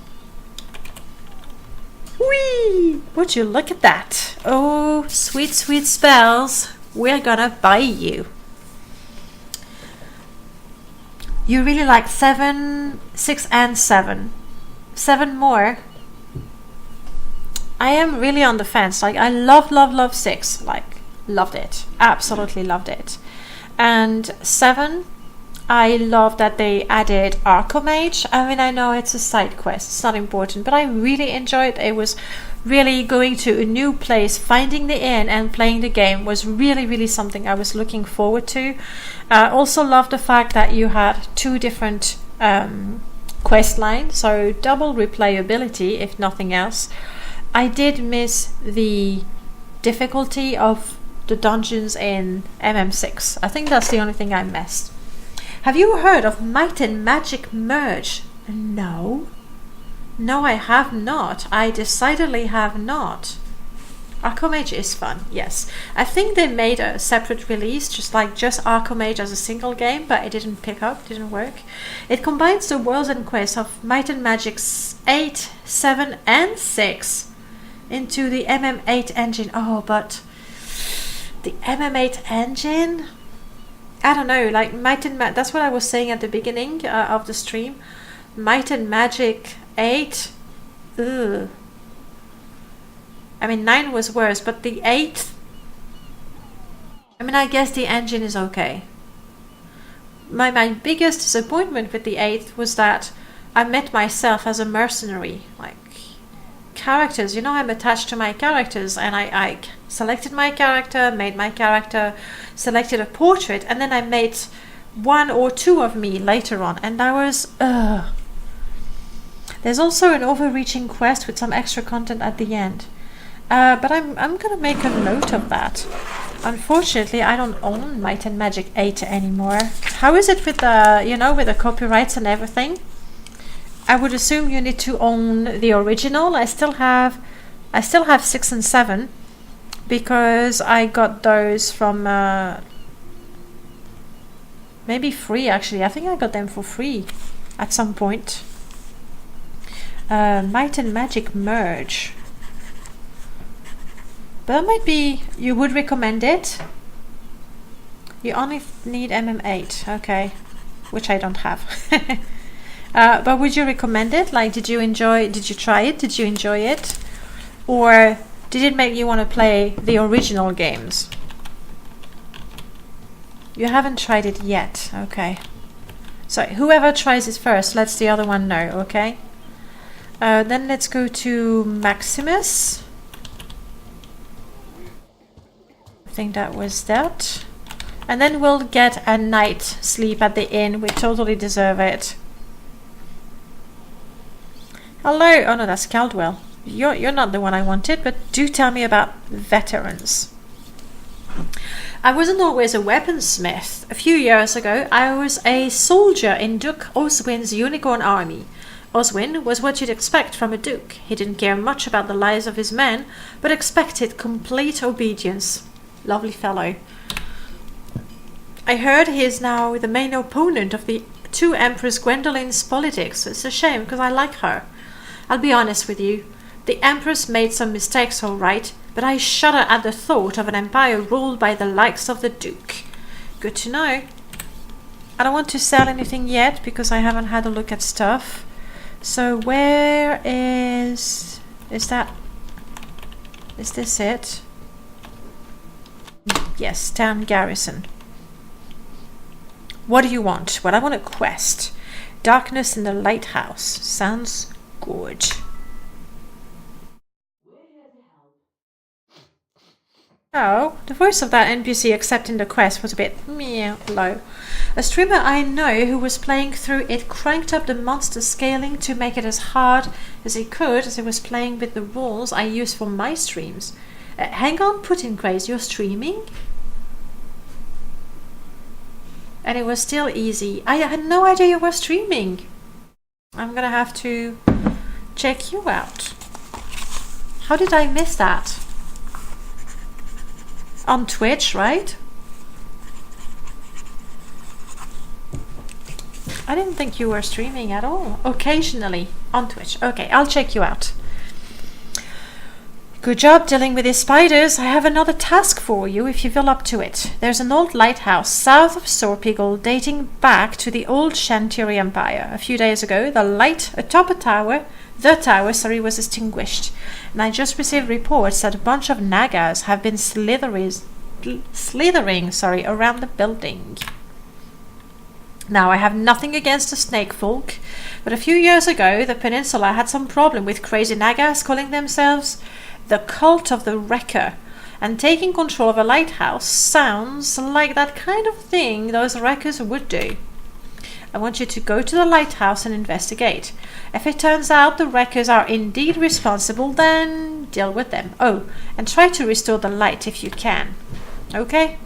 Whee! Would you look at that? Oh, sweet, sweet spells. We're gonna buy you. You really like 7, 6 and 7. 7 more. I am really on the fence. Like, I love 6. Like, loved it. Absolutely loved it. And 7, I love that they added Archomage. I mean, I know it's a side quest, it's not important, but I really enjoyed it. It was really going to a new place, finding the inn and playing the game was really, really something I was looking forward to. Also love the fact that you had 2 different quest lines, so double replayability if nothing else. I did miss the difficulty of the dungeons in MM6. I think that's the only thing I missed. Have you heard of Might and Magic Merge? No. No, I have not. I decidedly have not. Archomage is fun, yes. I think they made a separate release, just Archomage as a single game, but it didn't pick up, didn't work. It combines the worlds and quests of Might and Magic 8, 7 and 6 into the MM8 engine. Oh, but the MM8 engine? I don't know, like Might and Magic, that's what I was saying at the beginning of the stream. Might and Magic 8, ugh. I mean, 9 was worse, but the 8th, I mean, I guess the engine is okay. My biggest disappointment with the 8th was that I met myself as a mercenary. Like, characters, you know, I'm attached to my characters, and I selected my character, made my character, selected a portrait, and then I made one or two of me later on, and I was There's also an overreaching quest with some extra content at the end. But I'm gonna make a note of that. Unfortunately, I don't own Might and Magic 8 anymore. How is it with the, you know, with the copyrights and everything? I would assume you need to own the original. I still have 6 and 7 because I got those from maybe free actually. I think I got them for free at some point. Might and Magic merge. But that might be, you would recommend it? You only need MM8, okay. Which I don't have. But would you recommend it? Like, did you try it? Did you enjoy it? Or did it make you want to play the original games? You haven't tried it yet, okay. So whoever tries it first, lets the other one know, okay? Then let's go to Maximus. I think that was that. And then we'll get a night's sleep at the inn. We totally deserve it. Hello! Oh no, that's Caldwell. You're not the one I wanted, but do tell me about veterans. I wasn't always a weaponsmith. A few years ago, I was a soldier in Duke Oswin's Unicorn Army. Oswin was what you'd expect from a duke. He didn't care much about the lives of his men, but expected complete obedience. Lovely fellow. I heard he is now the main opponent of the two Empress Gwendolyn's politics. It's a shame, because I like her. I'll be honest with you. The Empress made some mistakes, all right, but I shudder at the thought of an empire ruled by the likes of the Duke. Good to know. I don't want to sell anything yet, because I haven't had a look at stuff. So where is this it? Yes, town garrison. What do you want? Well, I want a quest. Darkness in the lighthouse. Sounds good. Oh, the voice of that NPC accepting the quest was a bit low. A streamer I know who was playing through it cranked up the monster scaling to make it as hard as he could as he was playing with the rules I use for my streams. Hang on, Putin Craze, you're streaming? And it was still easy. I had no idea you were streaming. I'm gonna have to check you out. How did I miss that? On Twitch, right? I didn't think you were streaming at all. Occasionally on Twitch. Okay, I'll check you out. Good job dealing with these spiders. I have another task for you if you feel up to it. There's an old lighthouse south of Sorpigal dating back to the old Shantiri Empire. A few days ago, the light atop the tower was extinguished. And I just received reports that a bunch of Nagas have been slithering around the building. Now, I have nothing against the snake folk, but a few years ago, the peninsula had some problem with crazy Nagas calling themselves the Cult of the Wrecker, and taking control of a lighthouse sounds like that kind of thing those wreckers would do. I want you to go to the lighthouse and investigate. If it turns out the wreckers are indeed responsible, then deal with them. Oh, and try to restore the light if you can. Okay?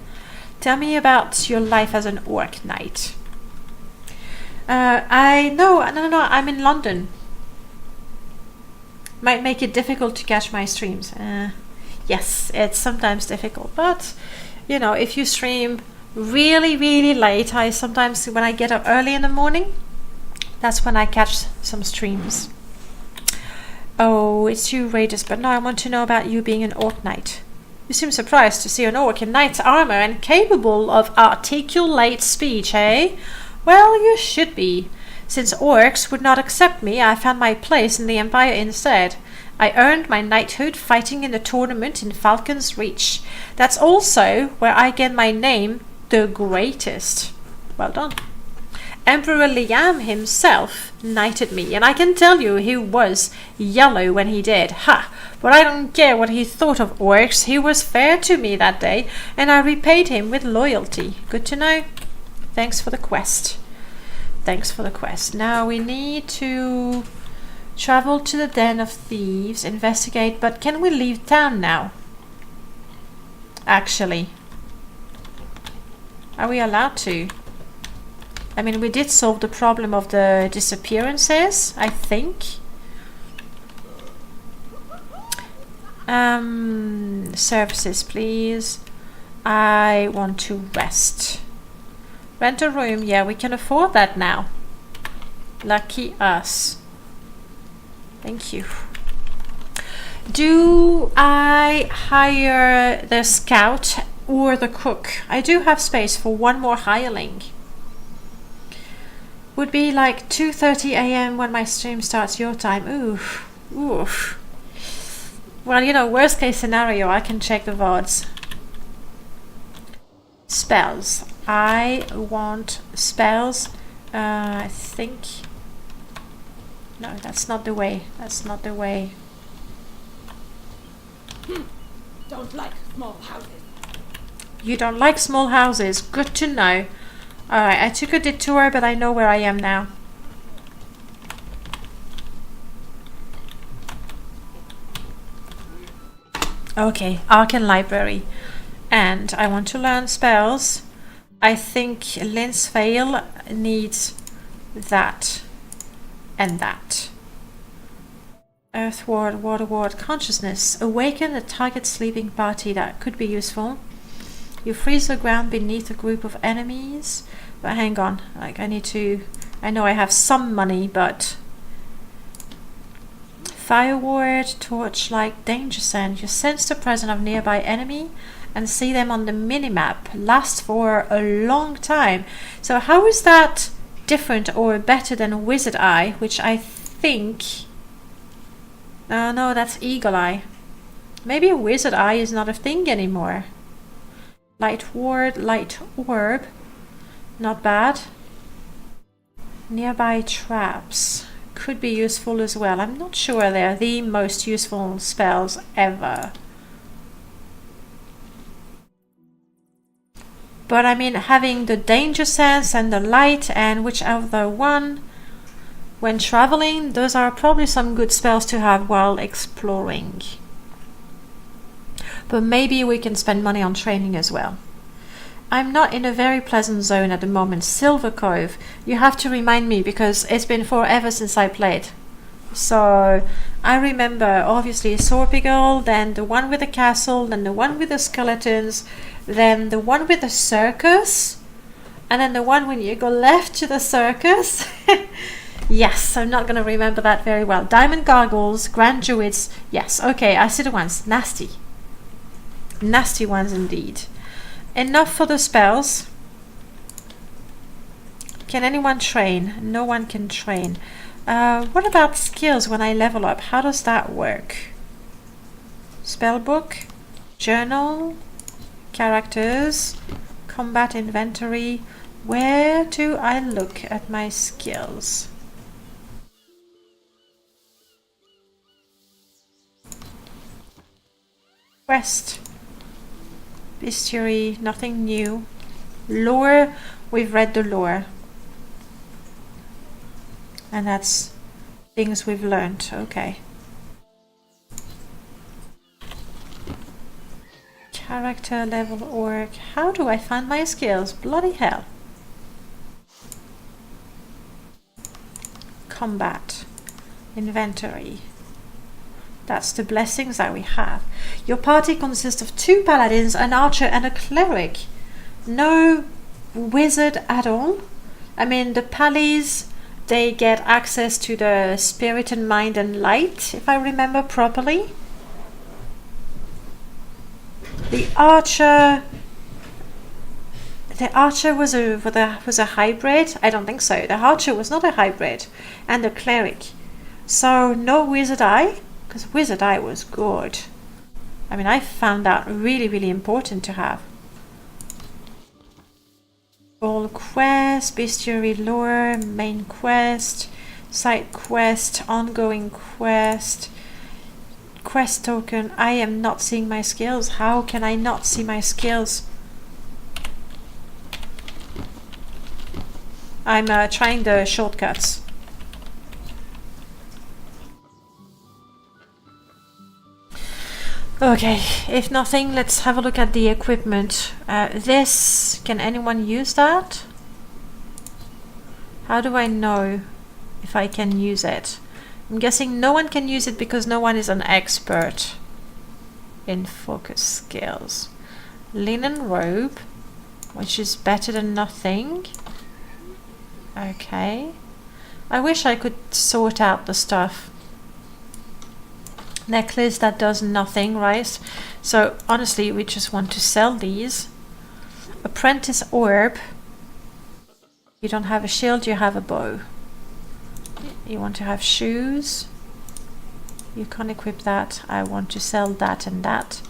Tell me about your life as an orc knight. No, I'm in London. Might make it difficult to catch my streams. Yes, it's sometimes difficult, but you know, if you stream really, really late, I sometimes, when I get up early in the morning, that's when I catch some streams. Oh, it's you, Raiders, but no, I want to know about you being an orc knight. You seem surprised to see an orc in knight's armor and capable of articulate speech, eh? Well, you should be. Since orcs would not accept me, I found my place in the Empire instead. I earned my knighthood fighting in the tournament in Falcon's Reach. That's also where I get my name, the Greatest. Well done. Emperor Liam himself knighted me, and I can tell you he was yellow when he did. Ha! But I don't care what he thought of orcs. He was fair to me that day, and I repaid him with loyalty. Good to know. Thanks for the quest. Thanks for the quest. Now we need to travel to the den of thieves, investigate, but can we leave town now? Actually, are we allowed to? I mean, we did solve the problem of the disappearances, I think. Services, please. I want to rest. Rent a room. Yeah, we can afford that now. Lucky us. Thank you. Do I hire the scout or the cook? I do have space for one more hireling. Would be like 2:30 a.m. when my stream starts your time. Oof. Oof. Well, you know, worst case scenario, I can check the VODs. Spells. I want spells. I think... No, that's not the way. That's not the way. Don't like small houses. You don't like small houses. Good to know. Alright, I took a detour, but I know where I am now. Okay, Arcane Library. And I want to learn spells. I think Lynn's Veil needs that and that. Earth Ward, Water Ward, Consciousness. Awaken a target sleeping party. That could be useful. You freeze the ground beneath a group of enemies. But hang on, like I need to... I know I have some money, but... Fire Ward, Torchlight, Danger Send. You sense the presence of nearby enemy and see them on the minimap. Lasts for a long time. So how is that different or better than Wizard Eye, which I think... no, that's Eagle Eye. Maybe Wizard Eye is not a thing anymore. Light Ward, Light Orb. Not bad. Nearby Traps. Could be useful as well. I'm not sure they're the most useful spells ever. But I mean, having the Danger Sense and the Light and whichever one when traveling, those are probably some good spells to have while exploring. But maybe we can spend money on training as well. I'm not in a very pleasant zone at the moment. Silver Cove. You have to remind me because it's been forever since I played. So I remember obviously Sorpigal, then the one with the castle, then the one with the skeletons, then the one with the circus, and then the one when you go left to the circus. Yes, I'm not going to remember that very well. Diamond Gargoyles, Grand Druids. Yes, okay, I see the ones. Nasty. Nasty ones indeed. Enough for the spells. Can anyone train? No one can train. What about skills when I level up? How does that work? Spellbook, journal, characters, combat inventory. Where do I look at my skills? Quest. Bestiary, nothing new. Lore, we've read the lore. And that's things we've learned. Okay. Character level org. How do I find my skills? Bloody hell. Combat. Inventory. That's the blessings that we have. Your party consists of 2 paladins, an archer and a cleric. No wizard at all. I mean, the pallies, they get access to the spirit and mind and light, if I remember properly. The archer was a hybrid. I don't think so. The archer was not a hybrid, and the cleric. So no wizard eye. Because Wizard Eye was good. I mean, I found that really, really important to have. All quest, bestiary lore, main quest, side quest, ongoing quest, quest token. I am not seeing my skills. How can I not see my skills? I'm trying the shortcuts. Okay, if nothing, let's have a look at the equipment. This, can anyone use that? How do I know if I can use it? I'm guessing no one can use it because no one is an expert in focus skills. Linen robe, which is better than nothing. Okay. I wish I could sort out the stuff. Necklace that does nothing, right? So honestly, we just want to sell these. Apprentice orb. You don't have a shield, you have a bow. You want to have shoes. You can't equip that. I want to sell that and that.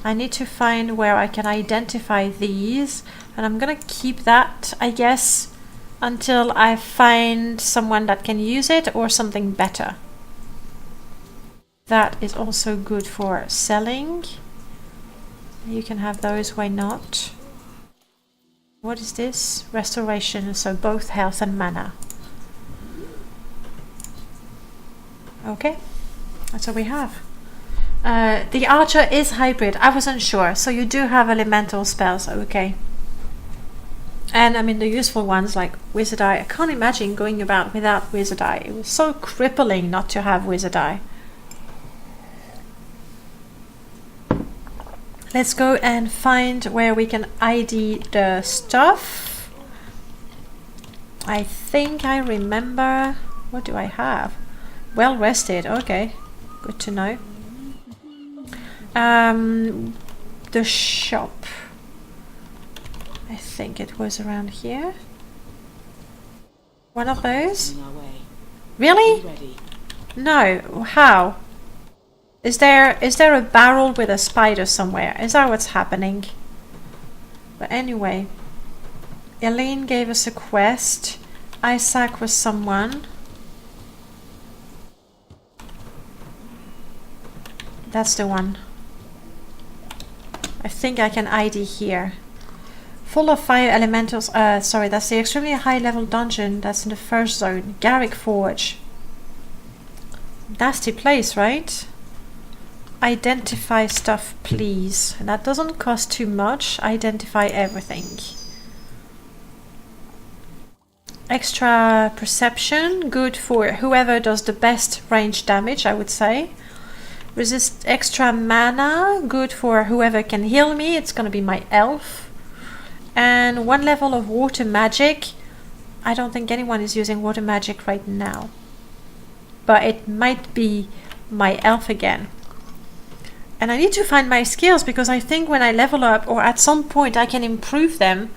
I need to find where I can identify these, and I'm gonna keep that, I guess, until I find someone that can use it or something better. That is also good for selling. You can have those, why not? What is this? Restoration, so both health and mana. Okay, that's what we have. The archer is hybrid. I wasn't sure. So you do have elemental spells, okay. And I mean the useful ones like Wizard Eye. I can't imagine going about without Wizard Eye. It was so crippling not to have Wizard Eye. Let's go and find where we can ID the stuff. I think I remember. What do I have? Well rested. Okay, good to know. The shop. I think it was around here. One of those? Really? No. How? Is there a barrel with a spider somewhere? Is that what's happening? But anyway, Elaine gave us a quest. Isaac was someone. That's the one. I think I can ID here. Full of fire elementals. Sorry, that's the extremely high level dungeon. That's in the first zone. Garrick Forge. Nasty place, right? Identify stuff, please. And that doesn't cost too much. Identify everything. Extra perception. Good for whoever does the best range damage, I would say. Resist extra mana, good for whoever can heal me. It's gonna be my elf. And 1 level of water magic. I don't think anyone is using water magic right now, but it might be my elf again. And I need to find my skills because I think when I level up or at some point I can improve them,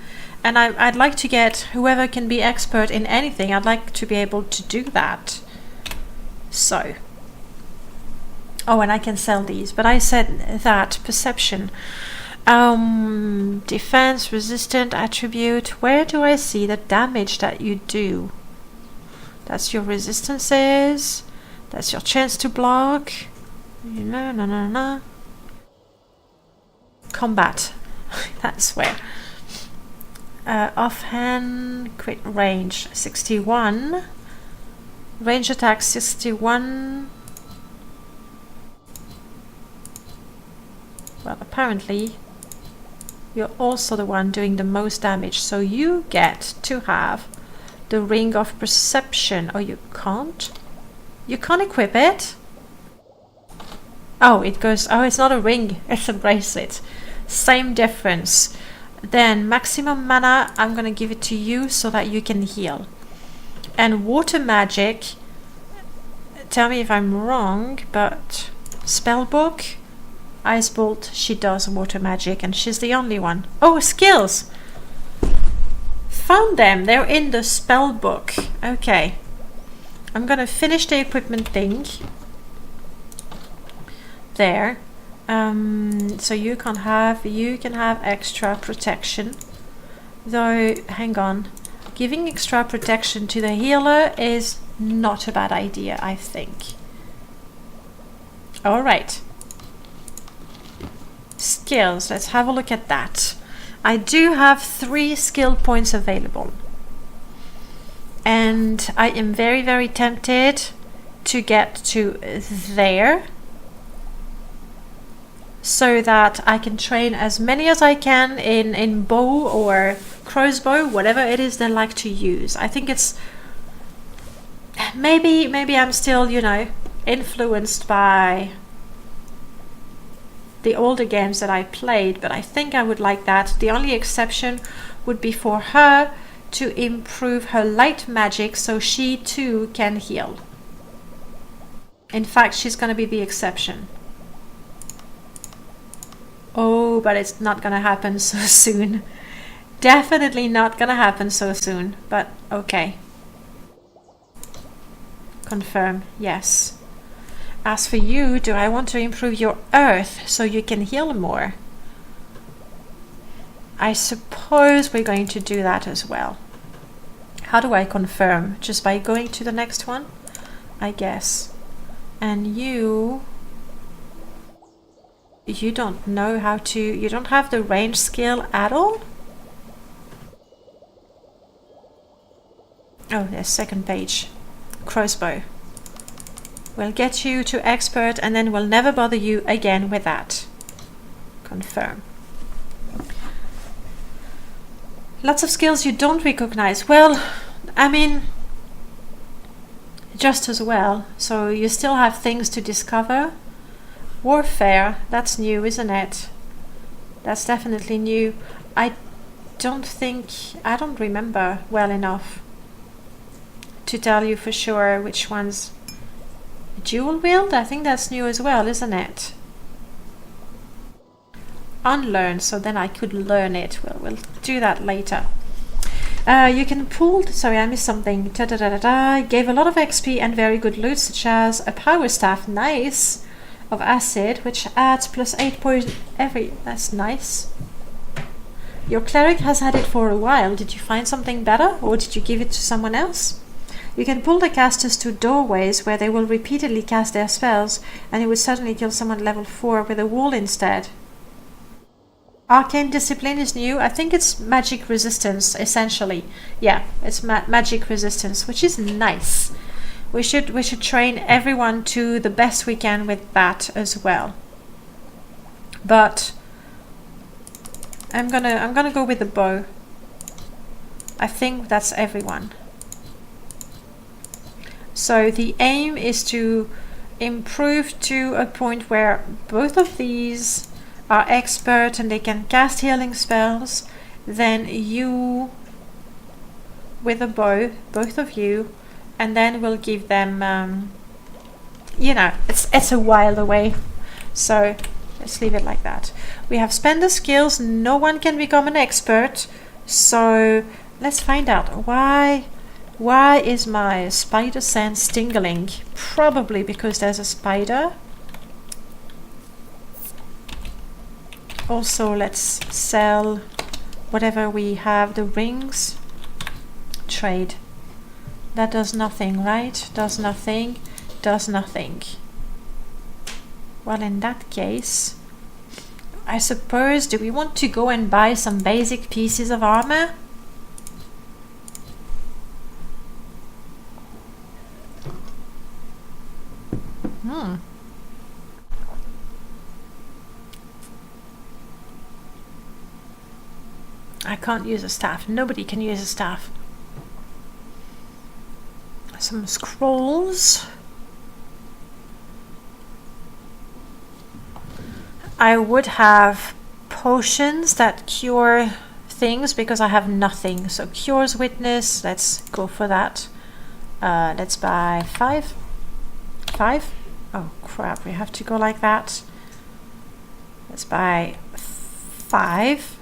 and I'd like to get whoever can be expert in anything. I'd like to be able to do that. So oh, and I can sell these, but I said that perception. Defense, resistant, attribute. Where do I see the damage that you do? That's your resistances. That's your chance to block. No. Combat. That's where. Offhand, crit range 61. Range attack 61. Well, apparently you're also the one doing the most damage, so you get to have the Ring of Perception. Oh, you can't? You can't equip it? Oh, it goes... Oh, it's not a ring, it's a bracelet. Same difference. Then maximum mana, I'm gonna give it to you so that you can heal. And water magic, tell me if I'm wrong, but spellbook... Ice Bolt, she does water magic and she's the only one. Oh, skills! Found them, they're in the spell book. Okay. I'm gonna finish the equipment thing. There. So you can have extra protection. Though, hang on. Giving extra protection to the healer is not a bad idea, I think. Alright. Skills, let's have a look at that. I do have 3 skill points available. And I am very, very tempted to get to there, so that I can train as many as I can in bow or crossbow, whatever it is they like to use. I think it's maybe I'm still, you know, influenced by the older games that I played, but I think I would like that. The only exception would be for her to improve her light magic so she too can heal. In fact, she's going to be the exception. Oh, but it's not going to happen so soon. Definitely not going to happen so soon, but okay. Confirm, yes. As for you, do I want to improve your earth so you can heal more? I suppose we're going to do that as well. How do I confirm? Just by going to the next one? I guess. And you don't know how to... You don't have the range skill at all? Oh, there's second page. Crossbow. We'll get you to expert and then we'll never bother you again with that. Confirm. Lots of skills you don't recognize. Well, I mean, just as well. So you still have things to discover. Warfare, that's new, isn't it? That's definitely new. I don't remember well enough to tell you for sure which ones. Dual wield, I think that's new as well, isn't it? Unlearn, so then I could learn it. We'll do that later. You can pull... Sorry, I missed something. Gave a lot of XP and very good loot, such as a power staff, nice, of acid, which adds plus 8 poison every... That's nice. Your cleric has had it for a while. Did you find something better, or did you give it to someone else? You can pull the casters to doorways where they will repeatedly cast their spells, and it would certainly kill someone level 4 with a wall instead. Arcane discipline is new. I think it's magic resistance, essentially. Yeah, it's magic resistance, which is nice. We should train everyone to the best we can with that as well. But I'm gonna go with the bow. I think that's everyone. So the aim is to improve to a point where both of these are expert and they can cast healing spells. Then you with a bow, both of you, and then we'll give them you know, it's a while away, so let's leave it like that. We have spent the skills. No one can become an expert, so let's find out why is my spider sense tingling. Probably because there's a spider. Also, let's sell whatever we have. The rings. Trade. That does nothing, right? Does nothing. Does nothing. Well, in that case, I suppose, do we want to go and buy some basic pieces of armor? I can't use a staff. Nobody can use a staff. Some scrolls. I would have potions that cure things because I have nothing. So cures witness. Let's go for that. Let's buy 5. 5? Oh crap, we have to go like that. Let's buy 5.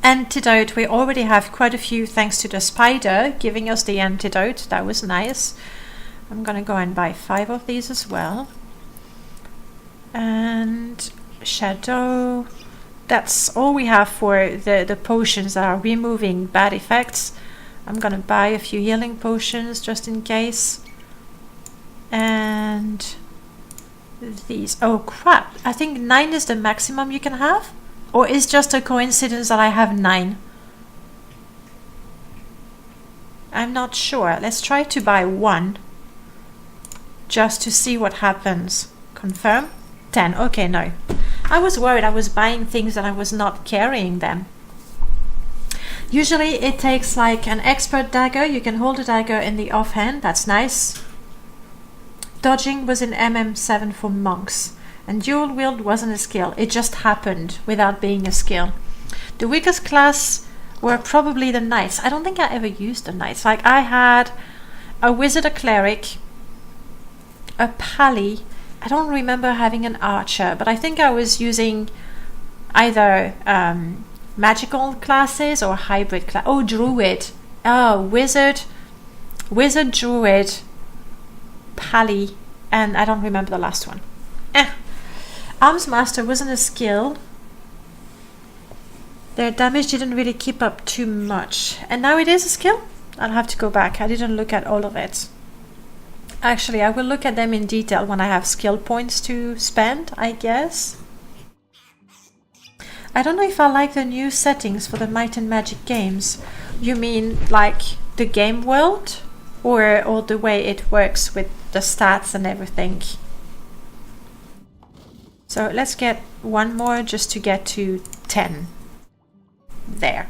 Antidote, we already have quite a few thanks to the spider giving us the antidote. That was nice. I'm gonna go and buy 5 of these as well. And shadow, that's all we have for the potions that are removing bad effects. I'm gonna buy a few healing potions just in case. And these, oh crap, I think 9 is the maximum you can have. Or is just a coincidence that I have 9? I'm not sure. Let's try to buy 1 just to see what happens. Confirm. 10. Okay, no. I was worried I was buying things and I was not carrying them. Usually it takes like an expert dagger. You can hold a dagger in the offhand. That's nice. Dodging was in MM7 for monks. And dual wield wasn't a skill. It just happened without being a skill. The weakest class were probably the knights. I don't think I ever used the knights. Like I had a wizard, a cleric, a pally. I don't remember having an archer, but I think I was using either magical classes or hybrid class. Oh, druid. Oh, wizard, druid, pally, and I don't remember the last one. Arms master wasn't a skill. Their damage didn't really keep up too much. And now it is a skill? I'll have to go back. I didn't look at all of it. Actually, I will look at them in detail when I have skill points to spend, I guess. I don't know if I like the new settings for the Might and Magic games. You mean like the game world? Or the way it works with the stats and everything? So let's get 1 more just to get to 10. There.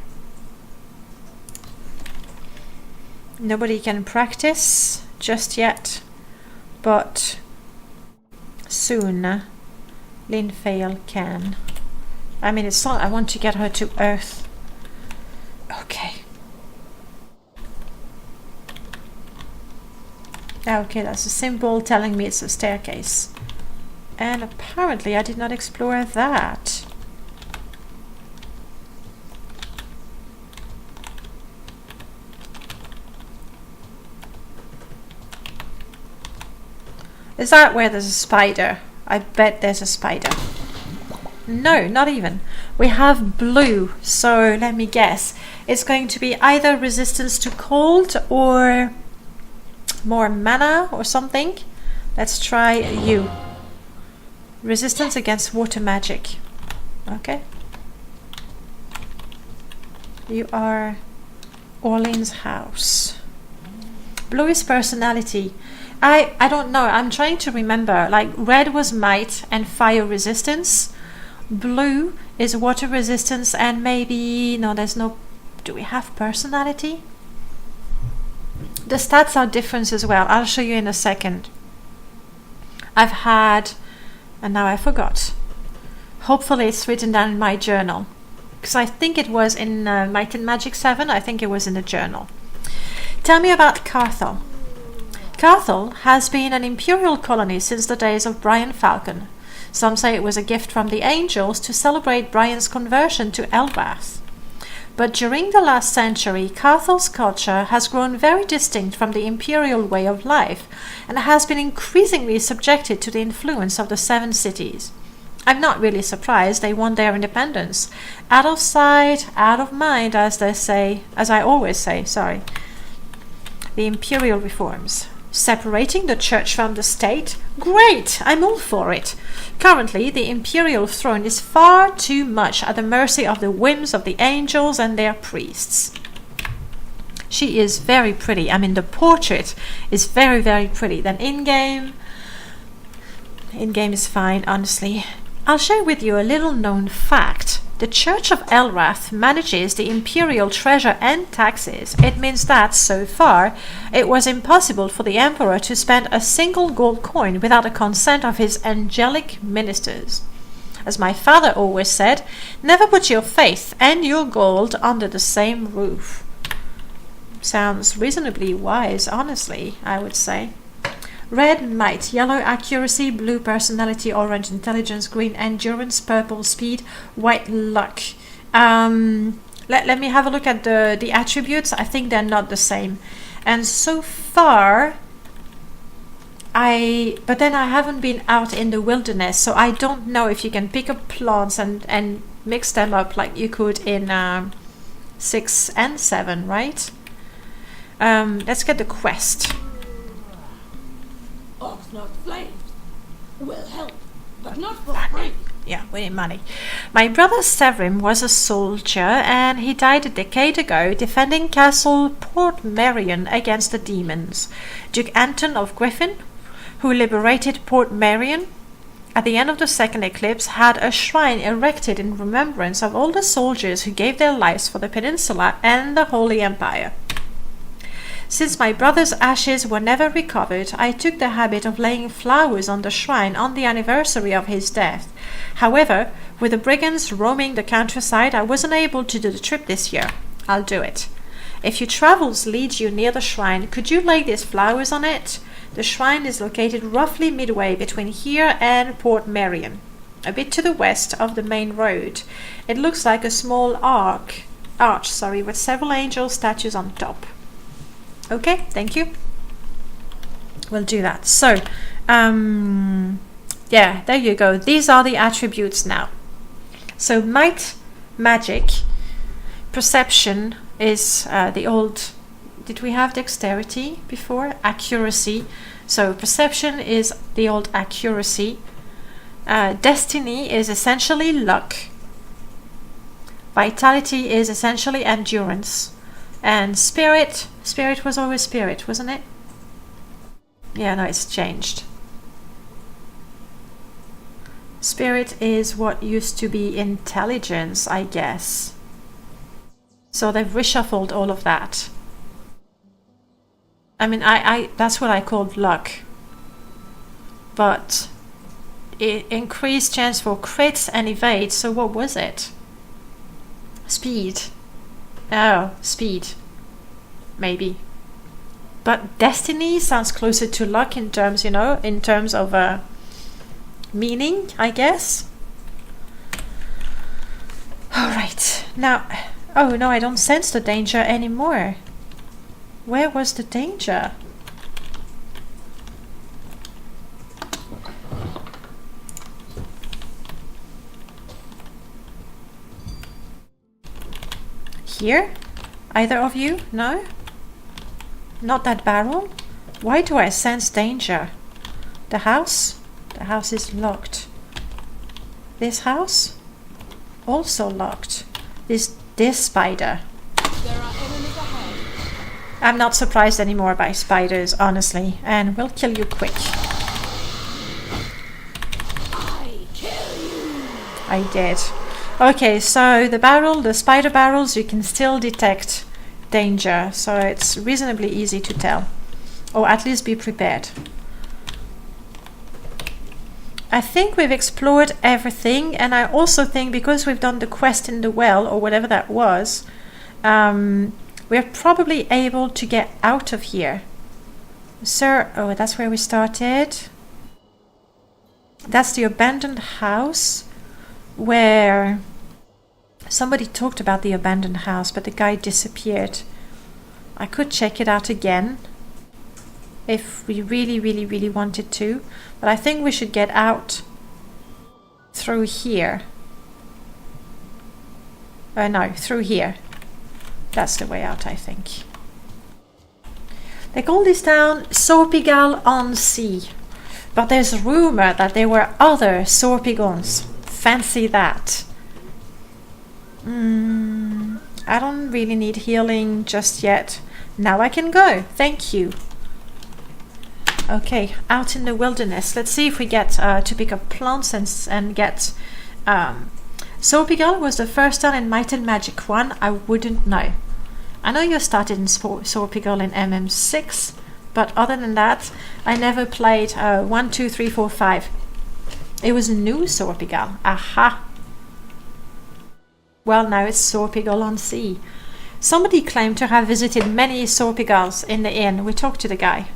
Nobody can practice just yet, but soon Linfail can. I mean, it's not, I want to get her to Earth. Okay. Okay, that's a symbol telling me it's a staircase. And apparently I did not explore that. Is that where there's a spider? I bet there's a spider. No, not even. We have blue, so let me guess. It's going to be either resistance to cold or more mana or something. Let's try you. Resistance against water magic. Okay. You are Orleans House. Blue is personality. I don't know. I'm trying to remember. Like red was might and fire resistance. Blue is water resistance and maybe no, there's no. Do we have personality? The stats are different as well. I'll show you in a second. I've had, and now I forgot. Hopefully it's written down in my journal. Because I think it was in Might and Magic 7. I think it was in the journal. Tell me about Carthel. Carthel has been an imperial colony since the days of Brian Falcon. Some say it was a gift from the angels to celebrate Brian's conversion to Elrath. But during the last century, Carthel's culture has grown very distinct from the imperial way of life and has been increasingly subjected to the influence of the 7 cities. I'm not really surprised they want their independence. Out of sight, out of mind, as they say, as I always say, sorry. The imperial reforms. Separating the church from the state? Great! I'm all for it. Currently, the imperial throne is far too much at the mercy of the whims of the angels and their priests. She is very pretty. I mean, the portrait is very, very pretty. Then in-game is fine, honestly. I'll share with you a little known fact. The Church of Elrath manages the imperial treasure and taxes. It means that, so far, it was impossible for the emperor to spend a single gold coin without the consent of his angelic ministers. As my father always said, never put your faith and your gold under the same roof. Sounds reasonably wise, honestly, I would say. Red, might. Yellow, accuracy. Blue, personality. Orange, intelligence. Green, endurance. Purple, speed. White, luck. Let me have a look at the attributes. I think they're not the same. And so far, but then I haven't been out in the wilderness, so I don't know if you can pick up plants and mix them up like you could in 6 and 7, right? Let's get the quest. Oxnard flames will help, but not for free. Yeah, we need money. My brother Severin was a soldier and he died a decade ago defending Castle Port Merion against the demons. Duke Anton of Griffin, who liberated Port Merion at the end of the second eclipse, had a shrine erected in remembrance of all the soldiers who gave their lives for the peninsula and the Holy Empire. Since my brother's ashes were never recovered, I took the habit of laying flowers on the shrine on the anniversary of his death. However, with the brigands roaming the countryside, I wasn't able to do the trip this year. I'll do it. If your travels lead you near the shrine, could you lay these flowers on it? The shrine is located roughly midway between here and Port Merion, a bit to the west of the main road. It looks like a small arch, with several angel statues on top. Okay, thank you. We'll do that. So, yeah, there you go. These are the attributes now. So, might, magic, perception is the old... Did we have dexterity before? Accuracy. So, perception is the old accuracy. Destiny is essentially luck. Vitality is essentially endurance. And spirit was always spirit, wasn't it? Yeah, no, it's changed. Spirit is what used to be intelligence, I guess. So they've reshuffled all of that. I mean, I that's what I called luck. But it increased chance for crits and evade, so what was it? Speed. Oh, speed. Maybe. But destiny sounds closer to luck in terms, you know, in terms of meaning, I guess. Alright. Now, oh no, I don't sense the danger anymore. Where was the danger? Here? Either of you? No? Not that barrel? Why do I sense danger? The house? The house is locked. This house? Also locked. This spider. There are enemies ahead. I'm not surprised anymore by spiders, honestly, and will kill you quick. I kill you. I did. Okay, so the spider barrels, you can still detect danger, so it's reasonably easy to tell. Or at least be prepared. I think we've explored everything, and I also think because we've done the quest in the well, or whatever that was, we're probably able to get out of here. Sir, oh, that's where we started. That's the abandoned house where somebody talked about the abandoned house, but the guy disappeared. I could check it out again if we really wanted to, but I think we should get out through here. No, through here. That's the way out, I think. They call this town Sorpigal-on-Sea, but there's a rumor that there were other Sorpigons. Fancy that. I don't really need healing just yet. Now I can go. Thank you. Okay, out in the wilderness. Let's see if we get to pick up plants and get... Sorpigal was the first town in Might and Magic 1. I wouldn't know. I know you started in Sorpigal in MM6, but other than that, I never played 1, 2, 3, 4, 5. It was new Sorpigal. Aha! Well, now it's Sorpigal-on-Sea. Somebody claimed to have visited many Sorpigals in the inn. We talked to the guy.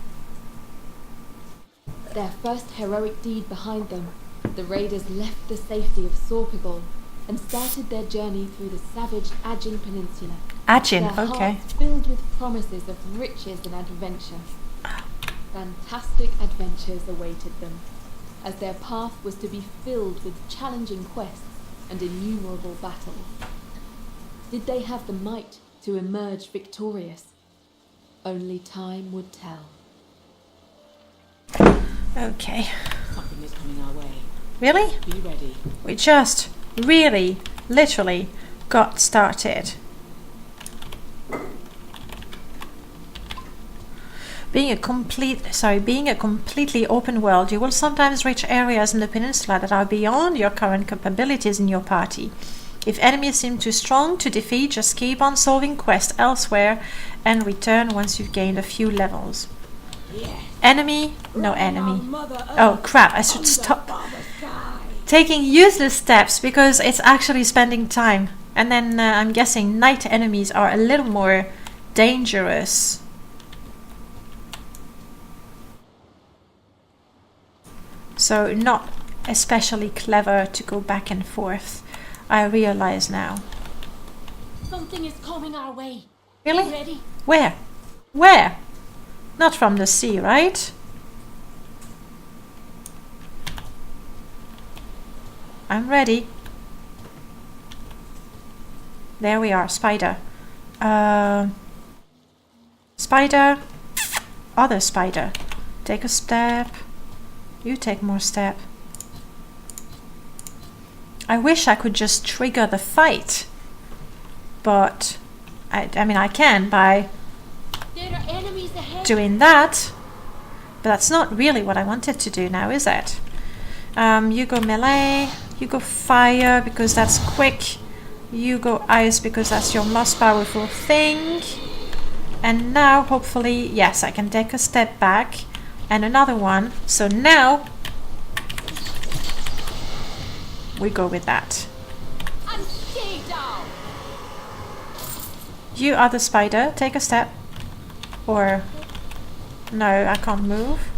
Their first heroic deed behind them, the raiders left the safety of Sorpigal and started their journey through the savage Agin Peninsula. Agin, their okay. hearts filled with promises of riches and adventure. Fantastic adventures awaited them, as their path was to be filled with challenging quests and innumerable battles. Did they have the might to emerge victorious? Only time would tell. Okay. Something is coming our way. Really? Be ready. We just really, literally got started. Being a completely open world, you will sometimes reach areas in the peninsula that are beyond your current capabilities in your party. If enemies seem too strong to defeat, just keep on solving quests elsewhere and return once you've gained a few levels. Enemy? No enemy. Oh crap, I should stop taking useless steps because it's actually spending time. And then I'm guessing night enemies are a little more dangerous. So not especially clever to go back and forth. I realize now. Something is coming our way. Really? Be ready. Where? Where? Not from the sea, right? I'm ready. There we are, spider. Spider. Other spider. Take a step. You take more step. I wish I could just trigger the fight. But I mean I can by There are enemies ahead. doing that. But that's not really what I wanted to do now, is it? You go melee. You go fire because that's quick. You go ice because that's your most powerful thing. And now hopefully, yes, I can take a step back. And another one. So now we go with that. And stay down. You are the spider. Take a step. Or no, I can't move.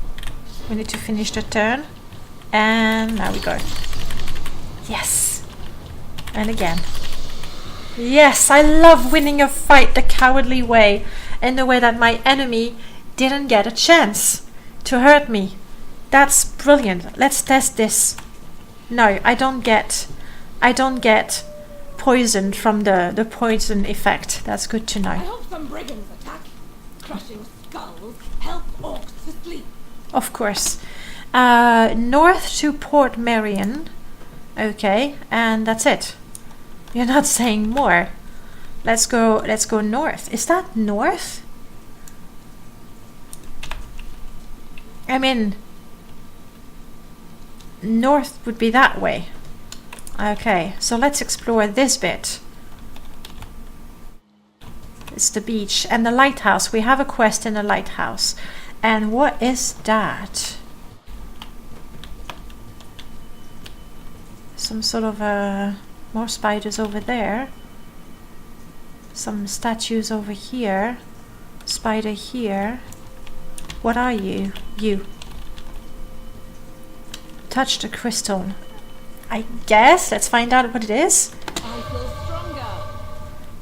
We need to finish the turn. And now we go. Yes. And again. Yes, I love winning a fight the cowardly way. In the way that my enemy didn't get a chance to hurt me. That's brilliant. Let's test this. No, I don't get poisoned from the poison effect. That's good to I know. hope some brigands attack. Crushing skulls help orcs to sleep. Of course. North to Port Marion. Okay, and that's it. You're not saying more. Let's go north. Is that north? I mean, north would be that way. Okay, so let's explore this bit. It's the beach and the lighthouse. We have a quest in the lighthouse. And what is that? Some sort of more spiders over there. Some statues over here. Spider here. What are you? You. Touch the crystal. I guess. Let's find out what it is. I feel stronger.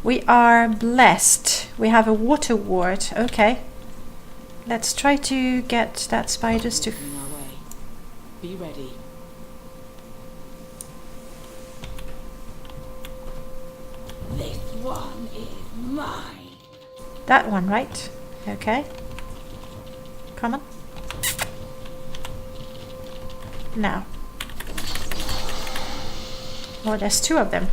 We are blessed. We have a water ward. Okay. Let's try to get that spiders to... On our way. Be ready. This one is mine. That one, right? Okay. Come on. Now. Oh, there's two of them.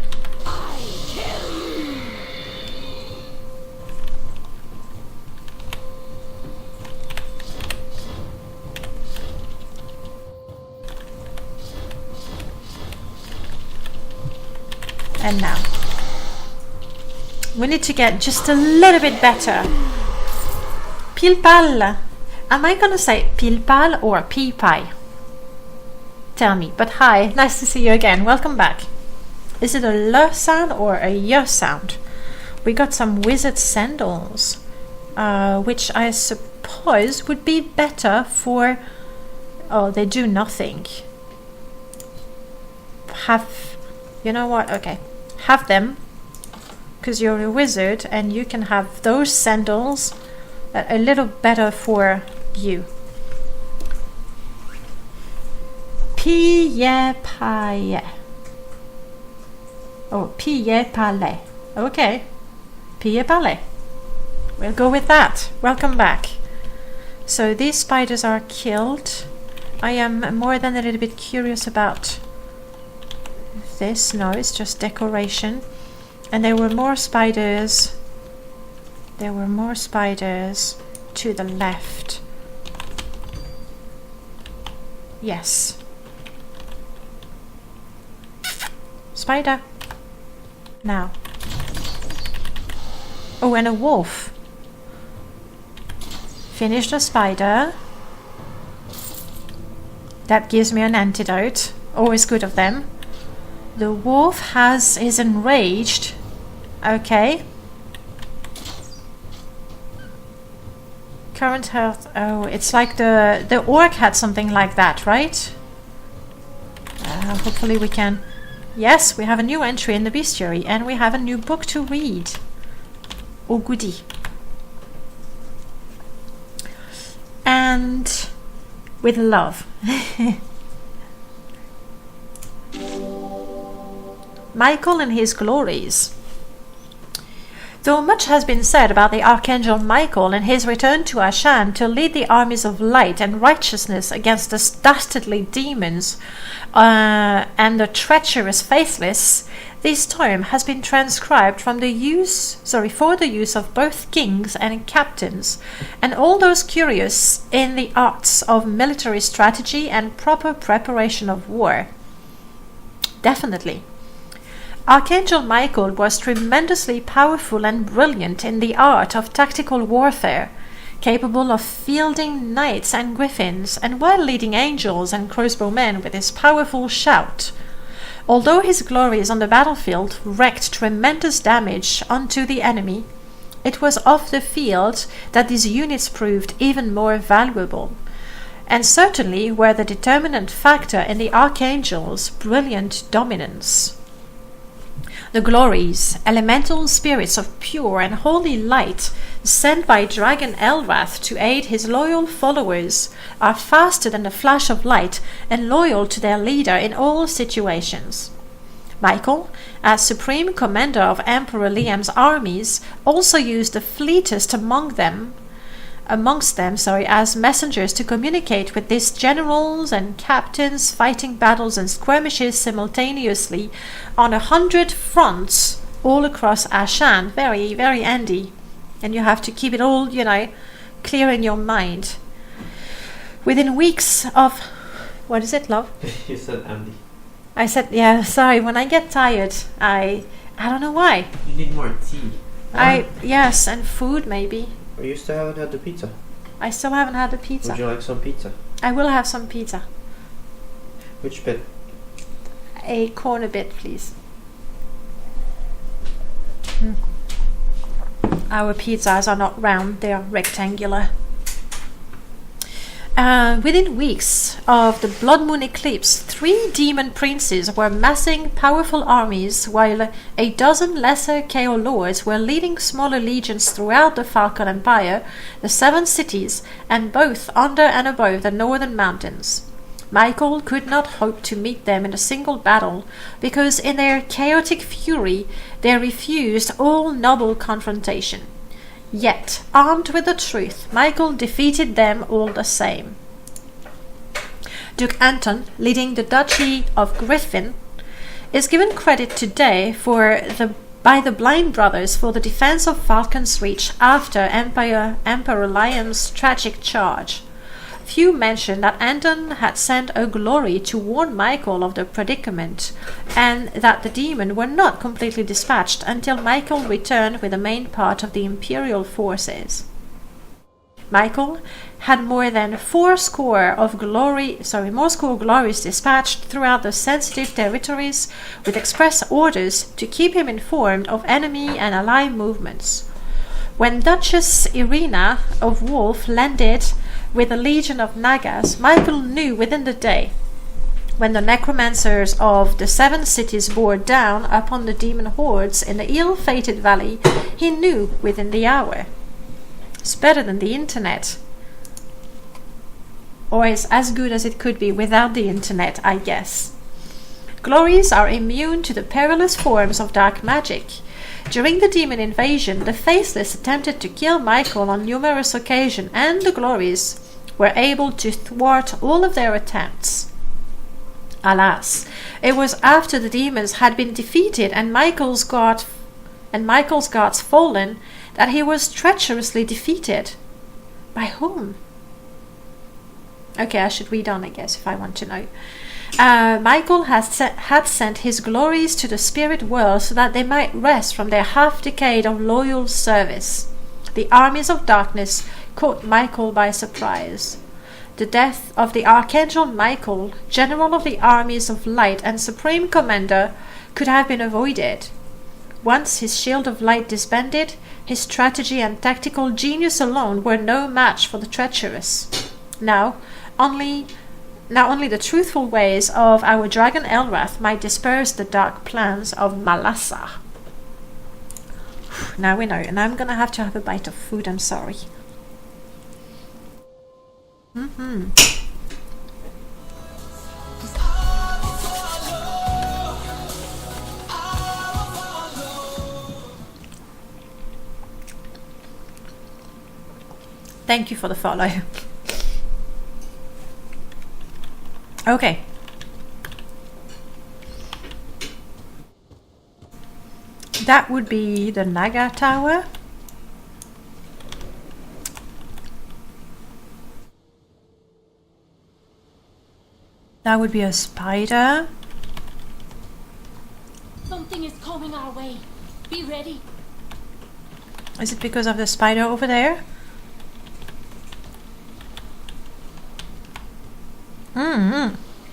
And now. We need to get just a little bit better. Pilpal. Am I gonna say pilpal or pipai? Tell me. But hi, nice to see you again. Welcome back. Is it a L sound or a Y sound? We got some wizard sandals, which I suppose would be better for... Oh, they do nothing. You know what? Okay. Have them. Because you're a wizard and you can have those sandals a little better for you. Pie paille. Oh, pie palais. Okay. Pie palais. We'll go with that. Welcome back. So these spiders are killed. I am more than a little bit curious about this. No, it's just decoration. And there were more spiders. There were more spiders to the left. Yes. Spider. Now. Oh, and a wolf. Finish the spider. That gives me an antidote. Always good of them. The wolf is enraged. Okay. Current health. Oh, it's like the orc had something like that, right? Hopefully we can. Yes, we have a new entry in the bestiary, and we have a new book to read. Oh, goody. And with love. Michael and his glories. Though much has been said about the Archangel Michael and his return to Ashan to lead the armies of light and righteousness against the dastardly demons and the treacherous faithless, this tome has been transcribed for the use of both kings and captains, and all those curious in the arts of military strategy and proper preparation of war. Definitely. Archangel Michael was tremendously powerful and brilliant in the art of tactical warfare, capable of fielding knights and griffins, and while leading angels and crossbowmen with his powerful shout. Although his glories on the battlefield wreaked tremendous damage onto the enemy, it was off the field that these units proved even more valuable, and certainly were the determinant factor in the Archangel's brilliant dominance. The glories, elemental spirits of pure and holy light, sent by Dragon Elrath to aid his loyal followers, are faster than the flash of light and loyal to their leader in all situations. Michael, as supreme commander of Emperor Liam's armies, also used the fleetest amongst them as messengers to communicate with these generals and captains fighting battles and skirmishes simultaneously on 100 fronts all across Ashan. Very, very handy. And you have to keep it all, clear in your mind. Within weeks of... What is it, love? You said Andy. I said, yeah, sorry. When I get tired, I don't know why. You need more tea. Yes, and food maybe. You still haven't had the pizza. I still haven't had the pizza. Would you like some pizza? I will have some pizza. Which bit? A corner bit, please. Our pizzas are not round, they are rectangular. Within weeks of the Blood Moon eclipse, 3 demon princes were massing powerful armies, while a dozen lesser Chaos lords were leading smaller legions throughout the Falcon Empire, the 7 cities, and both under and above the northern mountains. Michael could not hope to meet them in a single battle, because in their chaotic fury they refused all noble confrontation. Yet, armed with the truth, Michael defeated them all the same. Duke Anton, leading the Duchy of Griffin, is given credit today by the Blind Brothers for the defense of Falcon's Reach after Emperor Liam's tragic charge. Few mention that Anton had sent a glory to warn Michael of the predicament, and that the demon were not completely dispatched until Michael returned with the main part of the Imperial forces. Michael had more score glories dispatched throughout the sensitive territories with express orders to keep him informed of enemy and ally movements. When Duchess Irina of Wolf landed with a legion of Nagas, Michael knew within the day. When the necromancers of the 7 cities bore down upon the demon hordes in the ill-fated valley, he knew within the hour. It's better than the internet. Or it's as good as it could be without the internet, I guess. Glories are immune to the perilous forms of dark magic. During the demon invasion, the Faceless attempted to kill Michael on numerous occasions, and the Glories were able to thwart all of their attempts. Alas, it was after the demons had been defeated and Michael's guards fallen that he was treacherously defeated. By whom? Okay, I should read on, I guess, if I want to know. Michael had sent his glories to the spirit world so that they might rest from their half-decade of loyal service. The armies of darkness caught Michael by surprise. The death of the Archangel Michael, general of the armies of light and supreme commander, could have been avoided. Once his shield of light disbanded, his strategy and tactical genius alone were no match for the treacherous. Now only the truthful ways of our dragon Elrath might disperse the dark plans of Malassa. Now we know, and I'm gonna have to have a bite of food, I'm sorry. Thank you for the follow. Okay. That would be the Naga Tower. That would be a spider. Something is coming our way. Be ready. Is it because of the spider over there?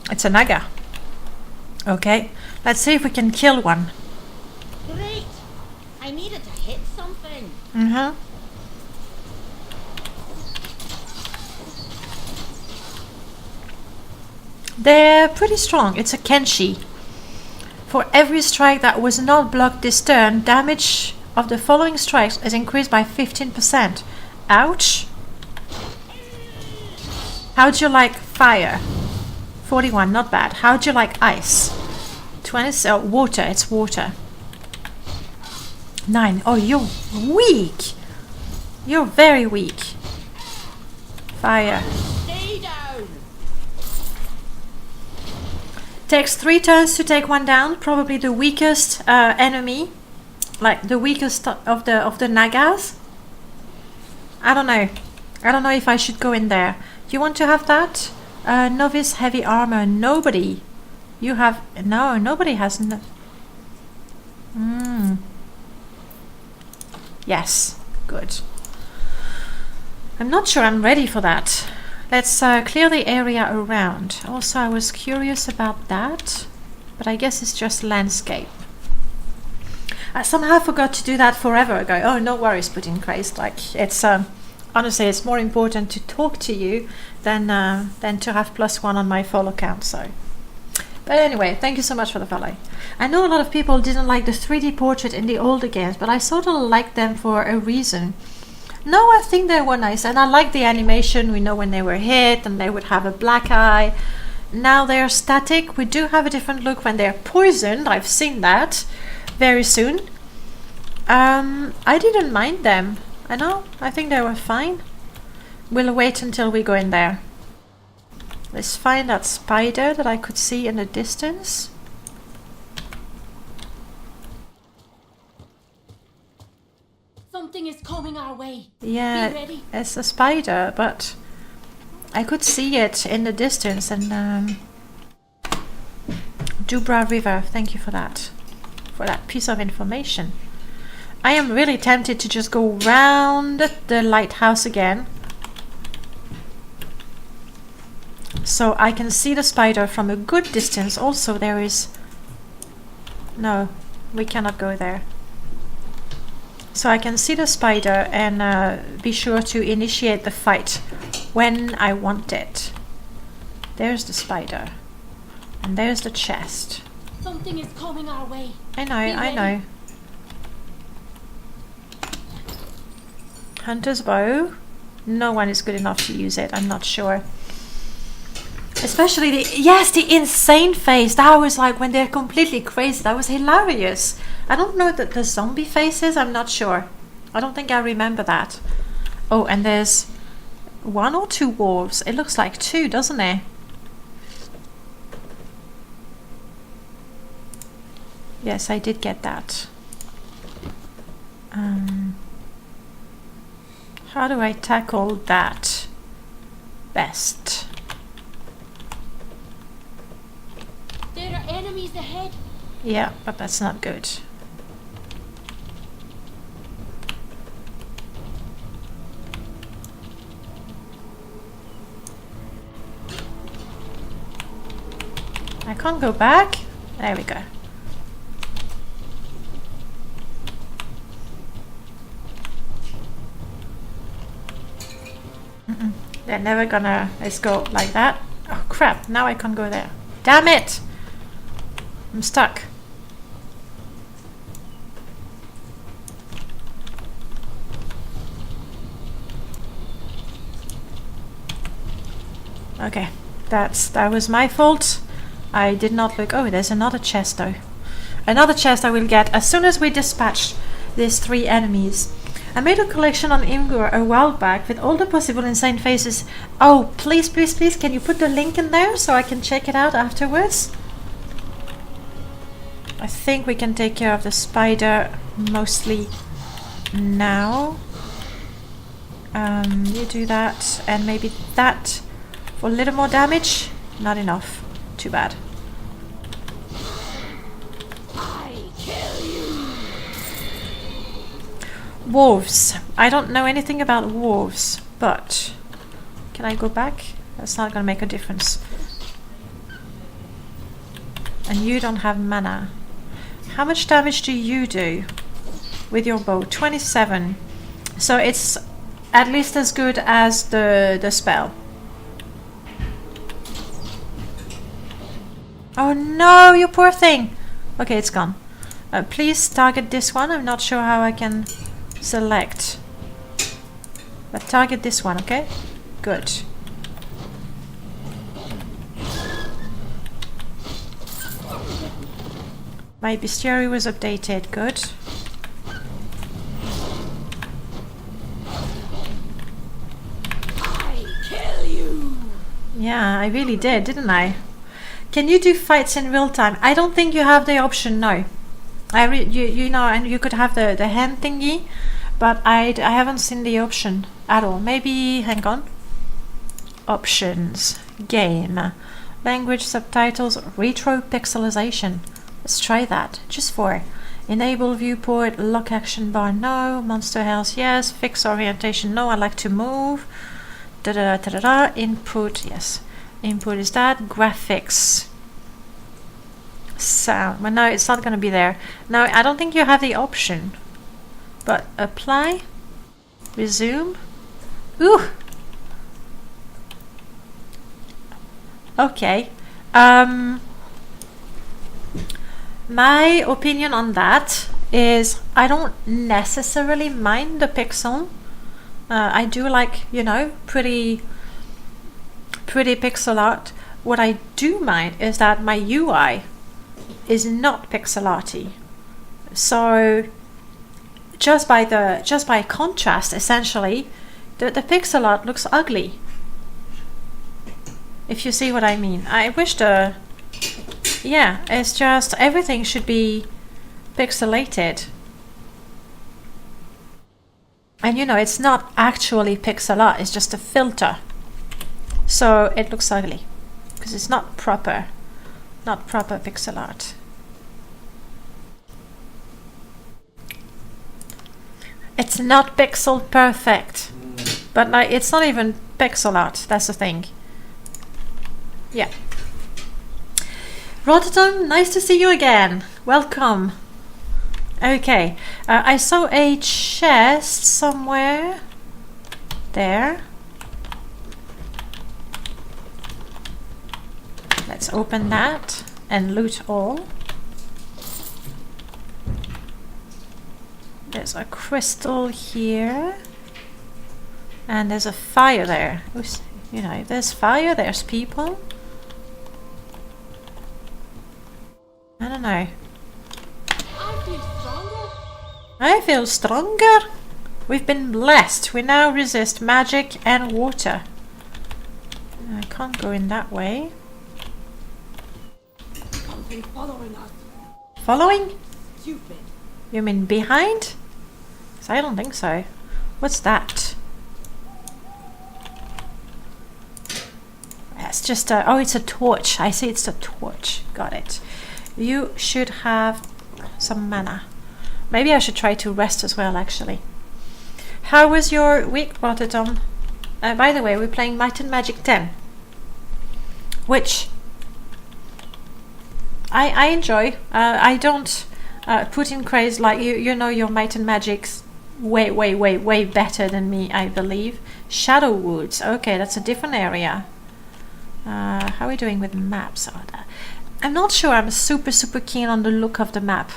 It's a Naga. Okay, let's see if we can kill one. Great! I needed to hit something. They're pretty strong. It's a Kenshi. For every strike that was not blocked this turn, damage of the following strikes is increased by 15%. Ouch! How'd you like fire? 41, not bad. How'd you like ice? 20, water, it's water. 9. Oh, you're weak. You're very weak. Fire. Stay down. Takes 3 turns to take one down. Probably the weakest enemy, like the weakest of the Nagas. I don't know. I don't know if I should go in there. You want to have that? Novice heavy armor. Nobody. You have no. Nobody has. Yes. Good. I'm not sure I'm ready for that. Let's clear the area around. Also, I was curious about that, but I guess it's just landscape. I somehow forgot to do that forever ago. Oh, no worries, Pudding Crazed. Like, it's honestly, it's more important to talk to you than to have +1 on my full account. So, but anyway, thank you so much for the follow. I know a lot of people didn't like the 3D portrait in the older games, but I sort of liked them for a reason. No, I think they were nice, and I like the animation. We know when they were hit, and they would have a black eye. Now they're static. We do have a different look when they're poisoned. I've seen that very soon. I didn't mind them. I think they were fine. We'll wait until we go in there. Let's find that spider that I could see in the distance. Something is coming our way. Yeah, Be ready. it's a spider, but I could see it in the distance. And Dubra River, thank you for that piece of information. I am really tempted to just go round the lighthouse again, so I can see the spider from a good distance. Also, there is... No, we cannot go there. So I can see the spider and be sure to initiate the fight when I want it. There's the spider. And there's the chest. Something is coming our way. I know. Hunter's bow. No one is good enough to use it, I'm not sure. Especially the insane face. That was like when they're completely crazy. That was hilarious. I don't know the zombie faces. I'm not sure. I don't think I remember that. Oh, and there's 1 or 2 wolves? It looks like 2, doesn't it? Yes, I did get that. How do I tackle that best? There are enemies ahead. Yeah, but that's not good. I can't go back. There we go. They're never gonna let's go like that. Oh crap, now I can't go there. Damn it! I'm stuck. Okay, that was my fault. I did not look. Oh, there's another chest though. Another chest I will get as soon as we dispatch these 3 enemies. I made a collection on Imgur a while back with all the possible insane faces. Oh, please, please, please, can you put the link in there so I can check it out afterwards? I think we can take care of the spider mostly now. You do that, and maybe that for a little more damage. Not enough. Too bad. Wolves. I don't know anything about wolves, but can I go back? That's not gonna make a difference. And you don't have mana. How much damage do you do with your bow? 27. So it's at least as good as the spell. Oh no, you poor thing. Okay, it's gone. Please target this one. I'm not sure how I can select. But target this one, okay? Good. My bestiary was updated. Good. I kill you. Yeah, I really did, didn't I? Can you do fights in real time? I don't think you have the option, no. You know, and you could have the hand thingy, but I haven't seen the option at all. Maybe, hang on. Options, game, language, subtitles, retro pixelization. Let's try that, just for enable viewport, lock action bar, no, monster health, yes, fix orientation, no, I like to move, input, yes, input is that, graphics, sound, well no, it's not going to be there. No, I don't think you have the option, but apply, resume, ooh, okay, my opinion on that is I don't necessarily mind the pixel. I do like, you know, pretty pixel art. What I do mind is that my UI is not pixel arty. So just by contrast, essentially, the pixel art looks ugly. If you see what I mean. I wish yeah, it's just everything should be pixelated. And you know, it's not actually pixel art, it's just a filter. So it looks ugly because it's not proper pixel art. It's not pixel perfect, but like it's not even pixel art, that's the thing. Yeah. Rotterdam, nice to see you again. Welcome. Okay, I saw a chest somewhere. There. Let's open that and loot all. There's a crystal here. And there's a fire there. You know, if there's fire, there's people. I don't know. I feel stronger. I feel stronger. We've been blessed. We now resist magic and water. I can't go in that way. Something following us. Following? Stupid. You mean behind? 'Cause I don't think so. What's that? It's just a... Oh, it's a torch. I see it's a torch. Got it. You should have some mana. Maybe I should try to rest as well, actually. How was your week, Rotterdam? By the way, we're playing Might and Magic 10. Which... I enjoy. I don't put in craze like you. You know your Might and Magic's way better than me, I believe. Shadow Woods. Okay, that's a different area. How are we doing with maps? I'm not sure I'm super keen on the look of the map.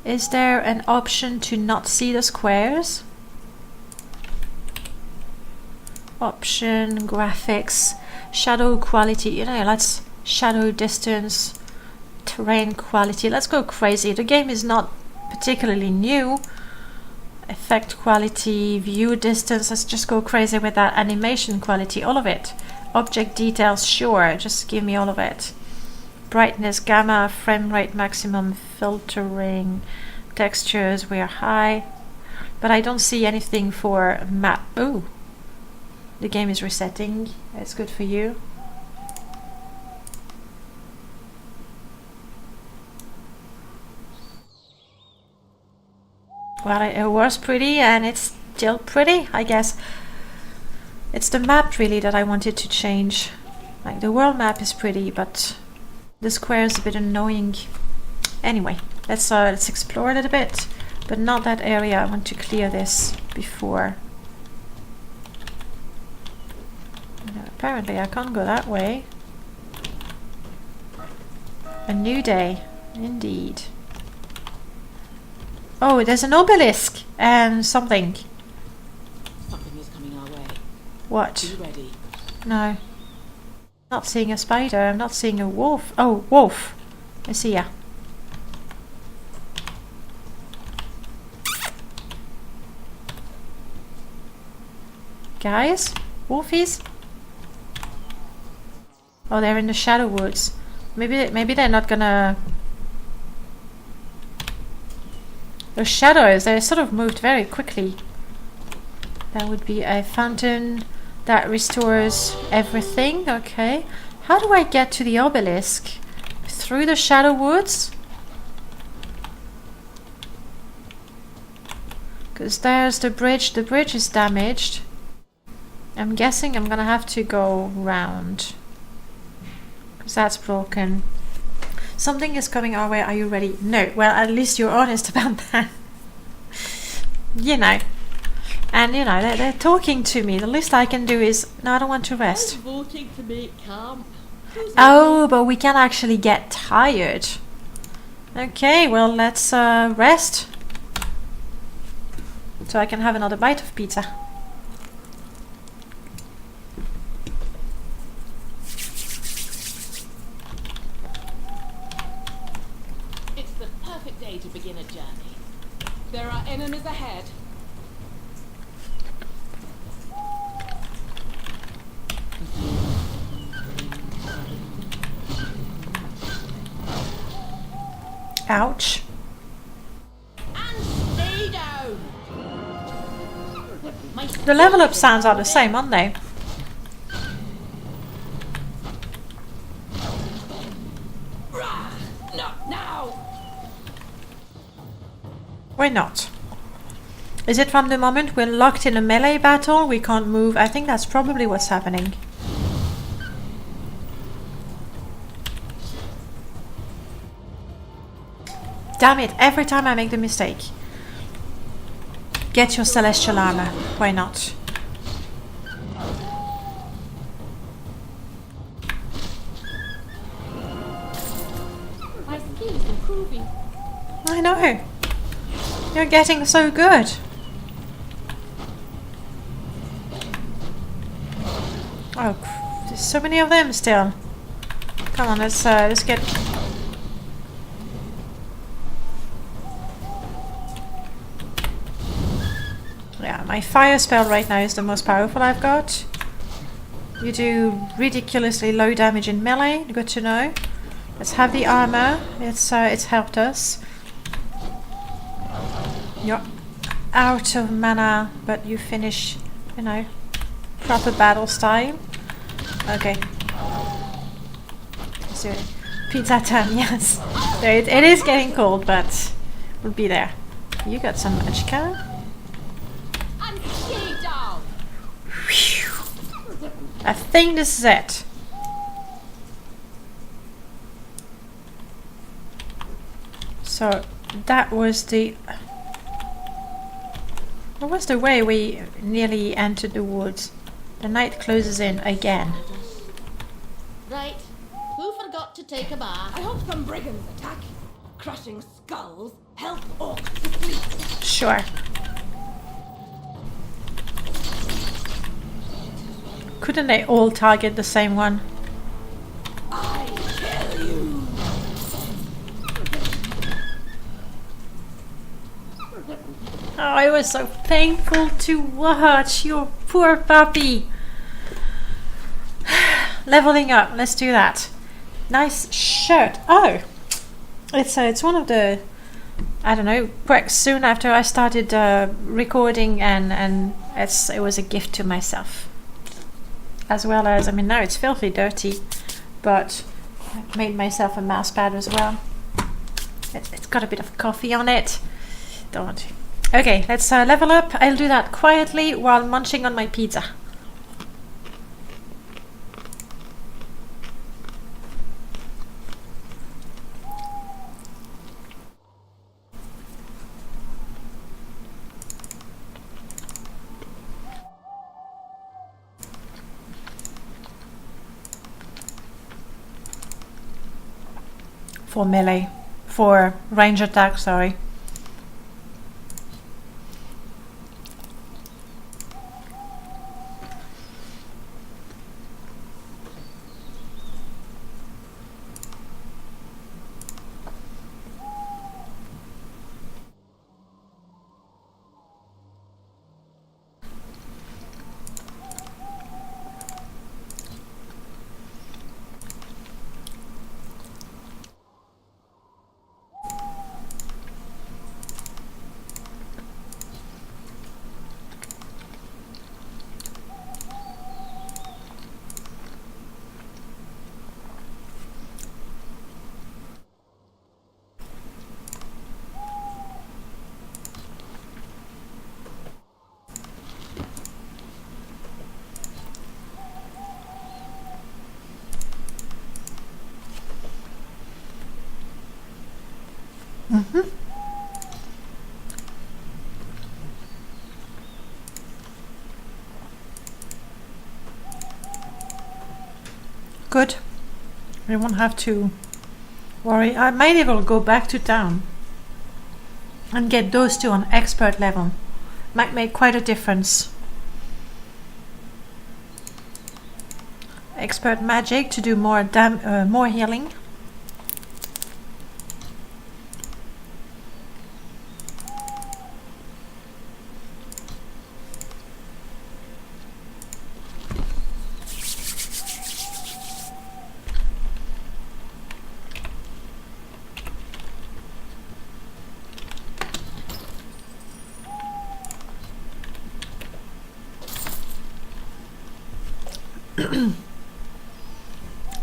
Is there an option to not see the squares? Option, graphics, shadow quality. You know, let's shadow distance, terrain quality. Let's go crazy. The game is not particularly new. Effect quality, view distance. Let's just go crazy with that. Animation quality, all of it. Object details, sure, just give me all of it. Brightness, gamma, frame rate maximum, filtering, textures, we are high. But I don't see anything for map. Oh, the game is resetting. That's good for you. Well, it was pretty and it's still pretty, I guess. It's the map really that I wanted to change. Like the world map is pretty, but the square is a bit annoying. Anyway, let's explore it a bit, but not that area. I want to clear this before. No, apparently I can't go that way. A new day, indeed. Oh, there's an obelisk and something. Something is coming our way. What? Be ready. No. Not seeing a spider. I'm not seeing a wolf. Oh, wolf. I see ya. Guys? Wolfies? Oh, they're in the shadow woods. Maybe they're not gonna... Those shadows, they sort of moved very quickly. That would be a fountain that restores everything. Okay. How do I get to the obelisk? Through the shadow woods? Because there's the bridge. The bridge is damaged. I'm guessing I'm gonna have to go round. Because that's broken. Something is coming our way. Are you ready? No. Well, at least you're honest about that. You know. And, you know, they're talking to me. The least I can do is... No, I don't want to rest. I'm voting to make camp. Oh, but we can actually get tired. Okay, well, let's rest. So I can have another bite of pizza. It's the perfect day to begin a journey. There are enemies ahead. Ouch. And stay down. The level up sounds are the same, aren't they? Not now. Why not? Is it from the moment we're locked in a melee battle, we can't move? I think that's probably what's happening. Damn it, every time I make the mistake. Get your celestial armor. Why not? My skill is improving. I know. You're getting so good. Oh, there's so many of them still. Come on, let's get... My fire spell right now is the most powerful I've got. You do ridiculously low damage in melee. Good to know. Let's have the armor. It's helped us. You're out of mana, but you finish, you know, proper battle style. Okay. Let's do it. Pizza time, yes. There, it is getting cold, but we'll be there. You got some magicka. I think this is it. So that was the... What was the way we nearly entered the woods? The night closes in again. Right. Who forgot to take a bath? I hope some brigands attack. Crushing skulls help orcs to sleep. Sure. Couldn't they all target the same one? I kill you. Oh, it was so painful to watch. Your poor puppy. Leveling up. Let's do that. Nice shirt. Oh, it's one of the, I don't know, perks soon after I started recording, and it was a gift to myself. As well as, I mean, now it's filthy dirty, but I made myself a mouse pad as well. It's got a bit of coffee on it. Don't want to. Okay, let's level up. I'll do that quietly while munching on my pizza. For melee. For range attack, sorry. Good. We won't have to worry. I might even go back to town and get those two on expert level. Might make quite a difference. Expert magic to do more more healing.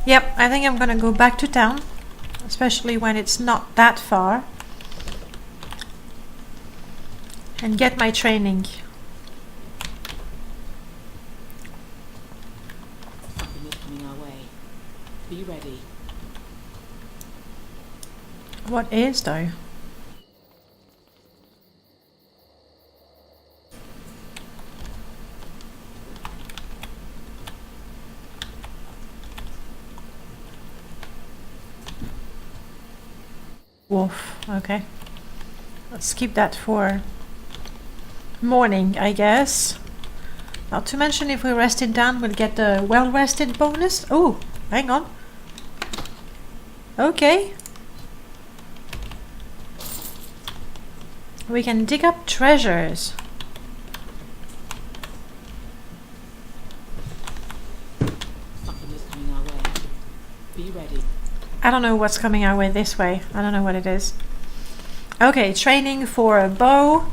Yep, I think I'm gonna go back to town, especially when it's not that far, and get my training. Something is coming our way. Be ready. What is though? Wolf, okay. Let's keep that for morning, I guess. Not to mention, if we rest it down, we'll get the well-rested bonus. Oh, hang on. Okay. We can dig up treasures. I don't know what's coming our way this way. I don't know what it is. Okay, training for a bow,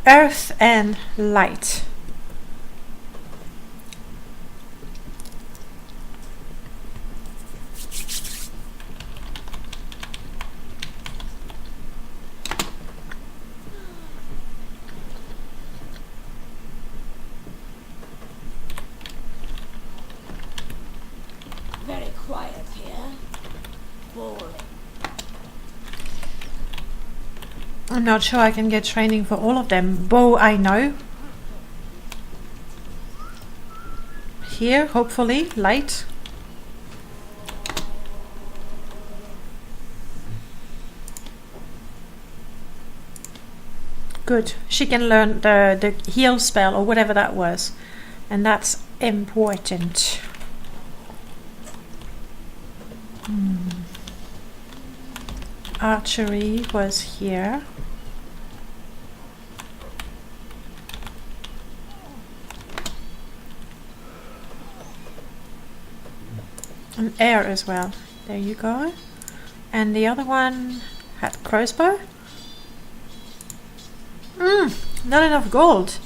earth and light. Very quiet here. Boring. I'm not sure I can get training for all of them. Bow, I know. Here, hopefully, light. Good. She can learn the heal spell or whatever that was. And that's important. Archery was here. And air as well. There you go. And the other one had crossbow. Not enough gold.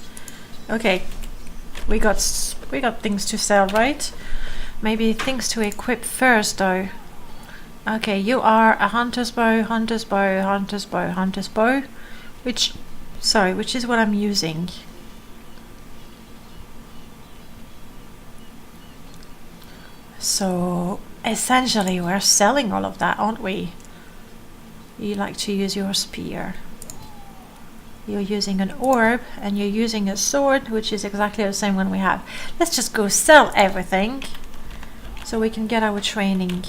Okay, we got things to sell, right? Maybe things to equip first, though. Okay, you are a hunter's bow, hunter's bow, hunter's bow, hunter's bow. Which is what I'm using. So essentially we're selling all of that, aren't we? You like to use your spear. You're using an orb and you're using a sword, which is exactly the same one we have. Let's just go sell everything so we can get our training.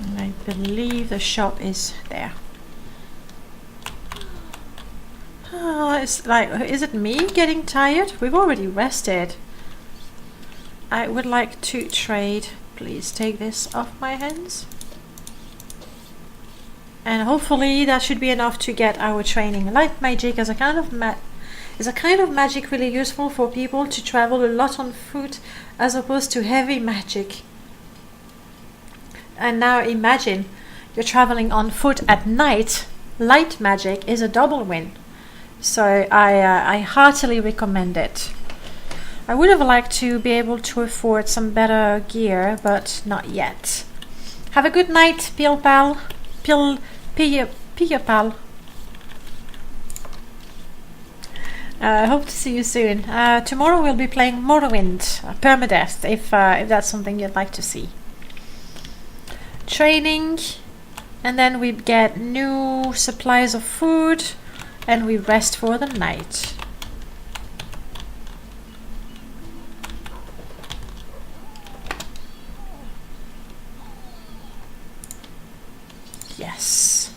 And I believe the shop is there. It's like, is it me getting tired? We've already rested. I would like to trade. Please take this off my hands. And hopefully that should be enough to get our training. Light magic is a kind of magic really useful for people to travel a lot on foot as opposed to heavy magic. And now imagine you're traveling on foot at night. Light magic is a double win. So I heartily recommend it. I would have liked to be able to afford some better gear, but not yet. Have a good night, Peel Pal. Peel Pal. Hope to see you soon. Tomorrow we'll be playing Morrowind, Permadeath, if that's something you'd like to see. Training, and then we get new supplies of food, and we rest for the night. Yes.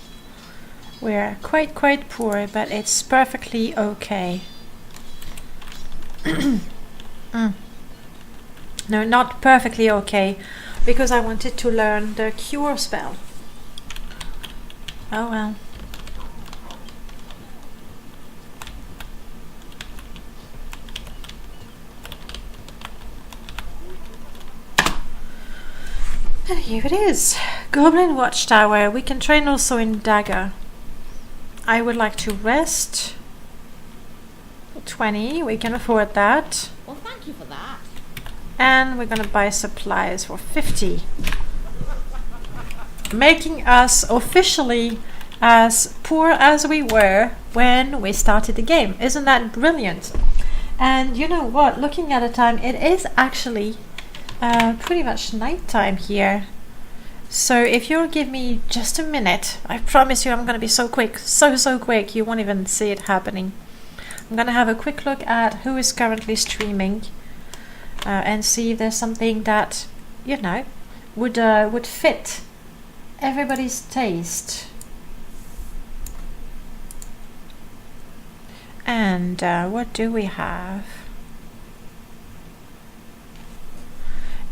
We're quite poor, but it's perfectly okay. No, not perfectly okay, because I wanted to learn the cure spell. Oh well. And here it is. Goblin Watchtower. We can train also in Dagger. I would like to rest. 20, we can afford that. Well, thank you for that. And we're gonna buy supplies for 50. Making us officially as poor as we were when we started the game. Isn't that brilliant? And you know what? Looking at the time, it is actually pretty much nighttime here. So if you'll give me just a minute, I promise you I'm going to be so quick, so quick, you won't even see it happening. I'm going to have a quick look at who is currently streaming and see if there's something that, you know, would fit everybody's taste. And what do we have?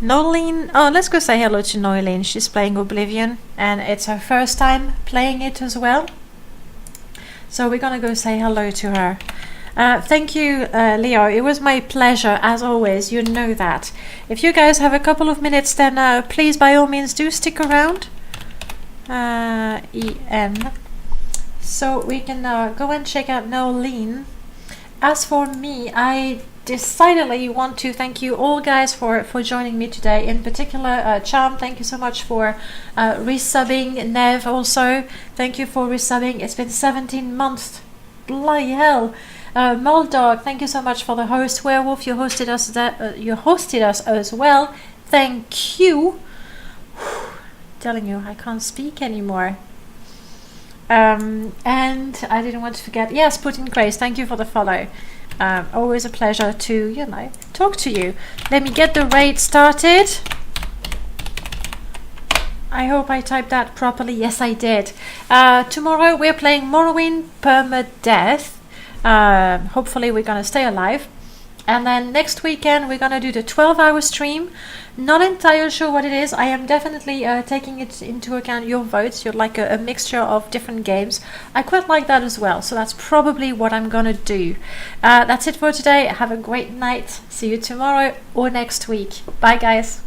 Nolene, oh, let's go say hello to Nolene. She's playing Oblivion and it's her first time playing it as well. So we're gonna go say hello to her. Thank you, Leo. It was my pleasure, as always. You know that. If you guys have a couple of minutes, then please, by all means, do stick around. EN. So we can go and check out Nolene. As for me, I decidedly want to thank you all guys for joining me today. In particular, Charm, thank you so much for resubbing. Nev also, thank you for resubbing. It's been 17 months. Bloody hell. Moldog, thank you so much for the host. Werewolf, you hosted us as well. Thank you. Telling you, I can't speak anymore. And I didn't want to forget. Yes, Putin Grace, thank you for the follow. Always a pleasure to, talk to you. Let me get the raid started. I hope I typed that properly. Yes, I did. Tomorrow we're playing Morrowind Permadeath. Hopefully we're going to stay alive. And then next weekend we're going to do the 12-hour stream. Not entirely sure what it is. I am definitely taking it into account your votes. You're like a mixture of different games. I quite like that as well. So that's probably what I'm going to do. That's it for today. Have a great night. See you tomorrow or next week. Bye, guys.